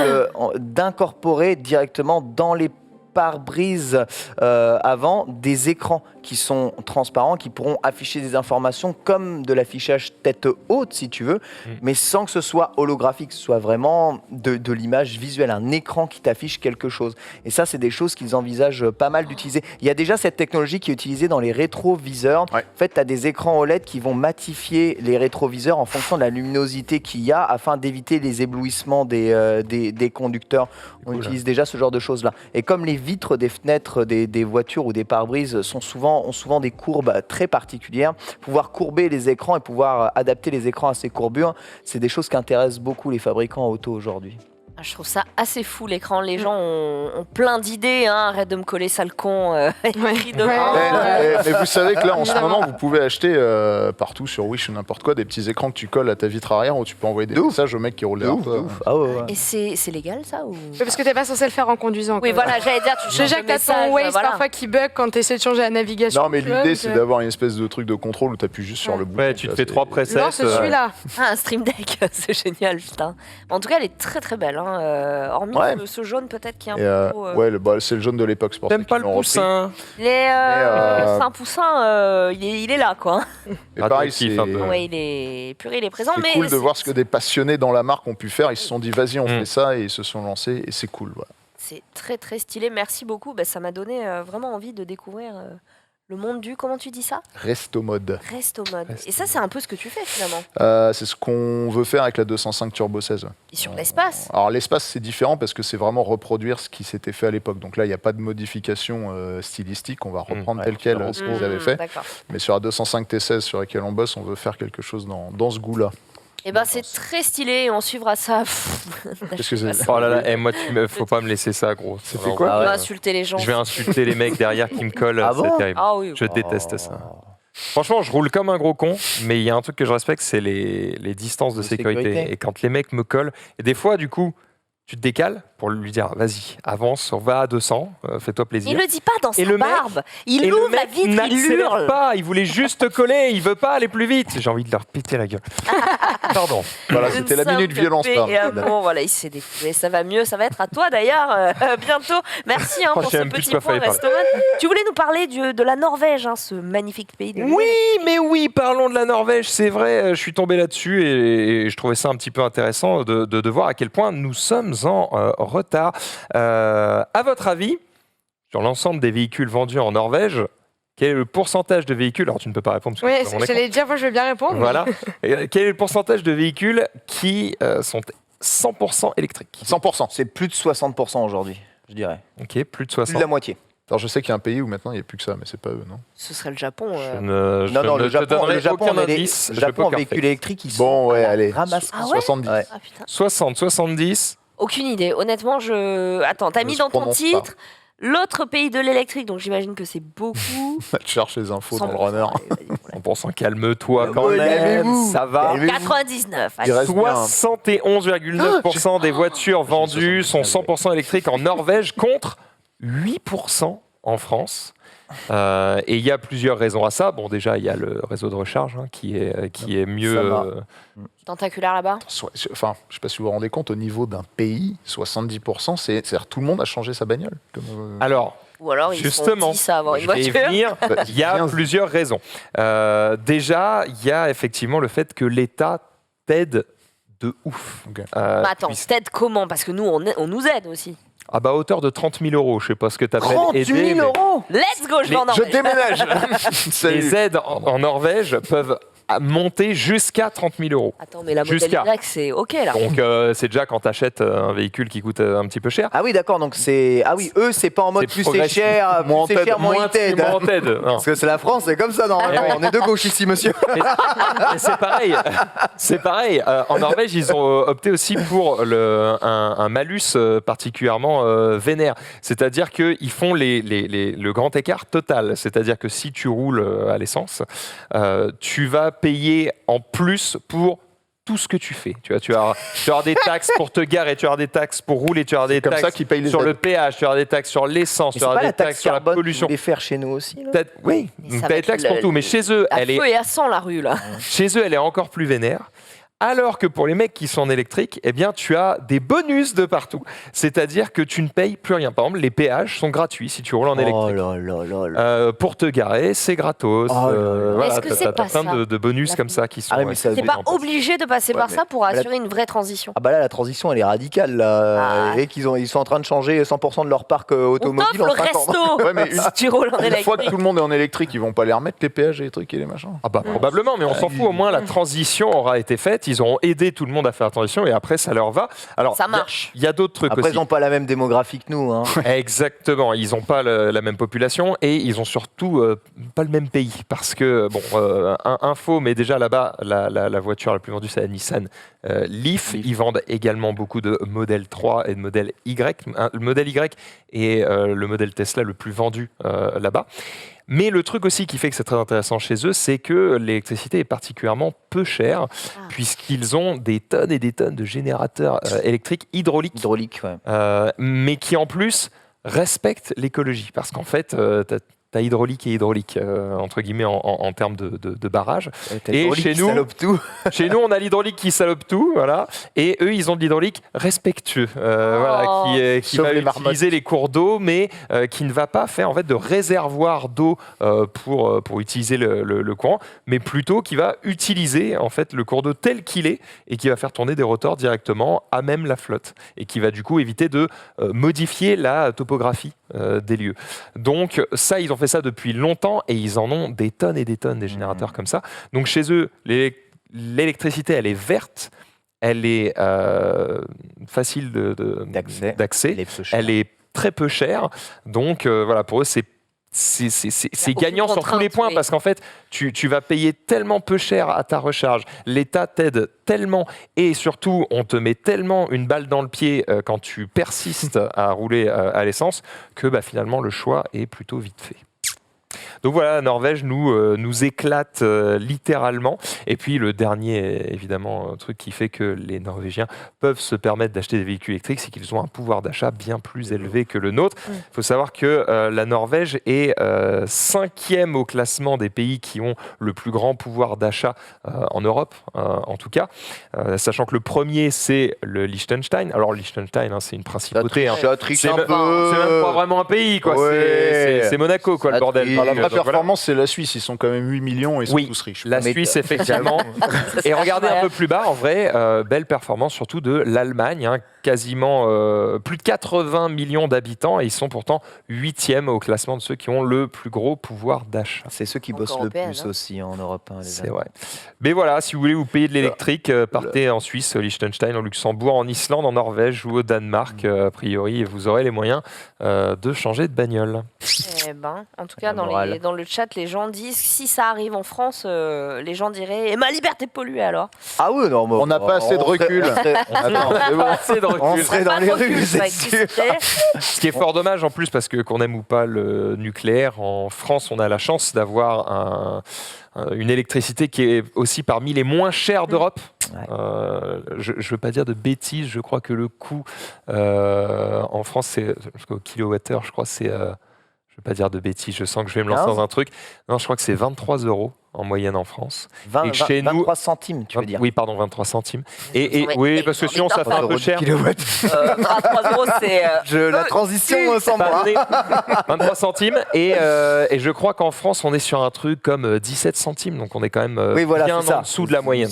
d'incorporer directement dans les pare-brise avant des écrans qui sont transparents, qui pourront afficher des informations comme de l'affichage tête haute si tu veux, mais sans que ce soit holographique, que ce soit vraiment de l'image visuelle, un écran qui t'affiche quelque chose. Et ça, c'est des choses qu'ils envisagent pas mal d'utiliser. Il y a déjà cette technologie qui est utilisée dans les rétroviseurs. Ouais. En fait, tu as des écrans OLED qui vont matifier les rétroviseurs en fonction de la luminosité qu'il y a afin d'éviter les éblouissements des conducteurs. On utilise déjà ce genre de choses-là. Et comme les vitres des fenêtres des voitures ou des pare-brises ont souvent des courbes très particulières, pouvoir courber les écrans et pouvoir adapter les écrans à ces courbures, c'est des choses qui intéressent beaucoup les fabricants auto aujourd'hui. Je trouve ça assez fou l'écran. Les gens ont plein d'idées. Arrête de me coller sale con. Écrit devant. Mais vous savez que là, en ce moment, vous pouvez acheter partout sur Wish ou n'importe quoi des petits écrans que tu colles à ta vitre arrière où tu peux envoyer des messages au mec qui roule derrière toi. Ah ouais, ouais. Et c'est légal ça ou... Parce que t'es pas censé le faire en conduisant. Oui, quoi. voilà, j'allais dire, tu changes Déjà de que t'as message. ton Waze voilà. parfois qui bug quand t'essaies de changer la navigation. Non, mais tu vois, l'idée, donc, c'est d'avoir une espèce de truc de contrôle où t'appuies juste sur le bouton. Ouais, tu te fais 3 presets. Non, c'est celui-là. Ah, un Stream Deck, c'est génial, putain. En tout cas, elle est très très belle. Hormis Ouais. ce jaune peut-être qui est un Et, peu trop... ouais, c'est le jaune de l'époque, c'est pour ça T'aimes pas qu'ils le l'ont repris. poussin? Le poussin, il est là, quoi. Et pareil, Radioactif, c'est un peu. Ouais, il est puré, il est présent. c'est Mais cool de voir ce que des passionnés dans la marque ont pu faire. Ils se sont dit, vas-y, on Mm. fait ça, et ils se sont lancés, et c'est cool. Voilà. c'est très très stylé. Merci beaucoup. Ça m'a donné vraiment envie de découvrir le monde du... Comment tu dis ça? Resto mode. Resto mode. Resto Et ça, c'est un peu ce que tu fais finalement. C'est ce qu'on veut faire avec la 205 Turbo 16. Et sur l'espace. Alors l'espace c'est différent parce que c'est vraiment reproduire ce qui s'était fait à l'époque. Donc là il n'y a pas de modification stylistique, on va reprendre Ouais, tel quel c'est ce qu'ils avaient fait. D'accord. Mais sur la 205 T16 sur laquelle on bosse, on veut faire quelque chose dans ce goût-là. Et c'est très stylé. On suivra ça. Qu'est-ce que c'est? Oh là là, moi, faut pas me laisser ça, gros. C'était Alors, quoi? On Ah ouais. va insulter les gens. Je vais insulter les mecs derrière qui me collent, Ah c'est bon terrible. Ah oui. Je déteste ça. Franchement, je roule comme un gros con, mais il y a un truc que je respecte, c'est les distances de De sécurité. sécurité. Et quand les mecs me collent, et des fois, du coup, tu te décales pour lui dire, vas-y, avance, on va à 200, fais-toi plaisir. Il le dit pas dans sa Et le mec- barbe. Il Et le ouvre la mec vitre, il n'accélère hurle. pas, il voulait juste te coller, il veut pas aller plus vite. J'ai envie de leur péter la gueule. Pardon. Voilà, Une c'était la simple minute violence. paix pardon. et amour, voilà, il s'est défoulé. Ça va mieux, ça va être à toi d'ailleurs bientôt. Merci Oh, pour je ce sais même plus de petit quoi point fallait parler. Restoman. Tu voulais nous parler de la Norvège, ce magnifique pays de Oui, mais oui, parlons de la Norvège, c'est vrai, je suis tombé là-dessus et je trouvais ça un petit peu intéressant de voir à quel point nous sommes en retard. À votre avis, sur l'ensemble des véhicules vendus en Norvège, quel est le pourcentage de véhicules, alors tu ne peux pas répondre parce que Oui, c'est pas mon écran. j'allais dire, moi je vais bien répondre. Voilà. Et quel est le pourcentage de véhicules qui sont 100% électriques? 100%. C'est plus de 60% aujourd'hui, je dirais. Ok, plus de Plus de 60. la moitié. Alors je sais qu'il y a un pays où maintenant il n'y a plus que ça, mais c'est pas eux, non? Ce serait le Japon. Non, le Japon, aucun en indice. le je Japon peux en pas véhicule faire. électrique, ils sont Bon, ouais, allez. ramasse. Ah ouais 70. Ouais. Ah putain. 60, 70. Aucune idée. Honnêtement, Attends, t'as Ne mis se dans ton prononce titre l'autre pays de l'électrique, donc j'imagine que c'est beaucoup. Tu cherches les infos dans le 100%. runner. Allez, vas-y, voilà. En pensant, calme-toi quand Ouais, même, calmez-vous. ça va. Calmez-vous. 99. Il allez. reste bien. 71,9% des voitures vendues sont 100% électriques en Norvège contre 8% en France. Et il y a plusieurs raisons à ça. Bon, déjà, il y a le réseau de recharge qui est mieux. Ça va. Tentaculaire là-bas. Enfin, je sais pas si vous vous rendez compte, au niveau d'un pays, 70%, c'est-à-dire tout le monde a changé sa bagnole. Alors, Ou alors ils justement, sont 10 à avoir une je vais y voiture. venir. Il y a Bien. plusieurs raisons. Déjà, il y a effectivement le fait que l'État t'aide de ouf. Ok. Mais attends, puisque- t'aides comment? Parce que nous, on nous aide aussi. Ah bah à hauteur de 30 000 euros. Je sais pas ce que tu appelles 30 aider. 000 mais euros Let's go, je vais en Je Norvège. déménage. Les Salut. aides en Norvège peuvent monter jusqu'à 30 000 euros. Attends, mais la modèle Y, c'est OK là. Donc c'est déjà quand tu achètes un véhicule qui coûte un petit peu cher. Ah oui, d'accord, donc c'est... Ah oui, eux, c'est pas en mode plus c'est cher, moins ils t'aident. Parce que c'est la France, c'est comme ça, normalement. On est de gauche ici, monsieur. Et c'est pareil. En Norvège, ils ont opté aussi pour un malus particulièrement vénère. C'est-à-dire qu'ils font le grand écart total. C'est-à-dire que si tu roules à l'essence, tu vas payer en plus pour tout ce que tu fais. Tu vas avoir des taxes pour te garer, tu vas avoir des taxes pour rouler, tu vas avoir des taxes sur le péage, tu vas avoir des taxes sur l'essence, tu vas avoir des taxes sur la pollution. Vous les faire chez nous aussi Oui, tu as des taxes pour tout, mais chez eux, elle est à 100 la rue là. Chez eux, elle est encore plus vénère. Alors que pour les mecs qui sont en électrique, eh bien, tu as des bonus de partout. C'est-à-dire que tu ne payes plus rien. Par exemple, les péages sont gratuits si tu roules en électrique. Pour te garer, c'est gratos. Est-ce que c'est pas plein de bonus comme ça qui sont... C'est pas obligé de passer par ça pour assurer une vraie transition. Ah bah là, la transition, elle est radicale. Là. Et ils sont en train de changer 100% de leur parc automobile en 5 ans. le resto ouais, mais si tu roules en électrique. Une fois que tout le monde est en électrique, ils vont pas les remettre, les péages et les trucs et les machins. Ah bah probablement, mais on s'en fout. Au moins, la transition aura été faite. Ils auront aidé tout le monde à faire la transition et après ça leur va. Alors ça marche. Il y a d'autres trucs après, aussi. Ils n'ont pas la même démographie que nous. Hein. Exactement, ils n'ont pas la même population et ils ont surtout pas le même pays parce que info, mais déjà là-bas la voiture la plus vendue c'est la Nissan Leaf. Ils vendent également beaucoup de modèle 3 et de modèle Y. Le modèle Y est le modèle Tesla le plus vendu là-bas. Mais le truc aussi qui fait que c'est très intéressant chez eux, c'est que l'électricité est particulièrement peu chère, puisqu'ils ont des tonnes et des tonnes de générateurs électriques hydrauliques, mais qui en plus respectent l'écologie. Parce qu'en fait, t'as hydraulique et hydraulique, entre guillemets, en termes de barrage. Et chez nous, on a l'hydraulique qui salope tout, voilà. Et eux, ils ont de l'hydraulique respectueux, qui va utiliser les cours d'eau, mais qui ne va pas faire en fait de réservoir d'eau pour utiliser le courant, mais plutôt qui va utiliser en fait le cours d'eau tel qu'il est et qui va faire tourner des rotors directement à même la flotte et qui va du coup éviter de modifier la topographie des lieux. Donc ça, ils ont fait ça depuis longtemps et ils en ont des tonnes et des tonnes des générateurs comme ça. Donc chez eux, l'électricité, elle est verte, elle est facile d'accès, elle est très peu chère. Donc voilà, pour eux, c'est gagnant sur tous les points parce qu'en fait, tu vas payer tellement peu cher à ta recharge, l'État t'aide tellement et surtout, on te met tellement une balle dans le pied quand tu persistes à rouler à l'essence que finalement, le choix est plutôt vite fait. Donc voilà, la Norvège nous éclate littéralement. Et puis le dernier, évidemment, truc qui fait que les Norvégiens peuvent se permettre d'acheter des véhicules électriques, c'est qu'ils ont un pouvoir d'achat bien plus élevé que le nôtre. Il faut savoir que la Norvège est 5e au classement des pays qui ont le plus grand pouvoir d'achat en Europe, en tout cas. Sachant que le premier, c'est le Liechtenstein. Alors Liechtenstein, c'est une principauté. C'est même pas vraiment un pays, quoi. Ouais. C'est Monaco, quoi, le bordel. La performance, c'est la Suisse. Ils sont quand même 8 millions et ils sont tous riches. La Suisse, effectivement. Et regardez un peu plus bas, en vrai, belle performance surtout de l'Allemagne. Quasiment plus de 80 millions d'habitants et ils sont pourtant 8e au classement de ceux qui ont le plus gros pouvoir d'achat. C'est ceux qui bossent le plus aussi en Europe. C'est vrai. Mais voilà, si vous voulez vous payer de l'électrique, partez en Suisse, au Liechtenstein, en Luxembourg, en Islande, en Norvège ou au Danemark, a priori, et vous aurez les moyens de changer de bagnole. En tout cas, dans le chat, les gens disent si ça arrive en France, les gens diraient ma liberté polluée alors. Ah oui, non, on n'a pas assez de recul. On serait dans les rues, c'est sûr. Ce qui est fort dommage en plus, parce que qu'on aime ou pas le nucléaire, en France, on a la chance d'avoir une électricité qui est aussi parmi les moins chères d'Europe. Je ne veux pas dire de bêtises, je crois que le coût en France, c'est au kilowattheure, je crois que c'est... je ne veux pas dire de bêtises, je sens que je vais me lancer dans un truc. Non, je crois que c'est 23 € en moyenne en France. 23 centimes, tu veux dire? Oui, pardon, 23 centimes. Oui, parce que sinon, ça fait un peu cher. 23 €, c'est... La transition sans moi. 23 centimes. Et je crois qu'en France, on est sur un truc comme 17 centimes. Donc, on est quand même bien en dessous de la moyenne.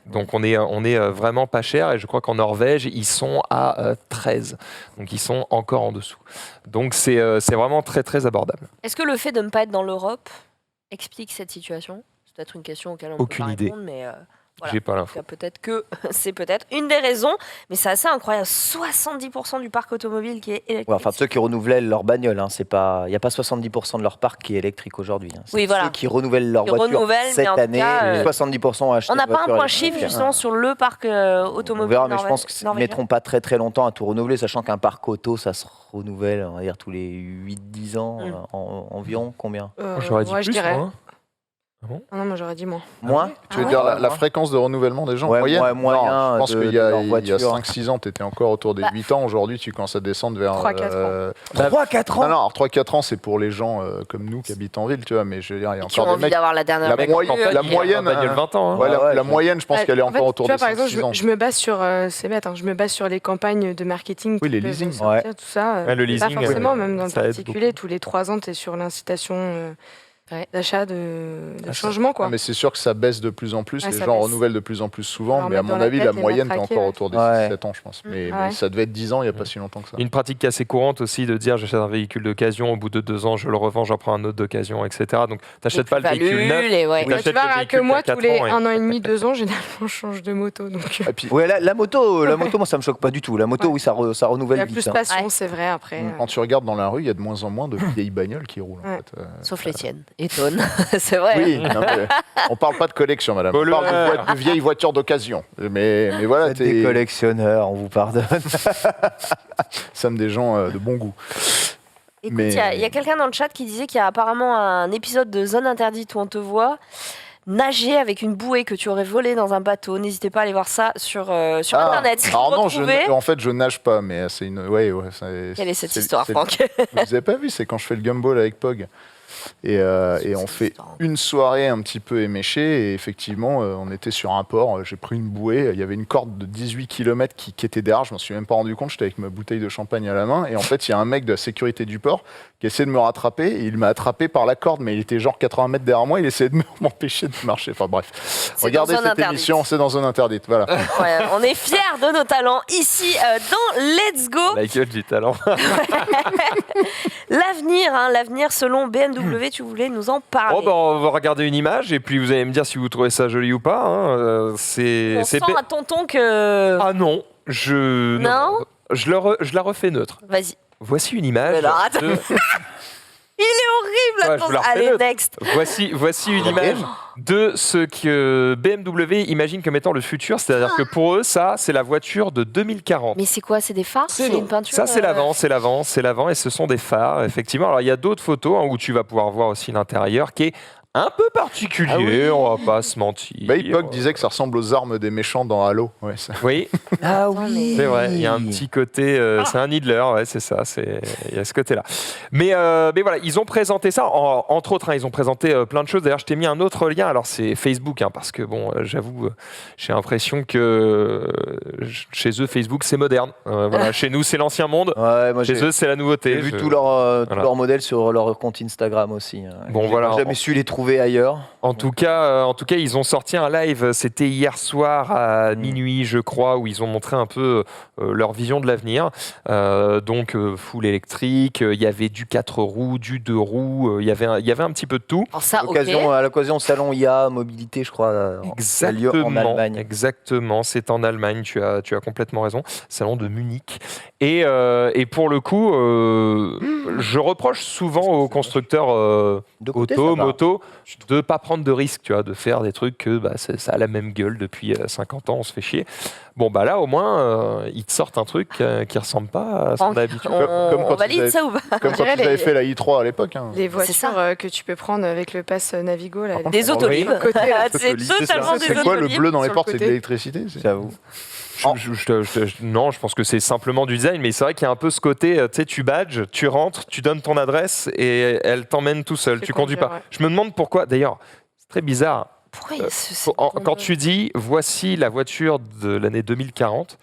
Donc, on est vraiment pas cher. Et je crois qu'en Norvège, ils sont à 13. Donc, ils sont encore en dessous. Donc, c'est vraiment très, très abordable. Est-ce que le fait de ne pas être dans l'Europe explique cette situation? C'est peut-être une question auquel on Aucune peut pas idée. répondre, mais voilà. J'ai pas En tout l'info. cas, peut-être que c'est peut-être une des raisons, mais c'est assez incroyable. 70% du parc automobile qui est électrique. Ouais, enfin, ceux qui renouvellent leur bagnole, hein, il n'y a pas 70% de leur parc qui est électrique aujourd'hui. Hein. C'est Oui, voilà. ceux qui renouvellent leur Qui voiture renouvellent, mais cette en tout année, cas, 70% ont acheté On n'a une pas un voiture point électrique. chiffre justement sur le parc On automobile verra, mais je pense qu'ils ne norvégien. mettront pas très très longtemps à tout renouveler, sachant qu'un parc auto, ça se renouvelle, on va dire, tous les 8-10 ans environ. Combien J'aurais dit ouais, plus, je dirais. moi. Ah non, moi j'aurais dit moins. Moins Tu veux dire la fréquence de renouvellement des gens Ouais, moyenne moyen Non, je pense de qu'il y a, leur il y a voiture. 5-6 ans, tu étais encore autour des 8 ans. Aujourd'hui, tu commences à descendre vers... 3-4 ans. 3-4 ans Non, alors 3-4 ans, c'est pour les gens comme nous qui habitent en ville, tu vois, mais je veux dire, il y a Qui ont encore des envie mecs... d'avoir la dernière La, voiture. la moyenne... bagnole 20 ans. Hein. Ouais, Ouais, la je- moyenne, je pense qu'elle est En encore fait, autour tu vois, des par exemple, 5-6 ans. je me base sur, c'est bête, hein, je me base sur les campagnes de marketing. Oui, qui les peuvent leasings. sortir, Ouais. tout ça. Ouais, le Pas leasing, forcément, ouais, même dans le ça aide particulier, tous les 3 ans, tu es sur l'incitation Ouais. d'achat de changement, quoi. Ah, mais c'est sûr que ça baisse de plus en plus, Ouais, les ça gens baisse. renouvellent de plus en plus souvent, Alors, mais à mettre dans mon la avis, tête la et moyenne, t'es matraquer, encore ouais. autour des Ouais. 6-7 ans, je pense. Mais Ouais. ça devait être 10 ans, il n'y a pas si longtemps que ça. Une pratique qui est assez courante aussi de dire j'achète un véhicule d'occasion, au bout de 2 ans je le revends, j'en prends un autre d'occasion, etc. Donc t'achètes pas le véhicule neuf. Et ouais. Oui. Tu T'achètes vois, le rien véhicule que moi, qui a tous 4 les ans et- 1 an et demi, 2 ans, généralement, je change de moto. Donc, Et puis, Ouais, la moto, moi ça me choque pas du tout. La moto, oui, ça il y renouvelle a vite. plus hein. passion, Ouais. c'est vrai, après. quand tu regardes dans la rue, il y a de moins en moins de vieilles bagnoles qui roulent. En Ouais. fait. Sauf les tiennes. Étonne. C'est vrai. Oui, non, mais on parle pas de collection, madame. On parle de vieilles voitures d'occasion. Mais voilà, Vous êtes des collectionneurs, on vous pardonne. sommes des gens de bon goût. Écoute, Mais- il y a quelqu'un dans le chat qui disait qu'il y a apparemment un épisode de Zone Interdite où on te voit nager avec une bouée que tu aurais volée dans un bateau. N'hésitez pas à aller voir ça sur Internet. Si alors vous non, retrouvez- en fait, je nage pas, mais c'est une. Ouais, Quelle est cette c'est- histoire, c'est- Franck? Vous avez pas vu, c'est quand je fais le gumball avec Pog. Et on fait une soirée un petit peu éméchée. Et effectivement, on était sur un port. J'ai pris une bouée. Il y avait une corde de 18 km qui était derrière. Je m'en suis même pas rendu compte. J'étais avec ma bouteille de champagne à la main. Et en fait, il y a un mec de la sécurité du port qui essaie de me rattraper. Et il m'a attrapé par la corde, mais il était genre 80 mètres derrière moi. Il essayait de m'empêcher de marcher. Enfin bref. C'est Regardez dans cette Zone Interdite. émission. C'est dans Zone Interdite. Voilà. Ouais, on est fiers de nos talents ici dans Let's Go. Michael du talent. L'avenir selon BMW, tu voulais nous en parler. Oh, bah, on va regarder une image et puis vous allez me dire si vous trouvez ça joli ou pas. Hein. C'est on sent à tonton que... Ah non, Non je la refais neutre. Vas-y. Voici une image. Alors, attends. de- Il est horrible, Ouais, attends. je vous la refais Allez, neutre. next. Voici une image de ce que BMW imagine comme étant le futur. C'est-à-dire que pour eux, ça, c'est la voiture de 2040. Mais c'est quoi? C'est des phares? C'est une peinture? Ça, c'est l'avant, et ce sont des phares, effectivement. Alors, il y a d'autres photos hein, où tu vas pouvoir voir aussi l'intérieur qui est un peu particulier, Ah oui. on va pas se mentir. Bah, Pog disait que ça ressemble aux armes des méchants dans Halo. Ouais, ça. Oui, Ah oui. c'est vrai, il y a un petit côté, c'est un Needler, ouais, c'est ça, il y a ce côté-là. Mais voilà, ils ont présenté ça, entre autres, hein, ils ont présenté plein de choses. D'ailleurs, je t'ai mis un autre lien, alors c'est Facebook, hein, parce que bon, j'avoue, j'ai l'impression que chez eux, Facebook, c'est moderne. Voilà, chez nous, c'est l'ancien monde, Ouais, moi chez eux, c'est la nouveauté. j'ai vu tous leurs voilà. modèles sur leur compte Instagram aussi. Hein. Bon, J'ai voilà. jamais su les trouver ailleurs. En tout cas, ils ont sorti un live, c'était hier soir à minuit, je crois, où ils ont montré un peu leur vision de l'avenir. Donc, full électrique, il y avait du 4 roues, du 2 roues, il y avait un petit peu de tout. Alors ça, ok. À l'occasion salon IA Mobilité, je crois, qui a lieu en Allemagne. Exactement, c'est en Allemagne, tu as complètement raison. Salon de Munich. Et pour le coup, je reproche souvent aux constructeurs De côté, auto, ça va. moto, de pas prendre de risques, tu vois, de faire des trucs que ça a la même gueule depuis 50 ans, on se fait chier. Bon, bah là, au moins, ils te sortent un truc qui ressemble pas à son Franck, habitude. Comme quand on valide vous avez- ça ou pas? Comme quand dirait ils avaient les- fait la i3 à l'époque. Hein. Les ça. voitures que tu peux prendre avec le pass Navigo. Là, Des autolibes. Sur le côté, là. C'est Autolib, c'est totalement ça. des C'est quoi le autolibes. bleu dans les sur le portes? C'est de côté. l'électricité J'avoue. Non, je pense que c'est simplement du design, mais c'est vrai qu'il y a un peu ce côté, tu sais, tu badges, tu rentres, tu donnes ton adresse et elle t'emmène tout seul, C'est tu conduis pas. conduire, ouais. Je me demande pourquoi, d'ailleurs, c'est très bizarre. Pourquoi il y a ce... Quand tu dis voici la voiture de l'année 2040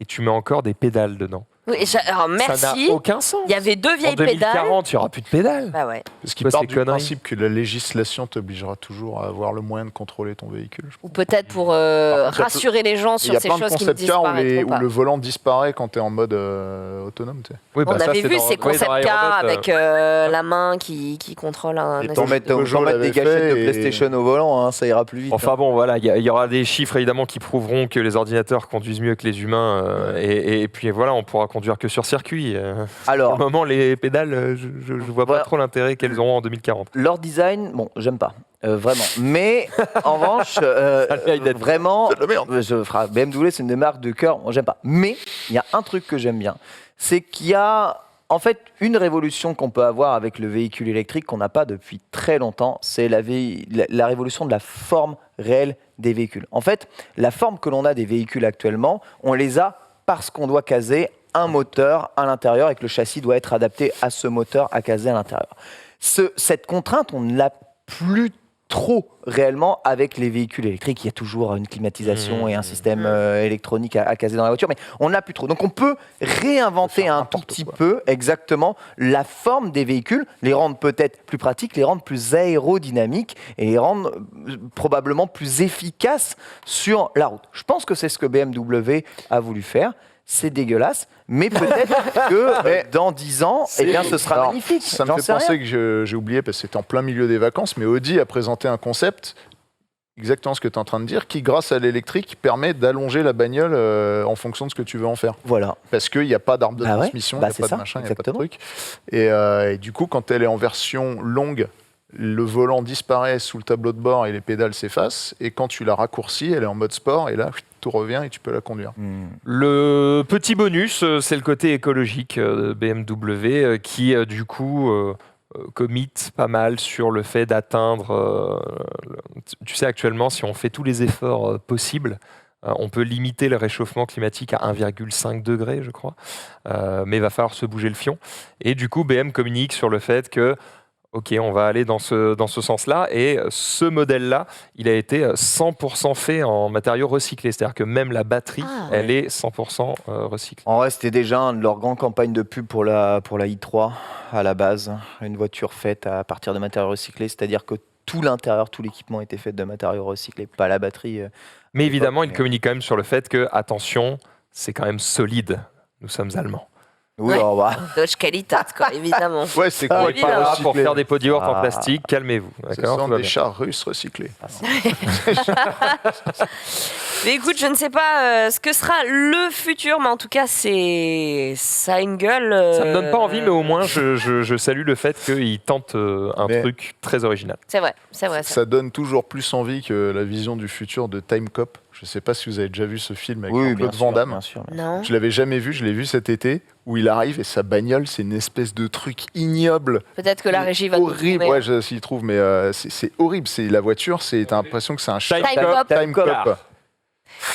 et tu mets encore des pédales dedans. Oui, alors Ça merci. n'a aucun sens. Il y avait 2 vieilles En 2040, il n'y aura plus de pédales. Bah ouais. Parce qu'il Ouais, part c'est du connerie. principe que la législation t'obligera toujours à avoir le moyen de contrôler ton véhicule. Ou peut-être pour contre, il y a rassurer les gens Il sur y a ces plein de choses qui ne concept cars où, disparaîtront pas. où le volant disparaît quand tu es en mode autonome. Tu sais. Oui, On ça, avait c'est vu dans- ces oui, dans concept iRobot, cars avec la main qui contrôle un Et espèce t'en de- mettre Peugeot des l'avait gâchettes fait de et- PlayStation au volant, hein, ça ira plus vite. Enfin bon, voilà, il y aura des chiffres évidemment qui prouveront que les ordinateurs conduisent mieux que les humains. Et puis voilà, on pourra conduire que sur circuit. Pour Alors, le moment, les pédales, je vois Voilà. pas trop l'intérêt qu'elles auront en 2040. leur design, bon, j'aime pas. Vraiment. Mais en revanche, mérite d'être- vraiment, C'est de la merde. BMW, c'est une des marques de cœur. Moi, j'aime pas. Mais il y a un truc que j'aime bien, c'est qu'il y a en fait une révolution qu'on peut avoir avec le véhicule électrique qu'on n'a pas depuis très longtemps. C'est la révolution de la forme réelle des véhicules. En fait, la forme que l'on a des véhicules actuellement, on les a parce qu'on doit caser un moteur à l'intérieur et que le châssis doit être adapté à ce moteur à caser à l'intérieur. Cette contrainte, on ne l'a plus trop réellement avec les véhicules électriques. Il y a toujours une climatisation et un système électronique à caser dans la voiture, mais on n'a plus trop. Donc on peut réinventer un tout petit peu exactement la forme des véhicules, les rendre peut-être plus pratiques, les rendre plus aérodynamiques et les rendre probablement plus efficaces sur la route. Je pense que c'est ce que BMW a voulu faire. C'est dégueulasse, mais peut-être que dans 10 ans, eh bien, ce sera Alors, magnifique. Ça me J'en fait sais rien. penser que j'ai oublié parce que c'était en plein milieu des vacances, mais Audi a présenté un concept, exactement ce que tu es en train de dire, qui grâce à l'électrique permet d'allonger la bagnole en fonction de ce que tu veux en faire. Voilà. Parce qu'il n'y a pas d'arbre de Bah ouais, transmission, il bah n'y a c'est pas ça, de machin, il n'y a pas de exactement. truc. Et du coup, quand elle est en version longue, le volant disparaît sous le tableau de bord et les pédales s'effacent. Et quand tu la raccourcis, elle est en mode sport et là, tout revient et tu peux la conduire. Le petit bonus, c'est le côté écologique de BMW qui, du coup, commit pas mal sur le fait d'atteindre. Tu sais, actuellement, si on fait tous les efforts possibles, on peut limiter le réchauffement climatique à 1,5 degré, je crois. Mais il va falloir se bouger le fion. Et du coup, BM communique sur le fait que ok, on va aller dans ce sens-là. Et ce modèle-là, il a été 100% fait en matériaux recyclés. C'est-à-dire que même la batterie, elle est 100% recyclée. En vrai, c'était déjà une de leurs grandes campagnes de pub pour la i3 à la base. Une voiture faite à partir de matériaux recyclés, c'est-à-dire que tout l'intérieur, tout l'équipement était fait de matériaux recyclés, pas la batterie. Mais évidemment, il communique quand même sur le fait que, attention, c'est quand même solide. Nous sommes allemands. Oui, Ouais. alors, bah, Dodge Qualitat, quoi, évidemment. Ouais, c'est Ah, quoi oui, pas là, Pour recyclé faire des pots d'yaourt en Ah. plastique, calmez-vous. Ce D'accord, sont tout va des bien. chars russes recyclés. Mais écoute, je ne sais pas ce que sera le futur, mais en tout cas, ça a une gueule. Ça me donne pas envie, mais au moins, je salue le fait qu'il tente un Mais- truc très original. C'est vrai, c'est vrai. Ça donne toujours plus envie que la vision du futur de Time Cop. Je ne sais pas si vous avez déjà vu ce film avec oui, Jean-Claude bien Van sûr, Damme. bien sûr. Non. Je l'avais jamais vu, je l'ai vu cet été, où il arrive et sa bagnole, c'est une espèce de truc ignoble. Peut-être que la régie va nous horrible. trouver. Ouais, s'y trouve, mais c'est horrible. C'est la voiture, t'as l'impression que c'est un Time Cop. Time Cop.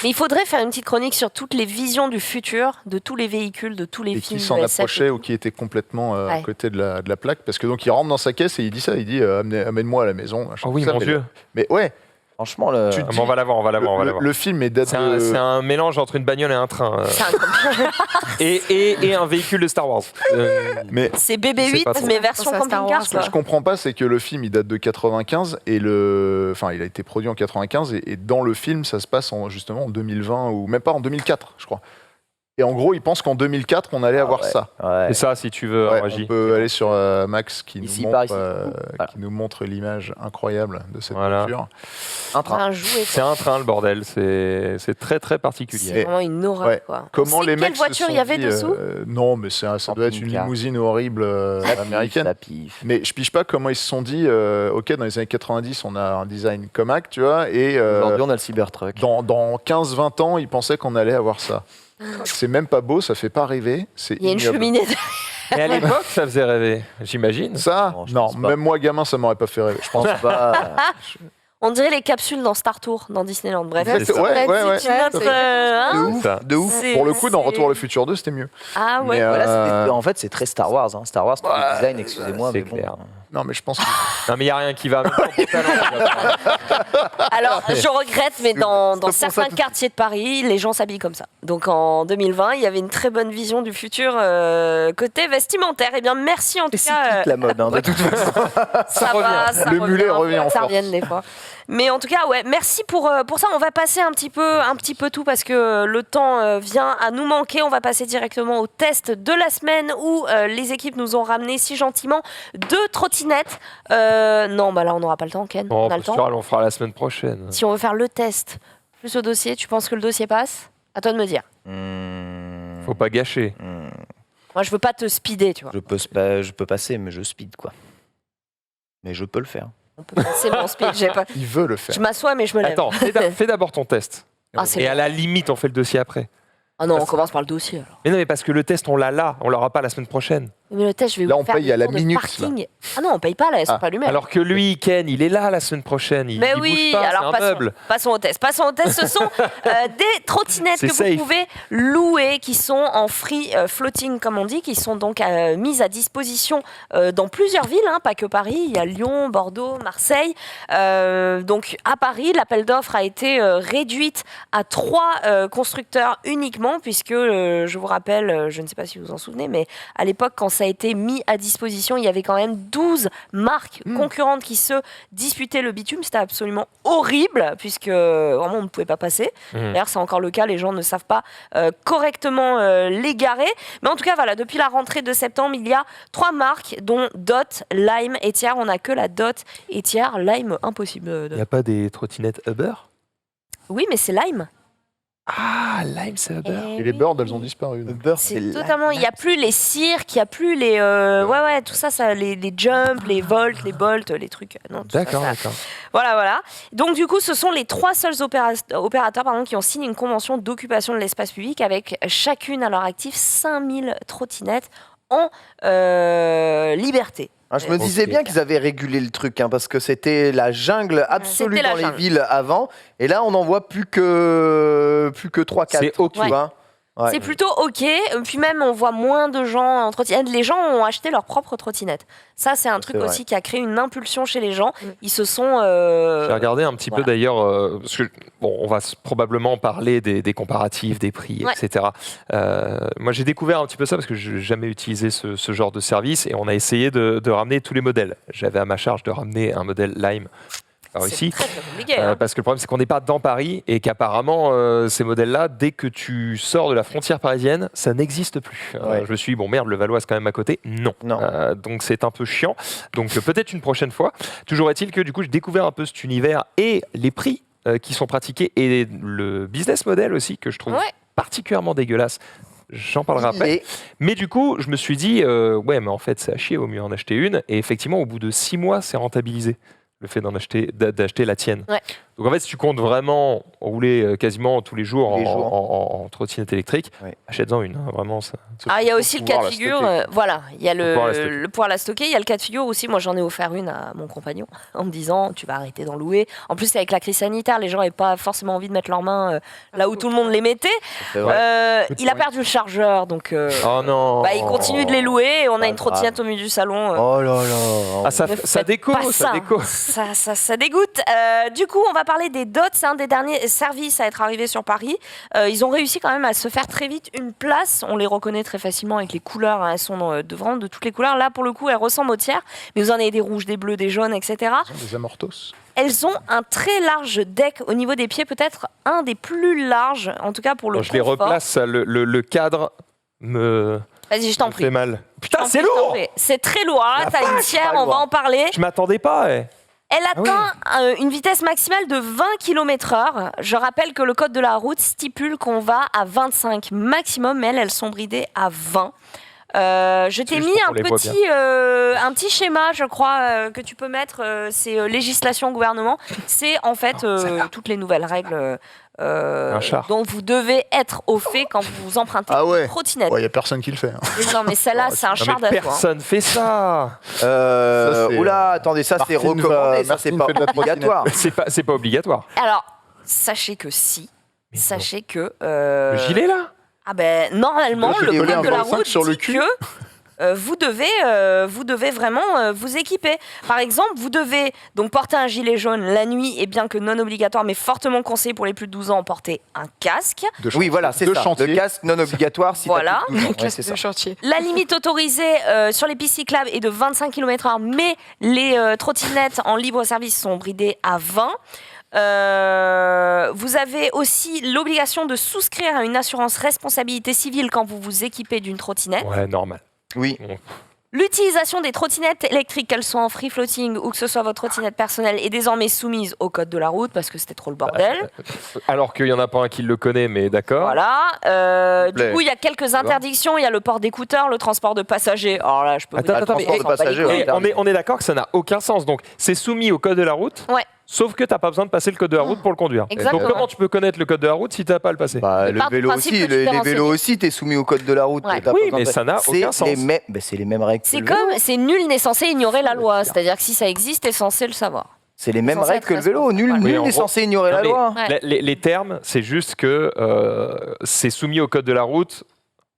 Mais il faudrait faire une petite chronique sur toutes les visions du futur, de tous les véhicules, de tous les Et films. qui s'en de SF et approchait tout. ou qui était complètement à Ouais. côté de la plaque. Parce que donc il rentre dans sa caisse et il dit ça, il dit amène-moi à la maison. machin, Oh oui, tout ça, mon mais Dieu. Mais ouais, Franchement, le... Tu- Ah, mais on va l'avoir, on va l'avoir, on va l'avoir. le film est date de... C'est un mélange entre une bagnole et un train. C'est un- Et un véhicule de Star Wars. Mais C'est Je sais BB-8, pas trop. mais version Ça, Star camping-car, Wars, quoi. Ce que je comprends pas, c'est que le film il date de 95 et enfin il a été produit en 95 et dans le film ça se passe justement en 2020 ou même pas en 2004 je crois. Et en gros ils pensent qu'en 2004 on allait avoir ouais. ça. Ouais. Et ça, si tu veux, Ouais, en régie. on peut aller sur Max qui Ici, nous par montre, ici. Voilà. qui nous montre l'image incroyable de cette Voilà. voiture. Un train. Un jouet, C'est un train, le bordel. C'est très, très particulier. c'est vraiment une horreur, Ouais. quoi. Comment On sait les quelle mecs voiture se sont il y avait dit, dessous non mais ça doit être une Camping-car. limousine horrible américaine. Ça piffe. Mais je pige pas comment ils se sont dit, ok, dans les années 90, on a un design comac, tu vois, et Aujourd'hui, on a le Cybertruck. dans 15-20 ans, ils pensaient qu'on allait avoir ça. C'est même pas beau, ça fait pas rêver. C'est Il y a une ignoble. cheminée. Et à l'époque, ça faisait rêver, j'imagine. Ça, Non, je non, pense pas. même moi, gamin, ça m'aurait pas fait rêver. Je pense Pas... On dirait les capsules dans Star Tour, dans Disneyland. Bref, Ouais, c'est ça. ouais, ouais, ouais. c'est notre, de hein, ouf, ça. de ouf. c'est- Pour le coup, dans c'est- Retour à le futur 2, c'était mieux. Ah ouais. Mais, Voilà, Euh, en fait, c'est très Star Wars. Hein. Star Wars, tout le design, excusez-moi, c'est mais bon. clair. Non, mais je pense que... Non, mais il n'y a rien qui va. Même pas pour Talent. Alors, je regrette, mais dans certains quartiers de Paris, les gens s'habillent comme ça. Donc, en 2020, il y avait une très bonne vision du futur côté vestimentaire. Eh bien, merci en tout C'est cas. cyclique la mode, de toute façon. Ça va, ça Le mulet revient en ça force. revient des fois. Mais en tout cas, ouais, merci pour ça. On va passer un petit peu tout parce que le temps vient à nous manquer. On va passer directement au test de la semaine où les équipes nous ont ramené si gentiment 2 trottinettes. Non, bah là, on n'aura pas le temps, Ken. Bon, On a le temps. Postural, on fera la semaine prochaine. Si on veut faire le test plus au dossier, tu penses que le dossier passe? À toi de me dire. Faut pas gâcher. Moi, je veux pas te speeder, tu vois. Je peux passer, mais je speed, quoi. Mais je peux le faire. On peut passer mon speed. Il veut le faire. Je m'assois, mais je me lève. Attends, fais d'abord ton test. Ah, c'est Et bon. à la limite, on fait le dossier après. Ah non, on commence par le dossier. Alors. Mais non, mais parce que le test, on l'a là. On l'aura pas la semaine prochaine. Mais le test, je vais Là, vous on faire paye des à la tours de minute, parking. Ah non, on paye pas là, elles sont pas allumées. Alors que lui, Ken, il est là la semaine prochaine. Il Mais bouge oui, pas, alors c'est un meuble. passons au test. Passons au test. Ce sont des trottinettes C'est que safe. vous pouvez louer, qui sont en free floating, comme on dit, qui sont donc mises à disposition dans plusieurs villes, hein, pas que Paris. Il y a Lyon, Bordeaux, Marseille. Donc à Paris, l'appel d'offres a été réduite à 3 constructeurs uniquement, puisque je vous rappelle, je ne sais pas si vous vous en souvenez, mais à l'époque, quand ça a été mis à disposition, il y avait quand même 12 marques concurrentes qui se disputaient le bitume. C'était absolument horrible, puisque vraiment on ne pouvait pas passer. D'ailleurs, c'est encore le cas, les gens ne savent pas correctement les garer. Mais en tout cas, voilà, depuis la rentrée de septembre, il y a 3 marques, dont Dot, Lime et Thiers. On n'a que la Dot et Thiers. Lime, impossible. Il n'y a pas des trottinettes Uber? Oui, mais c'est Lime. Ah, Lime, c'est Uber. Et les birds, elles ont disparu. donc. Uber, C'est totalement. Il n'y a plus les cirques, il n'y a plus les. Ouais, tout ça, les jumps, les volts, les bolts, les trucs. Non, tout ça, D'accord, ça- d'accord. Voilà. Donc, du coup, ce sont les 3 seuls opérateurs qui ont signé une convention d'occupation de l'espace public avec chacune à leur actif 5000 trottinettes en liberté. Ah, je me disais bien qu'ils avaient régulé le truc, hein, parce que c'était la jungle absolue C'était la dans les jungle. villes avant. Et là, on n'en voit plus que 3-4. C'est ok. tu vois. Ouais. C'est plutôt OK. Puis même, on voit moins de gens en trottinette. Les gens ont acheté leur propre trottinette. Ça, c'est un truc vrai. aussi qui a créé une impulsion chez les gens. Ils se sont... J'ai regardé un petit voilà. peu d'ailleurs, parce que bon, on va probablement parler des comparatifs, des prix, Ouais. etc. Moi, j'ai découvert un petit peu ça parce que je n'ai jamais utilisé ce genre de service et on a essayé de ramener tous les modèles. J'avais à ma charge de ramener un modèle Lime. Pas C'est réussi. très, très compliqué. hein. Parce que le problème, c'est qu'on n'est pas dans Paris et qu'apparemment, ces modèles-là, dès que tu sors de la frontière parisienne, ça n'existe plus. Ouais. Je me suis dit, bon merde, le Valois, c'est quand même à côté. Non. Non. Donc c'est un peu chiant. Donc peut-être une prochaine fois. Toujours est-il que du coup, j'ai découvert un peu cet univers et les prix qui sont pratiqués et le business model aussi que je trouve Ouais. particulièrement dégueulasse. J'en parlerai après. Et Mais du coup, je me suis dit, ouais, mais en fait, c'est à chier, vaut mieux en acheter une. Et effectivement, au bout de 6 mois, c'est rentabilisé, le fait d'acheter la tienne. Ouais. Donc en fait, si tu comptes vraiment rouler quasiment tous les jours, Tous les jours. en trottinette électrique, Ouais. achète-en une, hein, vraiment. Ça. Ah, il y a faut aussi le pouvoir cas de la figure, stocker. voilà, il y a pouvoir la stocker. le pouvoir la stocker, il y a le cas de figure aussi, moi j'en ai offert une à mon compagnon en me disant tu vas arrêter d'en louer. En plus avec la crise sanitaire, les gens n'avaient pas forcément envie de mettre leurs mains là où tout le monde les mettait. c'est vrai. Il a perdu le chargeur, donc Oh non il continue de les louer et on a Pas une trottinette au milieu du salon. Oh là là. Ah, ça Ne ça faites déco, pas ça déco. Ça dégoûte. Du coup, on va parler des Dots. C'est un des derniers services à être arrivé sur Paris. Ils ont réussi quand même à se faire très vite une place. On les reconnaît très facilement avec les couleurs. Hein. Elles sont vraiment de toutes les couleurs. Là, pour le coup, elles ressemblent aux Thiers. Mais vous en avez des rouges, des bleus, des jaunes, etc. Ils ont des amortos. Elles ont un très large deck au niveau des pieds, peut-être un des plus larges, en tout cas pour le Quand je les confort. replace, ça, le cadre me Vas-y, je t'en me prie. fait mal. Putain, Je t'en c'est prie, je t'en lourd. prie. C'est très lourd. Alors là, t'as une Thiers, pas on va lourd. en parler. Je m'attendais pas. Elle atteint une vitesse maximale de 20 km/h. Je rappelle que le code de la route stipule qu'on va à 25 maximum, mais elles sont bridées à 20. Je t'ai juste mis pour qu'on les voit un petit schéma, je crois, que tu peux mettre. C'est législation gouvernement. C'est en fait toutes les nouvelles règles Un char. dont vous devez être au fait quand vous empruntez Ah ouais. une trottinette. Il n'y a personne qui le fait. hein. Non, mais celle-là, c'est un Non, char mais d'assaut. hein. personne fait ça. Ça, c'est- Oula, attendez, ça c'est Martine recommandé, ça c'est Martine pas fait de la obligatoire. C'est pas obligatoire. Alors, sachez que si. Mais Sachez que. Le gilet là. Ah ben normalement Le le gilet code de la 25 route sur le dit cul. que vous devez vraiment vous équiper. Par exemple, vous devez donc porter un gilet jaune la nuit, et bien que non obligatoire, mais fortement conseillé pour les plus de 12 ans, porter un casque. Oui, voilà, c'est ça. chantier. Le casque non obligatoire si Voilà. t'as plus de 12 ans. Ouais, c'est de ça. chantier. La limite autorisée sur les pistes cyclables est de 25 km/h, mais les trottinettes en libre service sont bridées à 20. Vous avez aussi l'obligation de souscrire à une assurance responsabilité civile quand vous vous équipez d'une trottinette. Ouais, normal. Oui. L'utilisation des trottinettes électriques, qu'elles soient en free floating ou que ce soit votre trottinette personnelle, est désormais soumise au code de la route parce que c'était trop le bordel. Alors qu'il n'y en a pas un qui le connaît, mais d'accord. Voilà. Du coup, il y a quelques interdictions. Il y a le port d'écouteurs, le transport de passagers. Alors là, je peux vous dire, Attends, le transport de transport passagers, pas les couilles. ouais. On est d'accord que ça n'a aucun sens. Donc, c'est soumis au code de la route, Ouais. sauf que tu n'as pas besoin de passer le code de la route pour le conduire. Exactement. Donc, comment tu peux connaître le code de la route si tu n'as pas à le passer Bah, Mais le par vélo principe aussi, que tu t'es les renseigné. vélos aussi, t'es soumis au code de la route. Ouais. t'as Oui, pas besoin mais de- ça n'a C'est aucun sens. c'est les mêmes règles. que C'est le comme, vélo. c'est nul n'est censé ignorer la loi. C'est-à-dire que si ça existe, t'es censé le savoir. C'est les mêmes censé règles être que le vélo. Nul responsable. Oui, nul en n'est gros. censé ignorer Non, la mais loi. Ouais. Les termes, c'est juste que c'est soumis au code de la route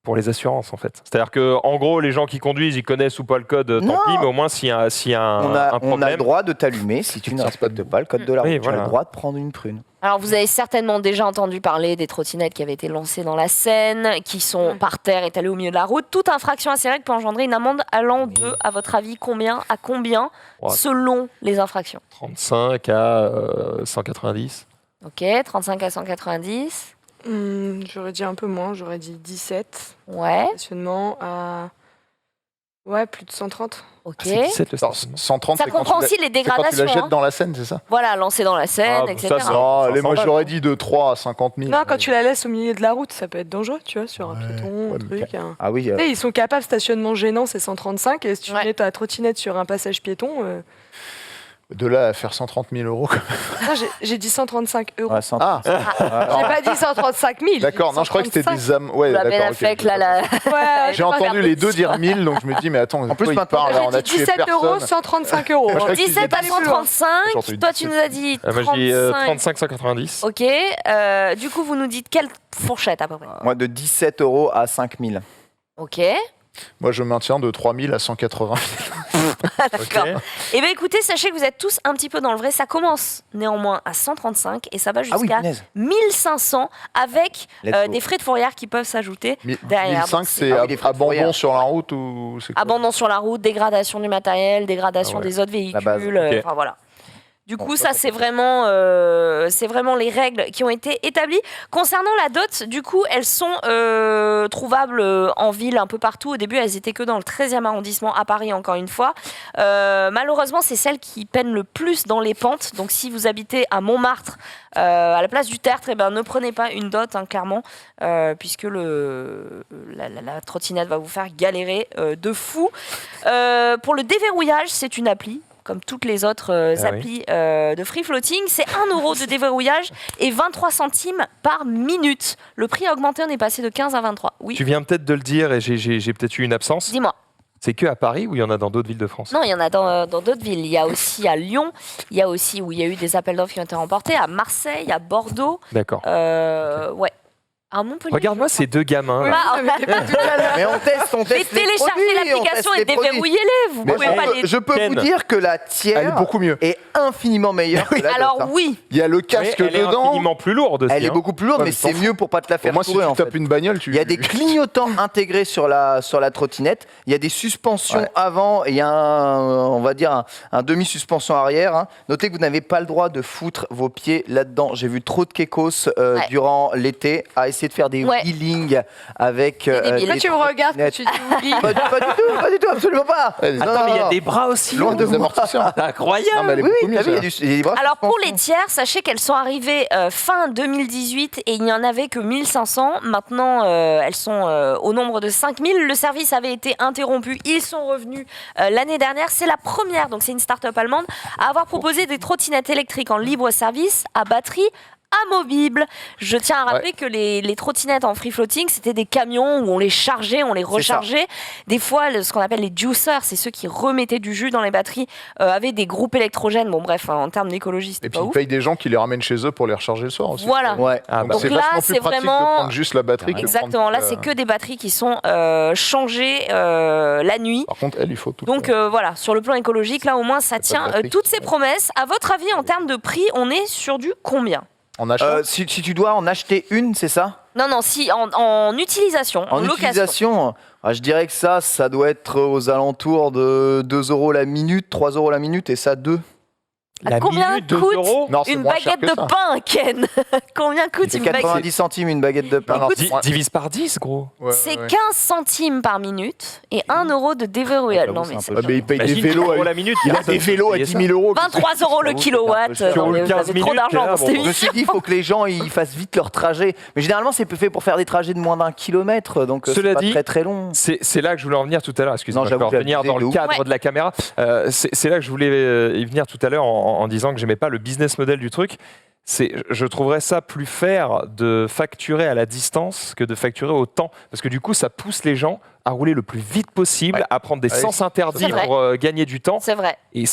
pour les assurances, en fait. C'est-à-dire que, en gros, les gens qui conduisent, ils connaissent ou pas le code, tant Non. pis, mais au moins, s'il y a un On a le problème. droit de t'allumer si tu ne respectes pas le code de la route. Oui, Tu as voilà. le droit de prendre une prune. Alors, vous avez certainement déjà entendu parler des trottinettes qui avaient été lancées dans la Seine, qui sont par terre étalées au milieu de la route. Toute infraction à ces règles peut engendrer une amende allant de, à votre avis, combien à combien, Ouais. selon les infractions? 35 à 190. Ok, 35 à 190. J'aurais dit un peu moins, j'aurais dit 17. Ouais, Stationnement à. Ouais, plus de 130. ok. Ah, c'est 17 le Alors, stationnement. 130, Ça c'est quand comprend tu aussi les c'est quand tu dégradations. la jettes hein. dans la Seine, c'est ça Voilà, lancées dans la Seine, Ah, etc. ça, c'est- Non, 500 moi balles. j'aurais dit de 3 à 50 000. Non, quand tu la laisses au milieu de la route, ça peut être dangereux, tu vois, sur un piéton, ouais, un truc. Ah oui, Tu sais, ils sont capables, stationnement gênant, c'est 135, et si tu Ouais. mets ta trottinette sur un passage piéton. De là à faire 130 000 euros. Non, j'ai dit 135 euros. ouais, 100. Ah, J'ai pas dit 135 000. d'accord, non, je crois que c'était des âmes. Ouais, Vous l'avez d'accord. bien ok. fait que là, la... Ouais, J'ai entendu les deux dire 1000, donc je me dis, mais attends, En plus, quoi il maintenant, parle là, on a j'ai dit tué 17 euros, personne. 135 euros. Moi, je crois que 17 à J'ai entendu 135, toi tu nous as dit Moi, je dis 35. 35, 190. Ok, du coup vous nous dites quelle fourchette à peu près? Moi, de 17 euros à 5 000. Ok, Moi, je maintiens de 3000 à 180 000. d'accord. Et bien écoutez, sachez que vous êtes tous un petit peu dans le vrai, ça commence néanmoins à 135 et ça va Ah oui, jusqu'à punaise. 1500 avec Let's go. des frais de fourrière qui peuvent s'ajouter derrière. 1005, Donc, c'est Ah oui, les frais de abandon fourrière. sur la route ou c'est quoi abandon sur la route, dégradation du matériel, dégradation Ah ouais. des autres La base. véhicules, Ok. enfin voilà. Du Bon, coup, ça, ça, c'est vraiment les règles qui ont été établies. Concernant la dot, du coup, elles sont trouvables en ville un peu partout. Au début, elles étaient que dans le 13e arrondissement à Paris, encore une fois. Malheureusement, c'est celles qui peinent le plus dans les pentes. Donc, si vous habitez à Montmartre, à la place du Tertre, eh ben, ne prenez pas une dot, hein, clairement, puisque la trottinette va vous faire galérer de fou. Pour le déverrouillage, c'est une appli. Comme toutes les autres applis de free floating, c'est 1 euro de déverrouillage et 23 centimes par minute. Le prix a augmenté, on est passé de 15 à 23. Oui, Tu viens peut-être de le dire et j'ai peut-être eu une absence. dis-moi. C'est que à Paris ou il y en a dans d'autres villes de France? Non, il y en a dans d'autres villes. Il y a aussi à Lyon, il y a aussi où il y a eu des appels d'offres qui ont été remportés, à Marseille, à Bordeaux. D'accord. Ouais. À Montpellier. Regarde-moi ces deux gamins. Oui, là. Ah, mais pas tout à l'heure. Mais on teste Mais les téléchargez produits, on l'application teste et les produits. déverrouillez-les. Vous Mais pouvez on pas peut- les. je peux Ken. vous dire que la Elle est tiers beaucoup mieux. est infiniment meilleure que la Alors Dot, hein. oui, Il y a le Mais casque elle est dedans. infiniment plus lourde aussi. Elle est hein. beaucoup plus lourde, Ouais, mais mais t'en c'est mieux pour pas te la Pour faire moi, si courir, tu en tapes fait. une bagnole, tu. Il y a des clignotants intégrés sur la trottinette. Il y a des suspensions Ouais. avant et il y a on va dire un demi-suspension arrière, hein. Notez que vous n'avez pas le droit de foutre vos pieds là-dedans. J'ai vu trop de kekos Ouais. durant l'été à essayer de faire des Ouais. wheelings avec. C'est débile. Pourquoi tu me regardes quand tu dis oublie Pas du tout, absolument pas. Ouais, des- Non, Attends, mais il y a non, des bras aussi. Loin de des moi. amortisseurs. C'est incroyable. Non, mais elle est Oui, beaucoup oui, mieux. t'as vu, il y a celle-là. il y a des bras alors pour suspension. les tiers, sachez qu'elles sont arrivées fin 2018 et il n'y en avait que 1500. Maintenant, elles sont au nombre de 5000. Le service avait été interrompu. Ils sont revenus l'année dernière. C'est la première, donc c'est une start-up allemande, à avoir proposé des trottinettes électriques en libre service à batterie amovibles. Je tiens à rappeler que les trottinettes en free floating, c'était des camions où on les chargeait, on les rechargeait. Des fois, ce qu'on appelle les juicers, c'est ceux qui remettaient du jus dans les batteries, avaient des groupes électrogènes. Bon, bref, en termes d'écologie, c'était pas ouf. Et puis, ils payent des gens qui les ramènent chez eux pour les recharger le soir aussi. Voilà. Ouais. Donc c'est là, vachement plus c'est pratique vraiment... de prendre juste la batterie. Exactement, là, c'est que des batteries qui sont changées la nuit. Par contre, il faut tout. Donc voilà, sur le plan écologique, là, au moins, ça tient toutes ces promesses. À votre avis, en termes de prix, on est sur du combien ? En achat Si tu dois en acheter une, c'est ça? Non, si, en utilisation, en location. Utilisation, je dirais que ça doit être aux alentours de 2 € la minute, 3 € la minute, et ça 2. Combien minute, 2 coûte €? Non, c'est une moins cher baguette que de ça. pain, Ken? Combien coûte C'est une baguette? 90 centimes une baguette de pain. Non, Divise par 10, gros. Ouais, C'est ouais. 15 centimes par minute et 1 € de déverrouillage. J'avoue, Non, c'est mais un c'est peu Ah, mais il paye des Imagine, vélos. €2 la minute. Il a des vélos à 10 000 €. 23 € le J'avoue, kilowatt. c'est un peu cher. Non, mais Sur vous 15 avez trop minutes, d'argent là, dans cette bon. Je me émission. suis dit, il faut que les gens ils fassent vite leur trajet. Mais généralement, c'est fait pour faire des trajets de moins d'1 kilomètre, donc c'est Cela pas dit, très très long. C'est là que je voulais en venir tout à l'heure. Excusez-moi, Non, je peux j'avoue, revenir dans le j'abusais de cadre ouf. de la caméra. C'est là que je voulais y venir tout à l'heure en disant que j'aimais pas le business model du truc. Je trouverais ça plus fair de facturer à la distance que de facturer au temps. Parce que du coup, ça pousse les gens à rouler le plus vite possible, Ouais. à prendre des Ouais, sens interdits c'est vrai. pour gagner du temps. C'est vrai. Et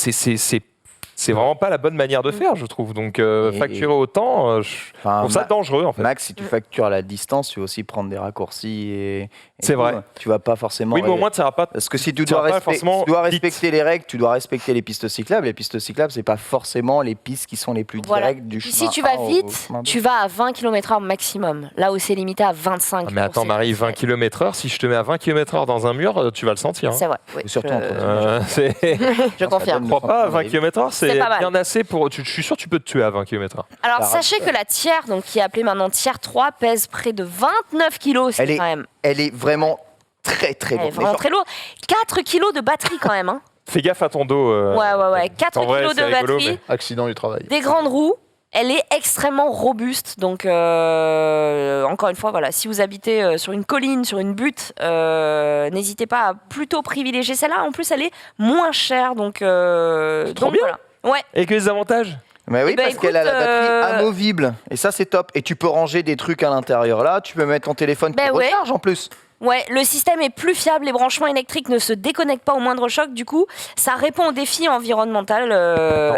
c'est vraiment pas la bonne manière de faire, je trouve. Donc, facturer au temps, je Enfin, trouve ça dangereux, en fait. Max, si tu factures à la distance, tu vas aussi prendre des raccourcis et C'est tout. vrai. Tu vas pas forcément. Oui, mais au moins, tu n'iras pas. Parce que si tu tu dois, vas pas forcément vite. respecter les règles, tu dois respecter les pistes cyclables. Les pistes cyclables, c'est pas forcément les pistes qui sont les plus Voilà. directes du Puis chemin. si tu vas 1 au vite, chemin 2. tu vas à 20 km/h maximum. Là où c'est limité à 25. Ah, mais attends, pour Marie, ces- 20 km/h, si je te mets à 20 km/h dans un mur, tu vas le sentir. Hein. C'est vrai. Oui, Et surtout je, en trottinette. je confirme. Je crois pas, à 20 km/h, c'est C'est pas mal. bien assez pour. Je suis sûr que tu peux te tuer à 20 km/h. Alors, Ça sachez que la tiers, donc qui est appelée maintenant tiers 3, pèse près de 29 kilos. C'est Elle est quand même Elle est vraiment très très elle est lourde. vraiment très lourde. 4 kilos de batterie quand même. Hein. Fais gaffe à ton dos. Ouais. 4 En vrai, kilos c'est de rigolo, batterie, Accident du travail. des grandes roues. Elle est extrêmement robuste. Donc, encore une fois, voilà, si vous habitez sur une colline, sur une butte, n'hésitez pas à plutôt privilégier celle-là. En plus, elle est moins chère. Donc, trop bien. voilà. Ouais. Et que les avantages? Mais oui, Eh ben, parce qu'elle a la écoute, batterie amovible. Et ça, c'est top. Et tu peux ranger des trucs à l'intérieur là. Tu peux mettre ton téléphone qui Ben ouais. recharge en plus. Ouais, le système est plus fiable, les branchements électriques ne se déconnectent pas au moindre choc, du coup, ça répond au défi environnemental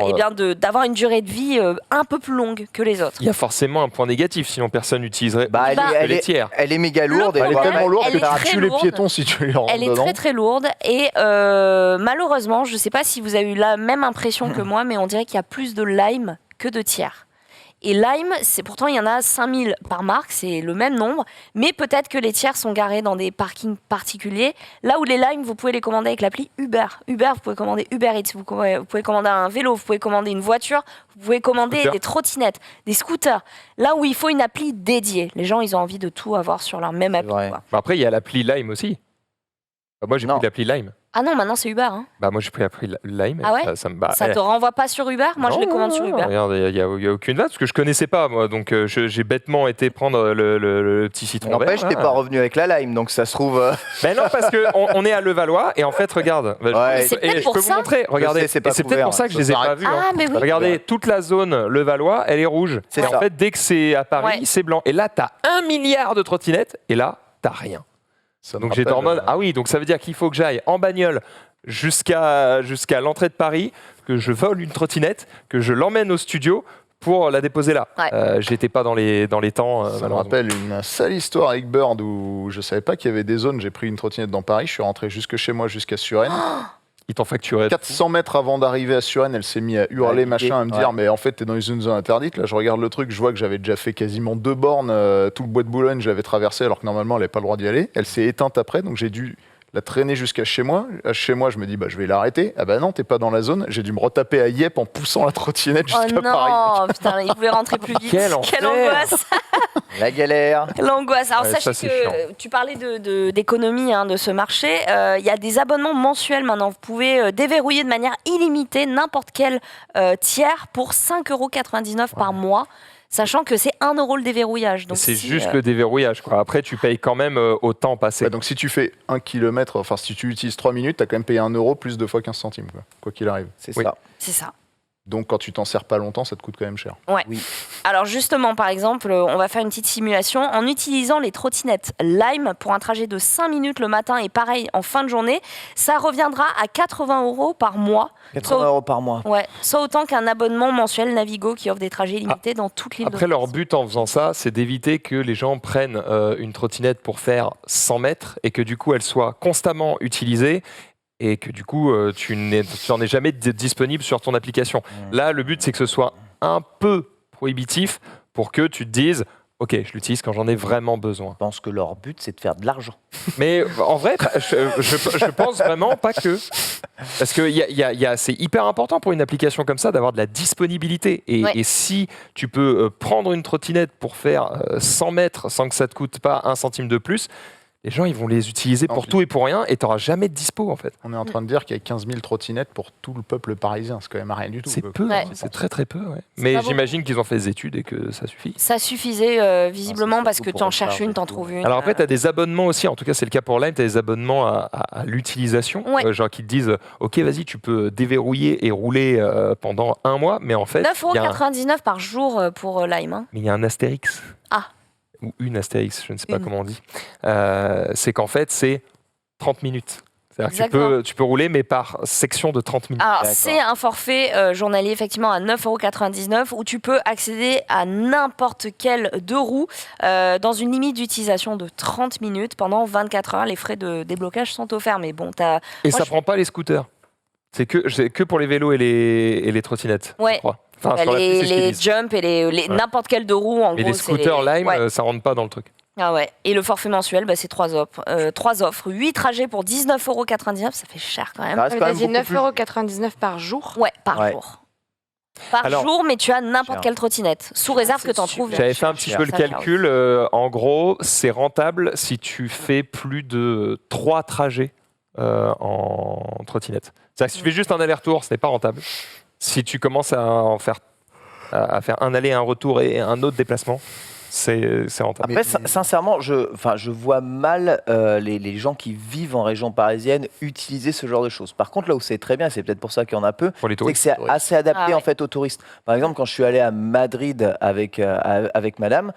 eh bien d'avoir une durée de vie un peu plus longue que les autres. Il y a forcément un point négatif, sinon personne n'utiliserait Bah, les tiers. elle est méga lourde. Le et Elle est problème, tellement lourde elle que est tu très tues les lourde. piétons si tu les rentres Elle est dedans. très très lourde et malheureusement, je ne sais pas si vous avez eu la même impression que moi, mais on dirait qu'il y a plus de Lime que de tiers. Et Lime, c'est pourtant il y en a 5000 par marque, c'est le même nombre, mais peut-être que les tiers sont garés dans des parkings particuliers. Là où les Lime, vous pouvez les commander avec l'appli Uber. Uber, vous pouvez commander Uber Eats, vous pouvez commander un vélo, vous pouvez commander une voiture, vous pouvez commander Scooter. des trottinettes, des scooters. Là où il faut une appli dédiée. Les gens, ils ont envie de tout avoir sur leur même appli. vrai. Quoi. Bah, après, il y a l'appli Lime aussi. Bah, moi, j'ai Non. pris l'appli Lime. Ah non, maintenant c'est Uber. Hein. Bah, moi, j'ai pris l'appli Lime. Ah ouais ça me bat. Ça te renvoie pas sur Uber? Moi, je les commande sur Uber. Regarde, il n'y a aucune date, parce que je connaissais pas, moi. Donc, j'ai bêtement été prendre le petit citron vert. N'empêche, t'es là. pas revenu avec la Lime, donc ça se trouve. Ben non, parce qu'on est à Levallois, et en fait, regarde. Ouais. Mais c'est peut-être Et je pour peux vous ça. montrer. Regardez, sais, c'est pas et c'est peut-être couvert, pour ça que je ça les ai pas s'arrête. vus. hein. Ah, mais oui. Regardez, toute la zone Levallois, elle est rouge. C'est Et en ça. fait, dès que c'est à Paris, Ouais. c'est blanc. Et là, t'as 1 milliard de trottinettes, et là, t'as rien. Ça me Donc j'étais en rappelle, mode, ah oui, donc ça veut dire qu'il faut que j'aille en bagnole jusqu'à l'entrée de Paris, que je vole une trottinette, que je l'emmène au studio pour la déposer là. Ouais. J'étais pas dans les temps. Ça me malheureusement. rappelle une sale histoire avec Bird où je savais pas qu'il y avait des zones. J'ai pris une trottinette dans Paris, je suis rentré jusque chez moi, jusqu'à Suresnes. Ils t'ont facturé. 400 mètres avant d'arriver à Suresnes, elle s'est mise à hurler, Ouais, machin, à me dire ouais. mais en fait t'es dans une zone interdite. Là je regarde le truc, je vois que j'avais déjà fait quasiment 2 bornes, tout le bois de Boulogne je l'avais traversé alors que normalement elle n'avait pas le droit d'y aller. Elle s'est éteinte après, donc j'ai dû la traîner jusqu'à chez moi. Chez moi je me dis bah je vais l'arrêter. Ah bah non, t'es pas dans la zone. J'ai dû me retaper à Yep en poussant la trottinette Oh jusqu'à Paris. non, putain, il pouvait rentrer plus vite. Quel enfer. angoisse. La galère. L'angoisse. Alors Ouais, sachez ça, c'est que tu parlais d'économie de ce marché. Il y a des abonnements mensuels maintenant. Vous pouvez déverrouiller de manière illimitée n'importe quel tiers pour 5,99 € par mois. Sachant que c'est 1 € le déverrouillage. Donc C'est si, juste le déverrouillage, quoi. Après, tu payes quand même au temps passé. Ouais, donc si tu fais 1 km, enfin si tu utilises 3 minutes, t'as quand même payé 1 € plus 2 fois 15 centimes, quoi qu'il arrive. C'est Oui. ça. c'est ça. Donc quand tu t'en sers pas longtemps, ça te coûte quand même cher. Ouais. Oui. Alors justement, par exemple, on va faire une petite simulation. En utilisant les trottinettes Lime pour un trajet de 5 minutes le matin et pareil en fin de journée, ça reviendra à 80 € par mois. 80 € par mois. Ouais, soit autant qu'un abonnement mensuel Navigo qui offre des trajets limités dans toute l'île de Après, leur France. but en faisant ça, c'est d'éviter que les gens prennent une trottinette pour faire 100 mètres et que du coup, elle soit constamment utilisée et que du coup, tu n'en es jamais disponible sur ton application. Là, le but, c'est que ce soit un peu prohibitif pour que tu te dises ok, je l'utilise quand j'en ai vraiment besoin. Je pense que leur but, c'est de faire de l'argent. Mais en vrai, je pense vraiment pas que. Parce que c'est hyper important pour une application comme ça d'avoir de la disponibilité. Et si tu peux prendre une trottinette pour faire 100 mètres sans que ça te coûte pas 1 centime de plus, les gens ils vont les utiliser pour tout et pour rien et tu n'auras jamais de dispo en fait. On est en train de dire qu'il y a 15 000 trottinettes pour tout le peuple parisien. C'est quand même rien du tout. C'est peu, c'est très très peu. Ouais. Mais j'imagine qu'ils ont fait des études et que ça suffit. Ça suffisait visiblement c'est parce surtout que pour tu en recharger cherches une, t'en tout. trouves une. Alors après, tu as des abonnements aussi, en tout cas c'est le cas pour Lime, tu as des abonnements à l'utilisation, Ouais. genre qui te disent ok vas-y tu peux déverrouiller et rouler pendant 1 mois, mais en fait 9,99 € par jour pour Lime. Hein. mais il y a un astérix. Ah. Ou une astérix, je ne sais pas Une. comment on dit. C'est qu'en fait c'est 30 minutes. C'est-à-dire que Exactement. tu peux rouler mais par section de 30 minutes. Alors, D'accord. c'est un forfait journalier, effectivement, à 9,99 € où tu peux accéder à n'importe quel 2 roues dans une limite d'utilisation de 30 minutes pendant 24 heures. Les frais de déblocage sont offerts, mais bon, t'as... Et moi, ça je- prend pas les scooters. C'est que pour les vélos et les trottinettes, Ouais. je crois. Enfin, sur la les piste, c'est ce qu'ils les disent. jumps et Ouais. n'importe quel 2 roues, en Mais gros. les c'est scooters Lime, ouais. ça rentre pas dans le truc. Ah ouais. Et le forfait mensuel, bah, c'est 3 offres. 3 offres, 8 trajets pour 19,99 €, ça fait cher quand même. Ça reste Vous quand avez même dit beaucoup plus. 9,99 € par jour. Ouais, par Ouais. jour. Par Alors- jour, mais tu as n'importe Cher. quelle trottinette, sous réserve que tu en super trouves. J'avais fait un petit cher. peu le Ça fait calcul. En gros, c'est rentable si tu fais plus de 3 trajets en trottinette. C'est-à-dire que si tu fais juste un aller-retour, ce n'est pas rentable. Si tu commences à faire un aller, un retour et un autre déplacement, c'est rentable. Après, sincèrement, je vois mal les gens qui vivent en région parisienne utiliser ce genre de choses. Par contre, là où c'est très bien, c'est peut-être pour ça qu'il y en a peu, Pour les c'est que touristes. c'est assez adapté Ah ouais. en fait aux touristes. Par exemple, quand je suis allé à Madrid avec madame,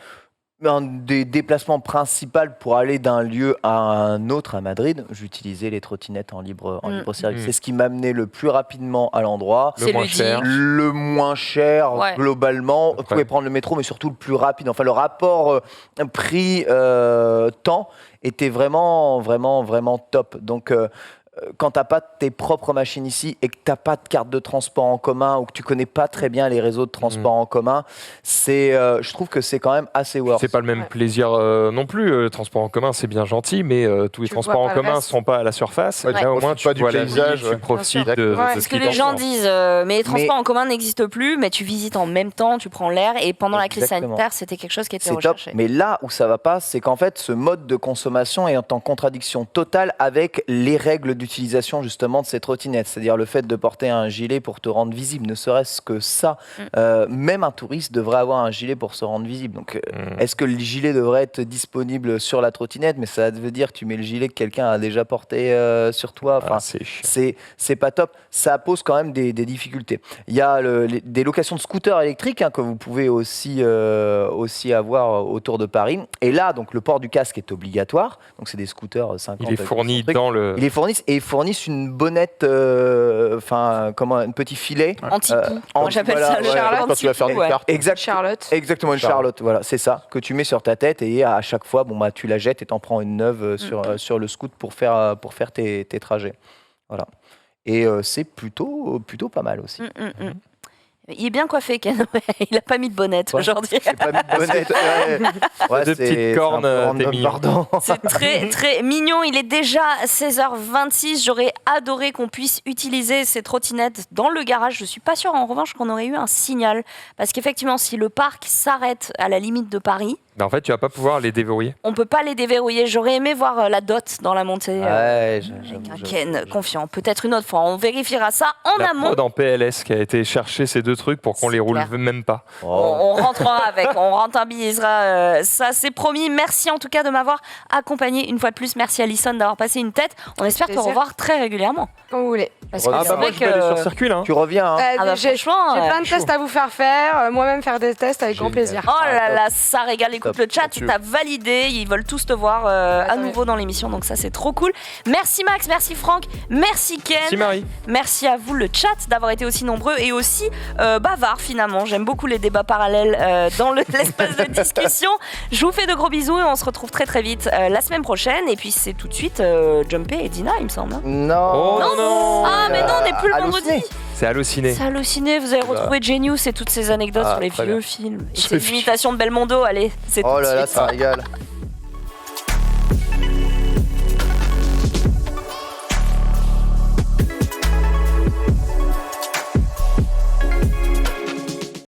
un des déplacements principaux pour aller d'un lieu à un autre à Madrid, j'utilisais les trottinettes en libre service. Mm. C'est ce qui m'amenait le plus rapidement à l'endroit. Le C'est moins ludique. cher. Le moins cher Ouais. globalement. Vous Après. pouvez prendre le métro, mais surtout le plus rapide. Enfin, le rapport prix-temps était vraiment, vraiment, vraiment top. Donc, quand tu n'as pas tes propres machines ici et que tu n'as pas de carte de transport en commun ou que tu connais pas très bien les réseaux de transport en commun, je trouve que c'est quand même assez worth. C'est pas le même Ouais. plaisir non plus. Le transport en commun, c'est bien gentil, mais tous les Tu transports vois en pas le commun ne reste. sont pas à la surface. Ouais, Là, tu au moins, profites tu pas du vois la paysage, vie, ouais. tu profites Bien sûr. de Ouais. ce C'est ce qui que les gens t'entoure. disent, mais les transports en commun n'existent plus, mais tu visites en même temps, tu prends l'air, et pendant la crise Exactement. sanitaire, c'était quelque chose qui était C'est top. recherché. Mais là où ça va pas, c'est qu'en fait, ce mode de consommation est en contradiction totale avec les règles d'utilisation justement de ces trottinettes. C'est-à-dire le fait de porter un gilet pour te rendre visible, ne serait-ce que ça. Même un touriste devrait avoir un gilet pour se rendre visible. Donc, est-ce que le gilet devrait être disponible sur la trottinette? Mais ça veut dire que tu mets le gilet que quelqu'un a déjà porté sur toi. Enfin, Ah, c'est chiant. c'est pas top. Ça pose quand même des difficultés. Il y a des locations de scooters électriques que vous pouvez aussi avoir autour de Paris. Et là, donc, le port du casque est obligatoire. Donc, c'est des scooters 50. Il est fourni avec dans le. ils les fournissent et ils fournissent une bonnette, un petit filet. Anti-poux. Moi, anti- j'appelle voilà, ça le ouais, Charlotte. quand tu vas faire des Ouais. cartes. Exactement. Exactement, une Charlotte, voilà, c'est ça, que tu mets sur ta tête et à chaque fois, tu la jettes et t'en prends une neuve sur le scoot pour faire tes trajets. Voilà. Et c'est plutôt pas mal aussi. Il est bien coiffé, Ken. Il a pas mis de bonnette Ouais. aujourd'hui. J'ai pas mis de bonnette. Ouais, Deux petites cornes, t'es mignon. pardon. C'est très très mignon. Il est déjà 16h26. J'aurais adoré qu'on puisse utiliser ces trottinettes dans le garage. Je suis pas sûre en revanche qu'on aurait eu un signal. Parce qu'effectivement, si le parc s'arrête à la limite de Paris, En fait, tu vas pas pouvoir les déverrouiller. On peut pas les déverrouiller. J'aurais aimé voir la dot dans la montée. Ouais, Avec un Ken confiant. Peut-être une autre fois. On vérifiera ça en amont. La prod en PLS qui a été chercher ces deux trucs pour qu'on C'est les roule clair. même pas. On rentrera avec, on rentabilisera ça, c'est promis. Merci en tout cas de m'avoir accompagné une fois de plus. Merci Alison d'avoir passé une tête. On espère te Plaisir. revoir très régulièrement. Quand vous voulez. Parce que Ah, c'est Bah moi, vrai je vais aller sur que... circuit là. Tu reviens, hein. Ah bah, J'ai franchement, plein de tests à vous faire moi-même faire des tests avec grand Génial. plaisir. Oh là là, ça régale. Écoute, Top. le chat, Là-dessus. t'as validé. Ils veulent tous te voir à tant nouveau dans l'émission, donc ça, c'est trop cool. Merci Max, merci Franck, merci Ken. Merci Marie. Merci à vous, le chat, d'avoir été aussi nombreux et aussi bavard finalement. J'aime beaucoup les débats parallèles dans l'espace de discussion. Je vous fais de gros bisous et on se retrouve très très vite la semaine prochaine. Et puis c'est tout de suite Jumpé et Dina, il me semble. hein. Non. Oh non. Ah mais non, on n'est plus le Halluciné. vendredi. C'est halluciné. C'est halluciné, vous avez retrouvé Genius et toutes ces anecdotes Ah, sur les très vieux bien. films. Sur C'est les l'imitation de Belmondo, allez, c'est tout Oh de là là, suite. ça régale.